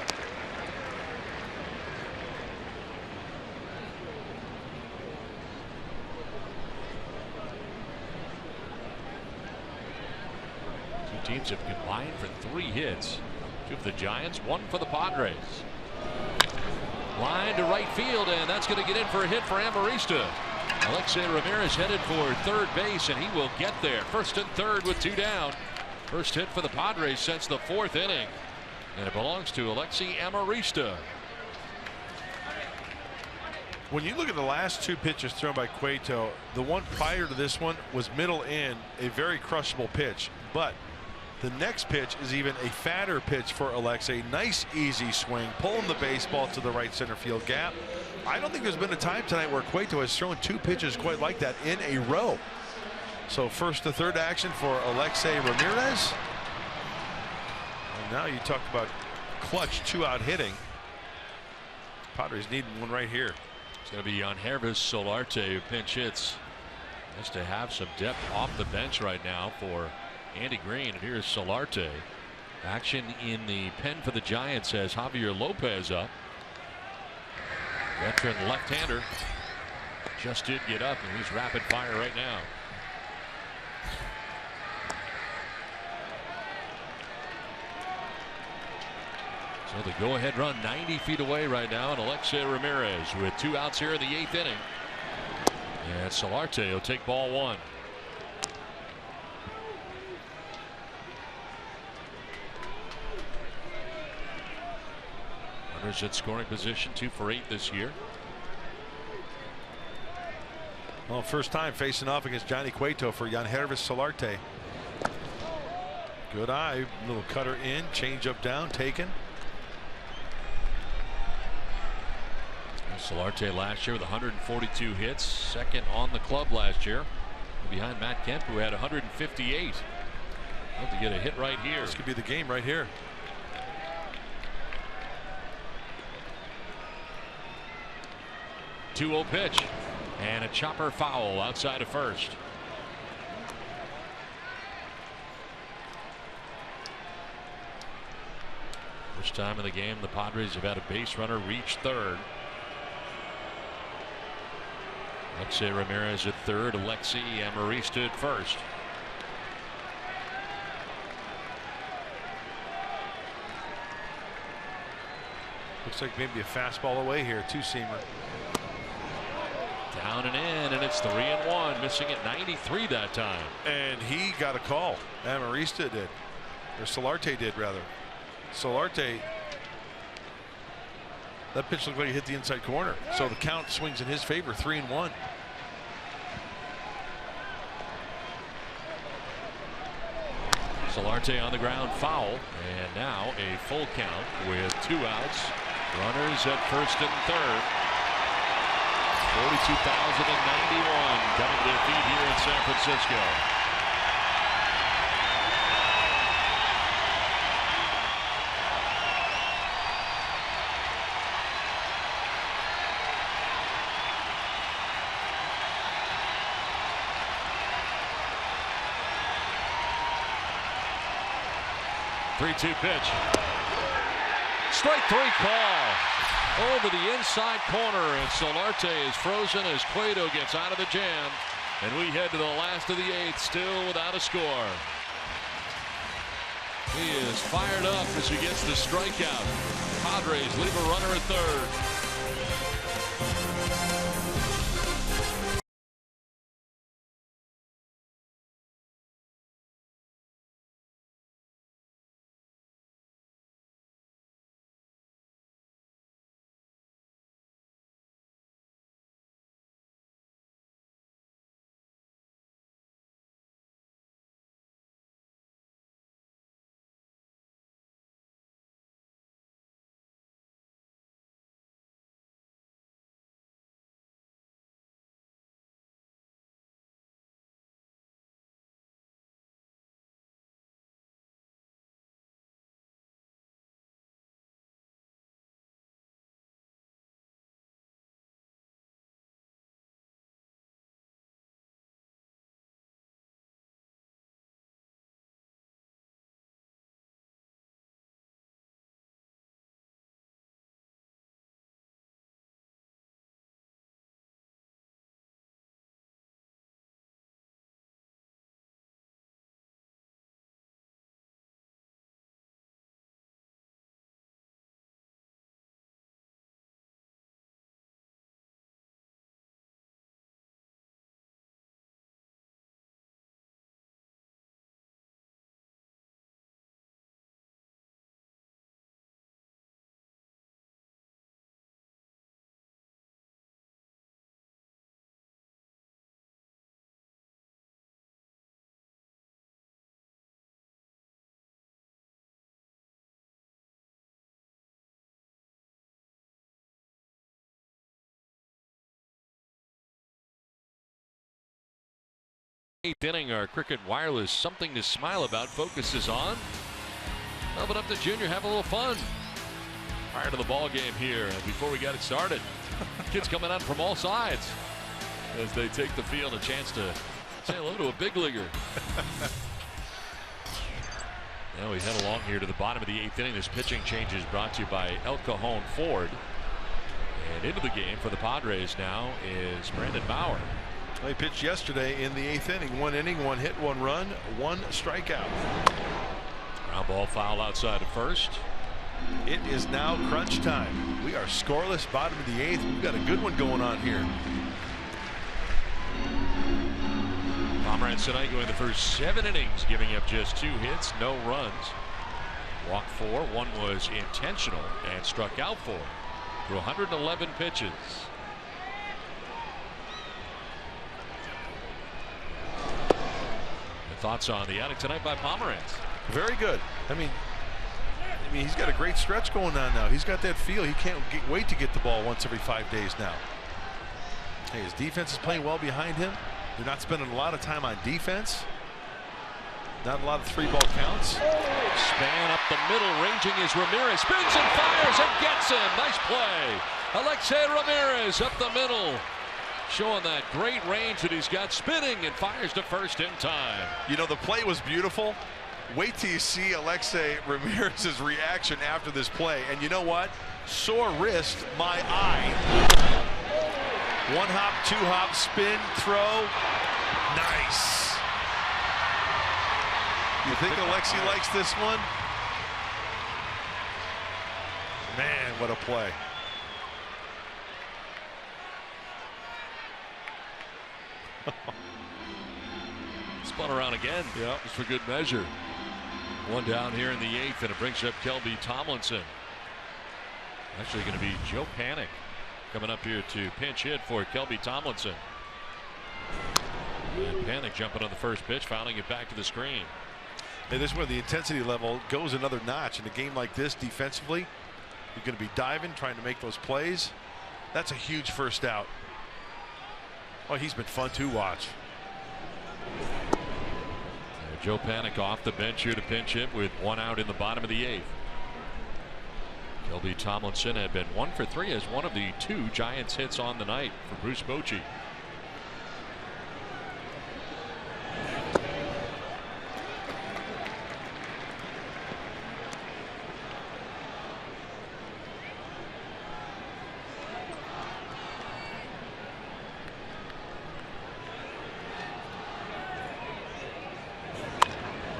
Teams have combined for 3 hits. 2 for the Giants, 1 for the Padres. Line to right field, and that's going to get in for a hit for Amarista. Alexei Ramirez headed for third base, and he will get there. First and third with 2 down. First hit for the Padres since the 4th inning, and it belongs to Alexei Amarista. When you look at the last 2 pitches thrown by Cueto, the one prior to this one was middle in, a very crushable pitch, but the next pitch is even a fatter pitch for Alexei. Nice easy swing, pulling the baseball to the right center field gap. I don't think there's been a time tonight where Cueto has thrown 2 pitches quite like that in a row. So first to third action for Alexei Ramirez. And now you talk about clutch 2-out hitting. Padres needing one right here. It's going to be on Yangervis Solarte who pinch hits. Nice to have some depth off the bench right now for Andy Green. And here's Solarte. Action in the pen for the Giants has Javier Lopez up. Veteran left-hander just did get up, and he's rapid fire right now. So the go-ahead run 90 feet away right now, and Alexei Ramirez with 2 outs here in the 8th inning. And Solarte will take ball 1. Runners at scoring position, 2 for 8 this year. Well, first time facing off against Johnny Cueto for Yangervis Solarte. Good eye, little cutter in, change up down, taken. Solarte last year with 142 hits, second on the club last year, behind Matt Kemp, who had 158. Have to get a hit right here. This could be the game right here. Two-0 pitch, and a chopper foul outside of first. First time in the game the Padres have had a base runner reach third. Alexei Ramirez at third, Alexei Amarista at first. Looks like maybe a fastball away here, two-seamer. Down and in, and it's 3-1, missing at 93 that time. And he got a call. Amarista did, or Solarte did rather. Solarte, that pitch looked like he hit the inside corner, so the count swings in his favor, 3-1. Solarte on the ground, foul, and now a full count with 2 outs. Runners at first and third. 42,091 coming to their feet here in San Francisco. Three-two pitch. Strike 3 call. Over the inside corner, and Solarte is frozen as Cueto gets out of the jam. And we head to the last of the 8th, still without a score. He is fired up as he gets the strikeout. Padres leave a runner at third. Eighth inning, our Cricket Wireless Something to Smile About focuses on. Open up to Junior, have a little fun prior to the ball game here. And before we got it started, kids coming out from all sides as they take the field, a chance to say hello to a big leaguer. Now we head along here to the bottom of the 8th inning. This pitching change is brought to you by El Cajon Ford. And into the game for the Padres now is Brandon Bauer. He pitched yesterday in the 8th inning. 1 inning, 1 hit, 1 run, 1 strikeout. Ground ball foul outside of first. It is now crunch time. We are scoreless, bottom of the 8th. We've got a good one going on here. Pomeranz tonight going the first 7 innings, giving up just 2 hits, no runs. Walked 4, 1 was intentional, and struck out 4 through 111 pitches. Thoughts on the outing tonight by Pomeranz? Very good. I mean, he's got a great stretch going on now. He's got that feel. He can't wait to get the ball once every 5 days now. Hey, his defense is playing well behind him. They're not spending a lot of time on defense. Not a lot of 3-ball counts. Span up the middle, ranging is Ramirez. Spins and fires and gets him. Nice play. Alexei Ramirez up the middle, showing that great range that he's got, spinning and fires to first in time. You know, the play was beautiful. Wait till you see Alexei Ramirez's reaction after this play. And you know what? Sore wrist, my eye. 1 hop, 2 hop, spin, throw. Nice. You think Alexei likes this one? Man, what a play. Spun around again, just for good measure. One down here in the 8th, and it brings up Kelby Tomlinson. Actually going to be Joe Panik coming up here to pinch hit for Kelby Tomlinson. And Panik jumping on the first pitch, fouling it back to the screen. Hey, this is where the intensity level goes another notch. In a game like this, defensively, you're going to be diving, trying to make those plays. That's a huge first out. Oh, he's been fun to watch. Joe Panik off the bench here to pinch hit with 1 out in the bottom of the 8th. Kelby Tomlinson had been 1 for 3 as one of the 2 Giants hits on the night for Bruce Bochy.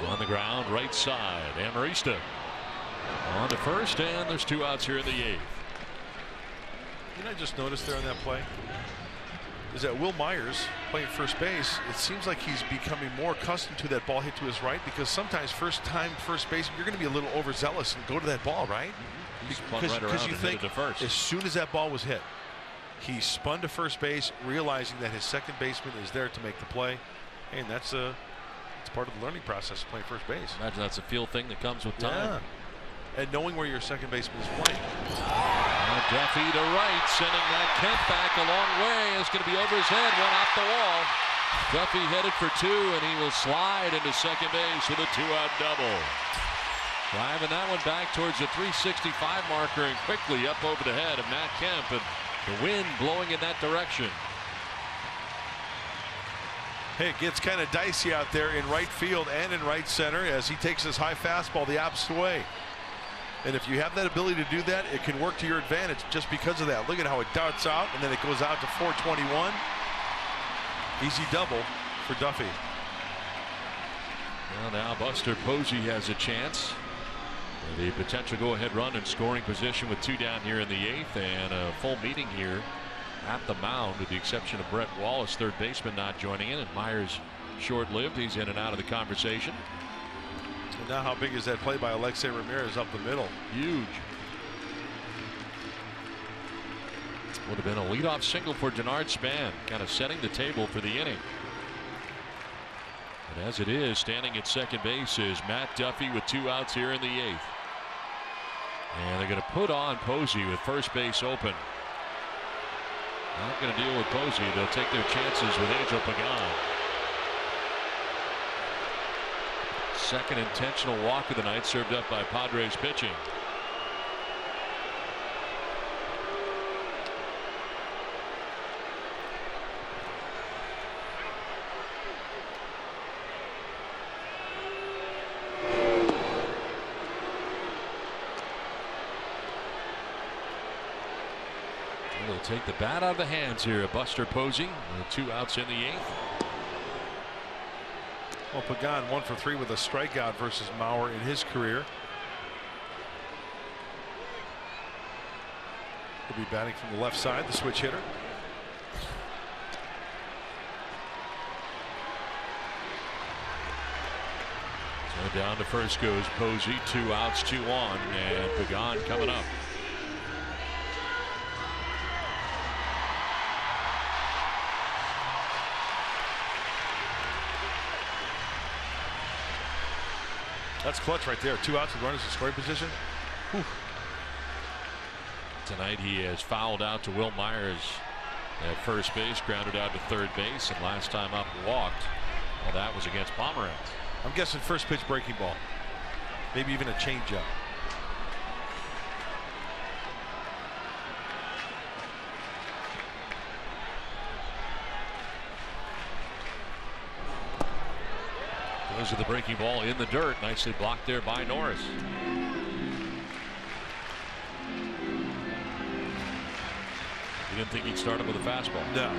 On the ground, right side, Amarista on to first, and there's 2 outs here in the 8th. You know, I just noticed there on that play is that Will Myers playing first base. It seems like he's becoming more accustomed to that ball hit to his right, because sometimes first base, you're going to be a little overzealous and go to that ball, right? He spun right around and hit it to first. As soon as that ball was hit, he spun to first base, realizing that his second baseman is there to make the play, and that's part of the learning process of playing first base. Imagine that's a feel thing that comes with time. And knowing where your second baseman is playing. Duffy to right, sending that Kemp back a long way. It's going to be over his head, one off the wall. Duffy headed for 2, and he will slide into second base with a 2-out double. Driving that one back towards the 365 marker and quickly up over the head of Matt Kemp, and the wind blowing in that direction. Hey, it gets kind of dicey out there in right field and in right center as he takes his high fastball the opposite way. And if you have that ability to do that, it can work to your advantage just because of that. Look at how it darts out, and then it goes out to 421. Easy double for Duffy. Well, now Buster Posey has a chance. The potential go-ahead run in scoring position with 2 down here in the 8th, and a full meeting here at the mound, with the exception of Brett Wallace, third baseman, not joining in, and Myers short-lived. He's in and out of the conversation. And now how big is that play by Alexei Ramirez up the middle? Huge. Would have been a leadoff single for Denard Span, kind of setting the table for the inning. And as it is, standing at second base is Matt Duffy with 2 outs here in the 8th. And they're going to put on Posey with first base open. Not going to deal with Posey. They'll take their chances with Angel Pagan. Second intentional walk of the night, served up by Padres pitching. They'll take the bat out of the hands here of Buster Posey with 2 outs in the 8th. Well, Pagan 1 for 3 with a strikeout versus Mauer in his career. He'll be batting from the left side, the switch hitter. So down to first goes Posey, 2 outs, 2 on, and Pagan coming up. That's clutch right there. 2 outs with runners in scoring position. Whew. Tonight he has fouled out to Will Myers at first base, grounded out to third base, and last time up walked. Well, that was against Pomeranz. I'm guessing first pitch breaking ball. Maybe even a changeup. Goes to the breaking ball in the dirt. Nicely blocked there by Norris. You didn't think he'd start him with a fastball? No.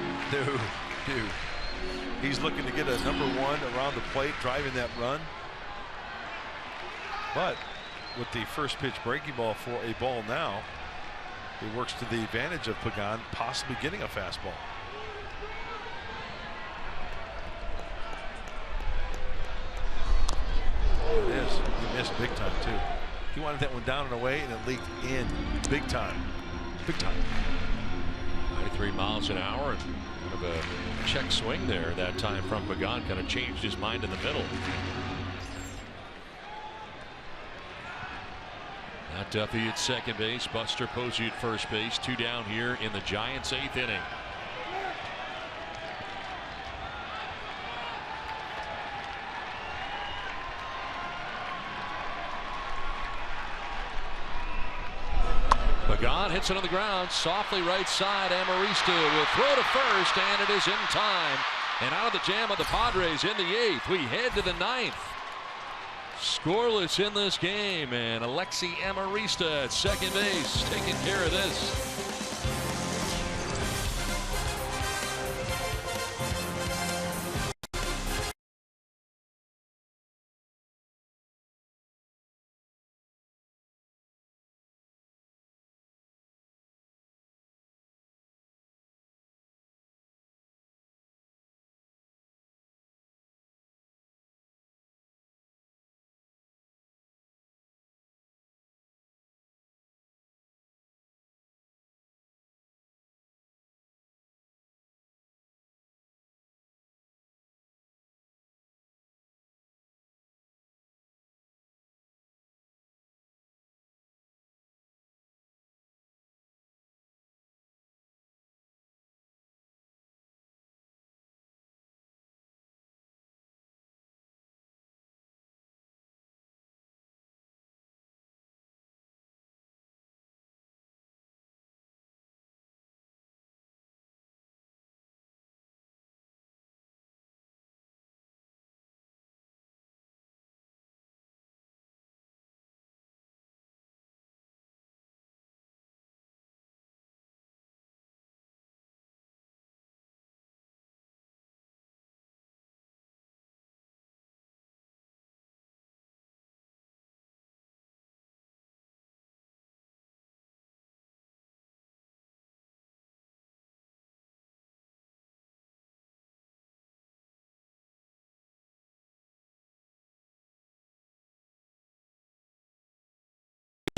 He's looking to get a number 1 around the plate, driving that run. But with the first pitch breaking ball for a ball now. He works to the advantage of Pagan possibly getting a fastball. There it is. He missed big time too. He wanted that one down and away, and it leaked in big time. Big time. 93 miles an hour, and kind of a check swing there that time from Pagan. Kind of changed his mind in the middle. Matt Duffy at second base, Buster Posey at first base. 2 down here in the Giants' 8th inning. Pagan hits it on the ground, softly right side. Amarista will throw to first, and it is in time. And out of the jam of the Padres in the 8th. We head to the 9th. Scoreless in this game, and Alexi Amarista at second base taking care of this.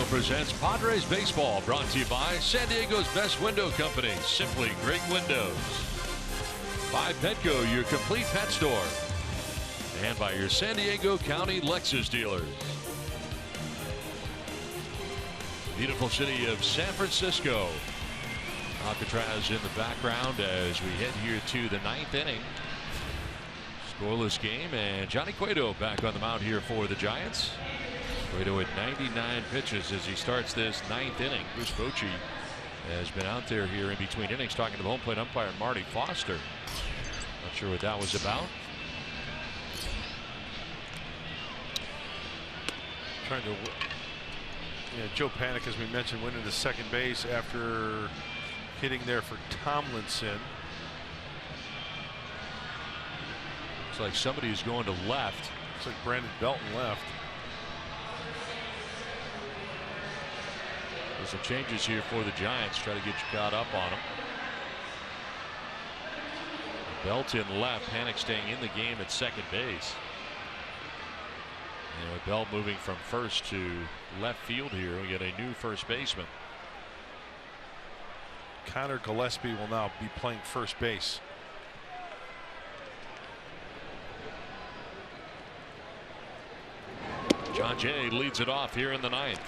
Presents Padres Baseball, brought to you by San Diego's best window company, Simply Great Windows. By Petco, your complete pet store. And by your San Diego County Lexus dealers. Beautiful city of San Francisco. Alcatraz in the background as we head here to the 9th inning. Scoreless game, and Johnny Cueto back on the mound here for the Giants. Cueto at 99 pitches as he starts this 9th inning. Bruce Bochy has been out there here in between innings talking to the home plate umpire Marty Foster. Not sure what that was about. Trying to, Joe Panik, as we mentioned, went into second base after hitting there for Tomlinson. Looks like somebody's going to left. Looks like Brandon Belton left. There's some changes here for the Giants. Try to get you caught up on them. Belton left. Panik staying in the game at second base. And with Bell moving from first to left field here, we get a new first baseman. Connor Gillespie will now be playing first base. John Jay leads it off here in the 9th.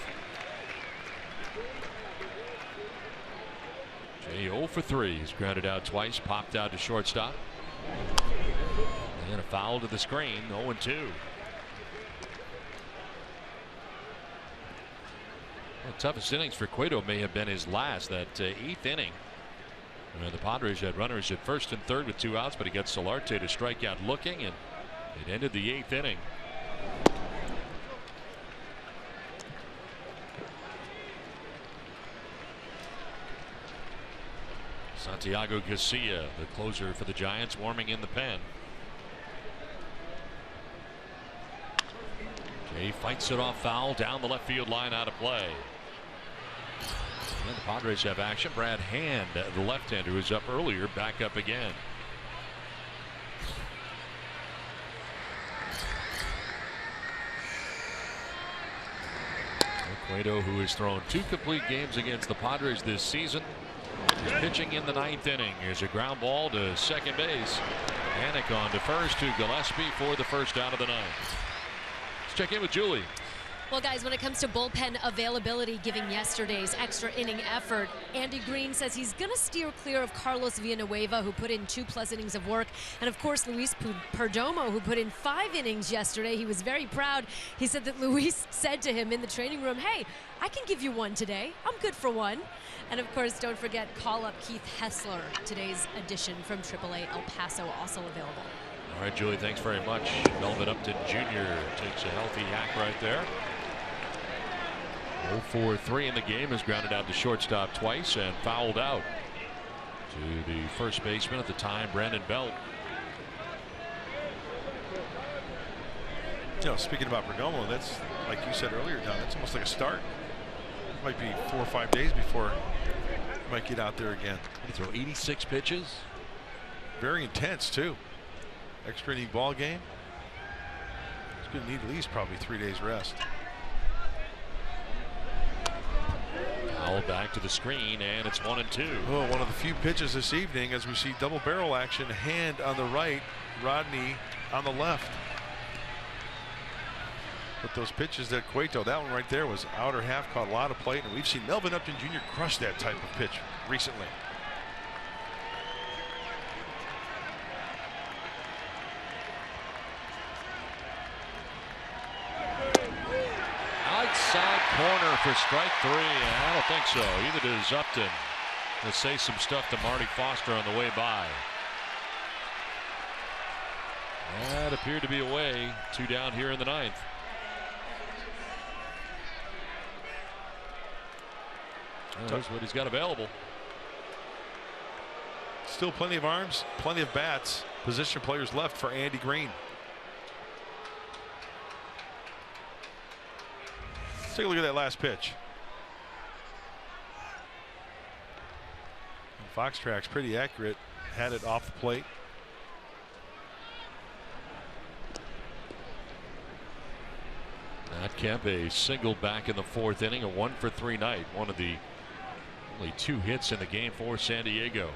Jay 0 for 3. He's grounded out twice, popped out to shortstop. And a foul to the screen, 0-2. Well, toughest innings for Cueto may have been his last, that 8th inning. The Padres had runners at first and third with 2 outs, but he got Solarte to strike out looking, and it ended the 8th inning. Santiago Garcia, the closer for the Giants, warming in the pen. He fights it off foul down the left field line, out of play. And the Padres have action. Brad Hand, the left-hander who was up earlier, back up again. Cueto, who has thrown 2 complete games against the Padres this season, is pitching in the 9th inning. Here's a ground ball to second base. Hannick on to first to Gillespie for the first out of the 9th. Let's check in with Julie. Well, guys, when it comes to bullpen availability, given yesterday's extra inning effort, Andy Green says he's going to steer clear of Carlos Villanueva, who put in 2+ innings of work, and of course Luis Perdomo, who put in 5 innings yesterday. He was very proud. He said that Luis said to him in the training room, "Hey, I can give you 1 today. I'm good for 1." And of course, don't forget, call up Keith Hessler, today's addition from AAA El Paso, also available. All right, Julie, thanks very much. Melvin Upton Jr. takes a healthy hack right there. 0-for-3 in the game, is grounded out to shortstop twice and fouled out to the first baseman at the time, Brandon Belt. You know, speaking about Perdomo, that's like you said earlier, Don. That's almost like a start. It might be 4 or 5 days before he might get out there again. He throw 86 pitches. Very intense too. Extra inning ball game. He's going to need at least probably 3 days rest. Foul back to the screen, and it's 1-2. Oh, one of the few pitches this evening as we see double barrel action. Hand on the right, Rodney on the left. But those pitches that Cueto, that one right there was outer half, caught a lot of plate, and we've seen Melvin Upton Jr. crush that type of pitch recently. Outside corner for strike 3. I don't think so. Either does Upton. To say some stuff to Marty Foster on the way by. That appeared to be away. 2 down here in the 9th. That's what he's got available. Still plenty of arms, plenty of bats. Position players left for Andy Green. Let's take a look at that last pitch. Fox Track's pretty accurate. Had it off the plate. Matt Kemp, a single back in the 4th inning, a 1-for-3 night. One of the only 2 hits in the game for San Diego.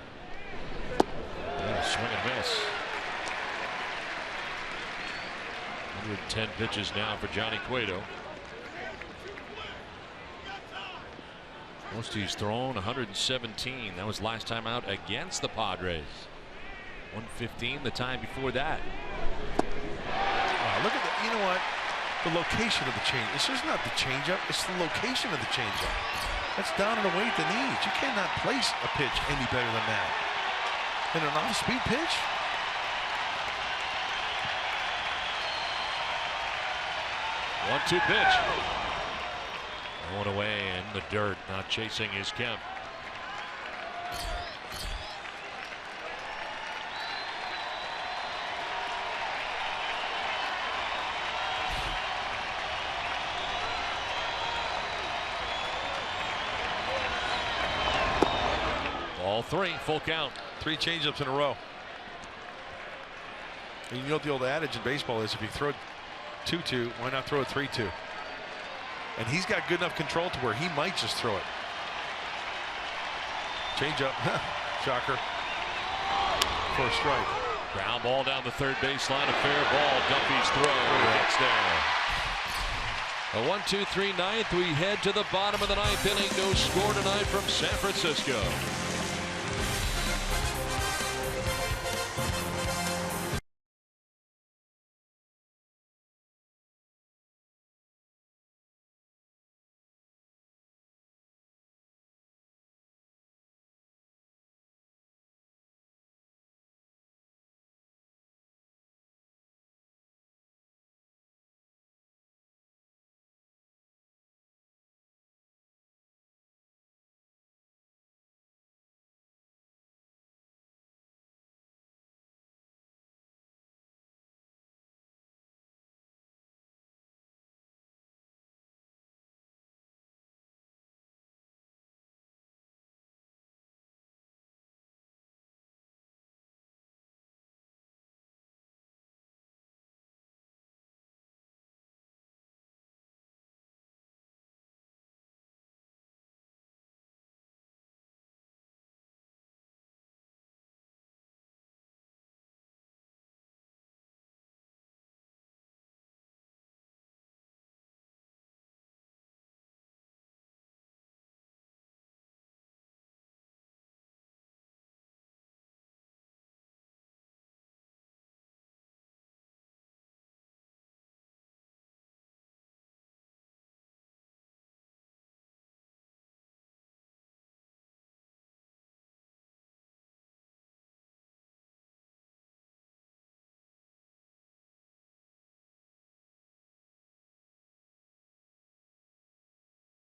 And a swing and miss. 110 pitches now for Johnny Cueto. Most he's thrown 117. That was last time out against the Padres. 115 the time before that. Wow, look at that. You know what? The location of the change. It's just not the changeup. It's the location of the changeup. That's down and away at the knees. You cannot place a pitch any better than that. And an off-speed pitch. One-two pitch. Going away in the dirt. Not chasing is Kemp. Ball 3, full count. 3 changeups in a row. And you know what the old adage in baseball is: if you throw 2-2, why not throw a 3-2? And he's got good enough control to where he might just throw it. Changeup, shocker. For a strike. Ground ball down the third baseline, a fair ball. Duffy's throw gets there. A 1-2-3 ninth. We head to the bottom of the 9th inning. No score tonight from San Francisco.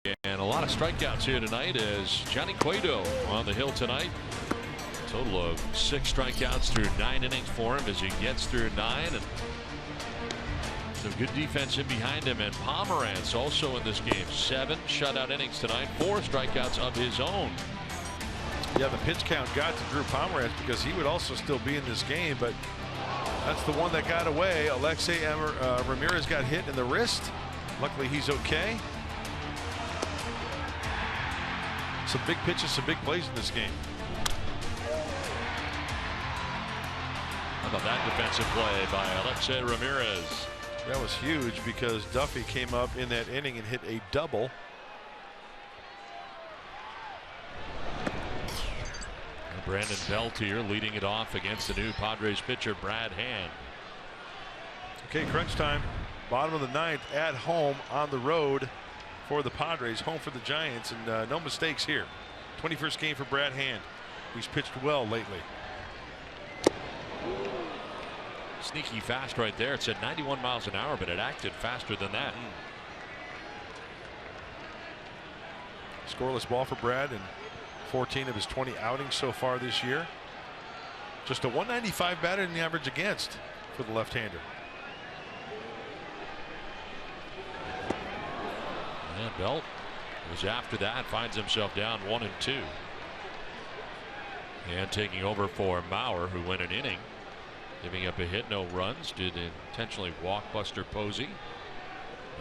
And a lot of strikeouts here tonight as Johnny Cueto on the hill tonight. Total of 6 strikeouts through 9 innings for him as he gets through 9. And some good defense in behind him. And Pomeranz also in this game. 7 shutout innings tonight. 4 strikeouts of his own. Yeah, the pitch count got to Drew Pomeranz because he would also still be in this game, but that's the one that got away. Alexei Ramirez got hit in the wrist. Luckily, he's okay. Some big pitches, some big plays in this game. How about that defensive play by Alexei Ramirez? That was huge because Duffy came up in that inning and hit a double. Brandon Belt here leading it off against the new Padres pitcher Brad Hand. Okay, crunch time. Bottom of the 9th at home on the road for the Padres, home for the Giants, and no mistakes here. 21st game for Brad Hand, who's pitched well lately. Sneaky fast right there. It said 91 miles an hour, but it acted faster than that. Scoreless ball for Brad and 14 of his 20 outings so far this year. Just a 195 batter in the average against for the left-hander. And Belt was after that, finds himself down 1-2. And taking over for Mauer, who went an inning, giving up a hit, no runs, did intentionally walk Buster Posey.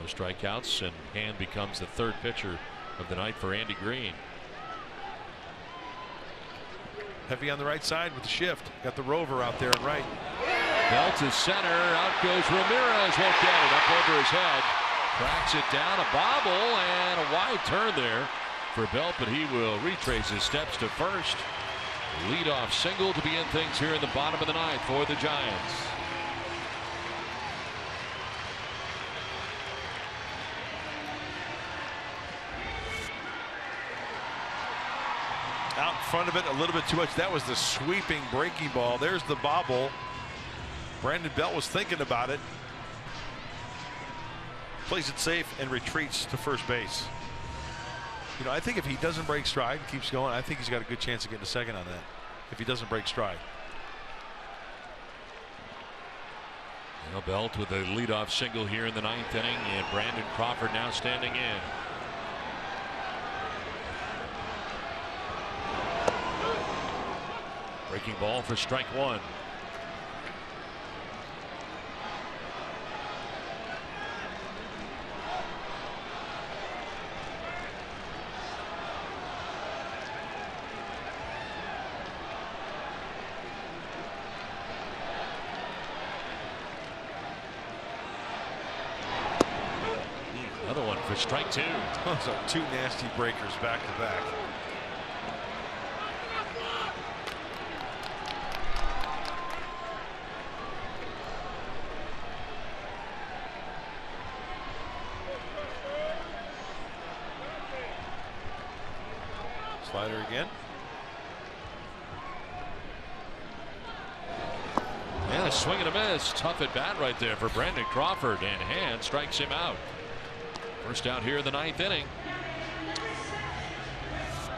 No strikeouts, and Hand becomes the 3rd pitcher of the night for Andy Green. Heavy on the right side with the shift. Got the rover out there and right. Belt to center. Out goes Ramirez. Won't get it. Up over his head. Cracks it down. A bobble and a wide turn there for Belt, but he will retrace his steps to first. Leadoff single to begin things here in the bottom of the 9th for the Giants. Out in front of it a little bit too much. That was the sweeping breaking ball. There's the bobble. Brandon Belt was thinking about it. Plays it safe and retreats to first base. You know, I think if he doesn't break stride and keeps going, I think he's got a good chance of getting a second on that. If he doesn't break stride. Now Belt with a leadoff single here in the 9th inning, and Brandon Crawford now standing in. Breaking ball for strike 1. Another one for strike 2. Those are 2 nasty breakers back to back. Slider again. Yeah, swing and a miss. Tough at bat right there for Brandon Crawford, and Hand strikes him out. First out here in the 9th inning.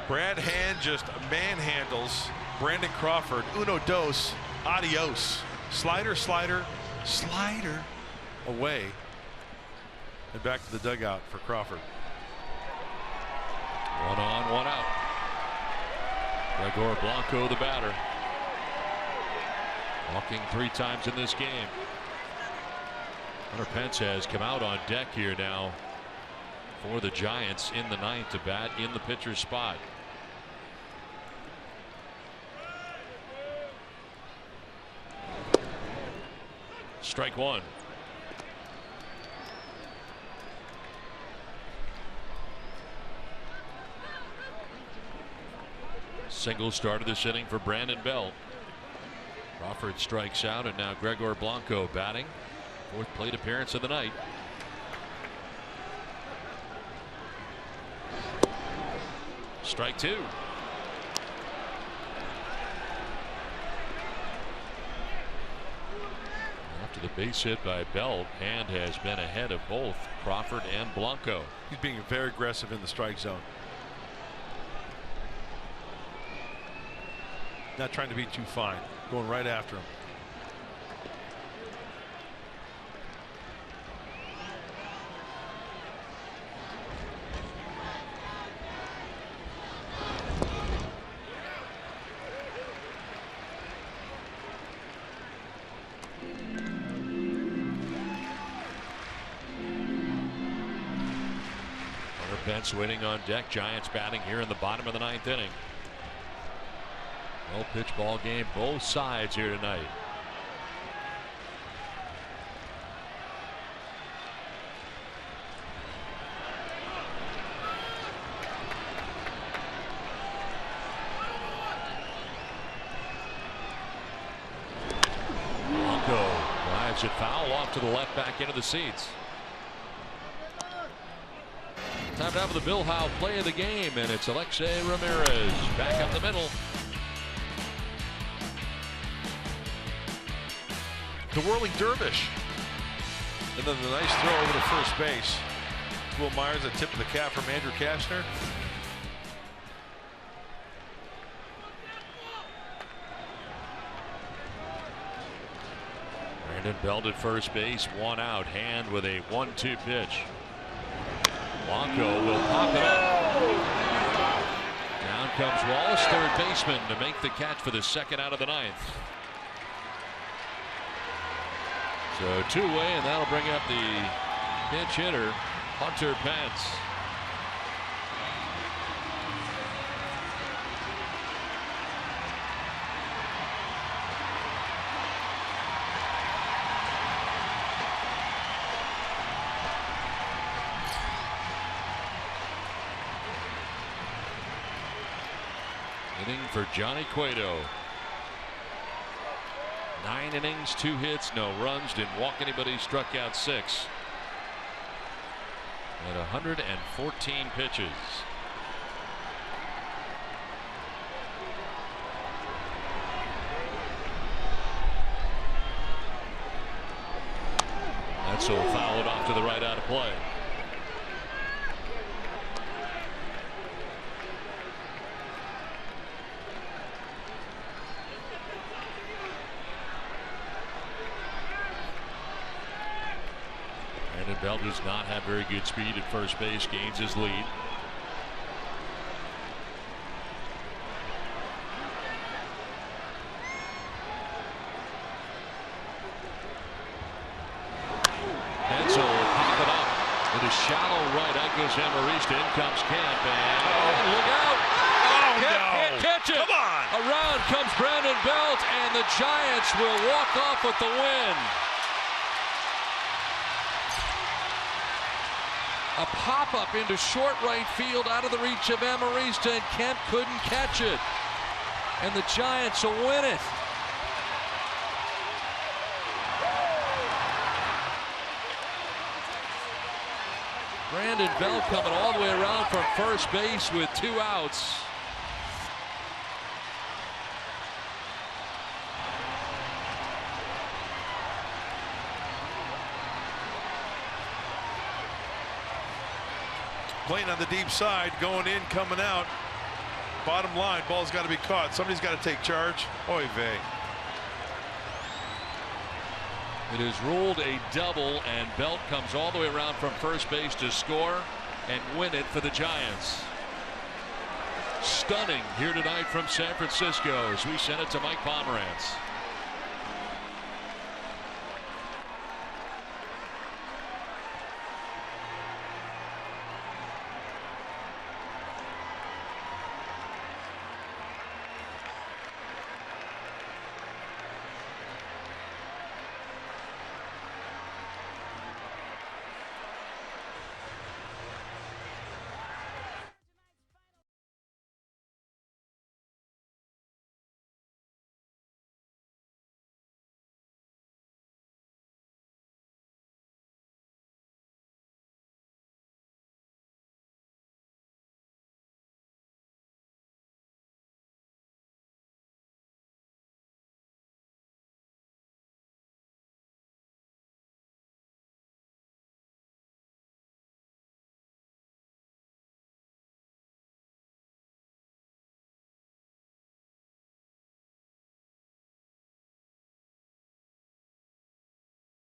Brad Hand just manhandles Brandon Crawford. Uno, dos, adios. Slider, slider, slider away. And back to the dugout for Crawford. 1 on, 1 out. Gregor Blanco, the batter. Walking 3 times in this game. Hunter Pence has come out on deck here now for the Giants in the 9th to bat in the pitcher's spot. Strike 1. Single start of this inning for Brandon Belt. Crawford strikes out, and now Gregor Blanco batting. 4th plate appearance of the night. Strike 2. After The base hit by Belt. Hand has been ahead of both Crawford and Blanco. He's being very aggressive in the strike zone. Not trying to be too fine. Going right after him. Pence waiting on deck. Giants batting here in the bottom of the 9th inning. Well pitched ball game, both sides here tonight. Blanco drives it foul off to the left, back into the seats. Time to have the Bill Howe play of the game, and it's Alexei Ramirez back up the middle. The whirling dervish. And then the nice throw over to first base. Will Myers, a tip of the cap from Andrew Kashner. Brandon Belt at first base, 1 out. Hand with a 1-2 pitch. Blanco will pop it up. Down comes Wallace, third baseman, to make the catch for the 2nd out of the 9th. So 2-way, and that'll bring up the pinch hitter, Hunter Pence. Inning for Johnny Cueto. 9 innings, 2 hits, no runs, didn't walk anybody, struck out 6. At 114 pitches. That's all fouled off to the right out of play. Belt does not have very good speed at first base, gains his lead. Hensel will pop it up with a shallow right. Out goes Amarista. In comes Kemp, and look out! Oh, Can't catch it. Come on! Around comes Brandon Belt, and the Giants will walk off with the win. A pop-up into short right field out of the reach of Amarista, and Kemp couldn't catch it. And the Giants will win it. Brandon Belt coming all the way around from first base with 2 outs. Playing on the deep side, going in, coming out. Bottom line, ball's got to be caught. Somebody's got to take charge. Oy vey. It is ruled a double, and Belt comes all the way around from first base to score and win it for the Giants. Stunning here tonight from San Francisco as we send it to Mike Pomerantz.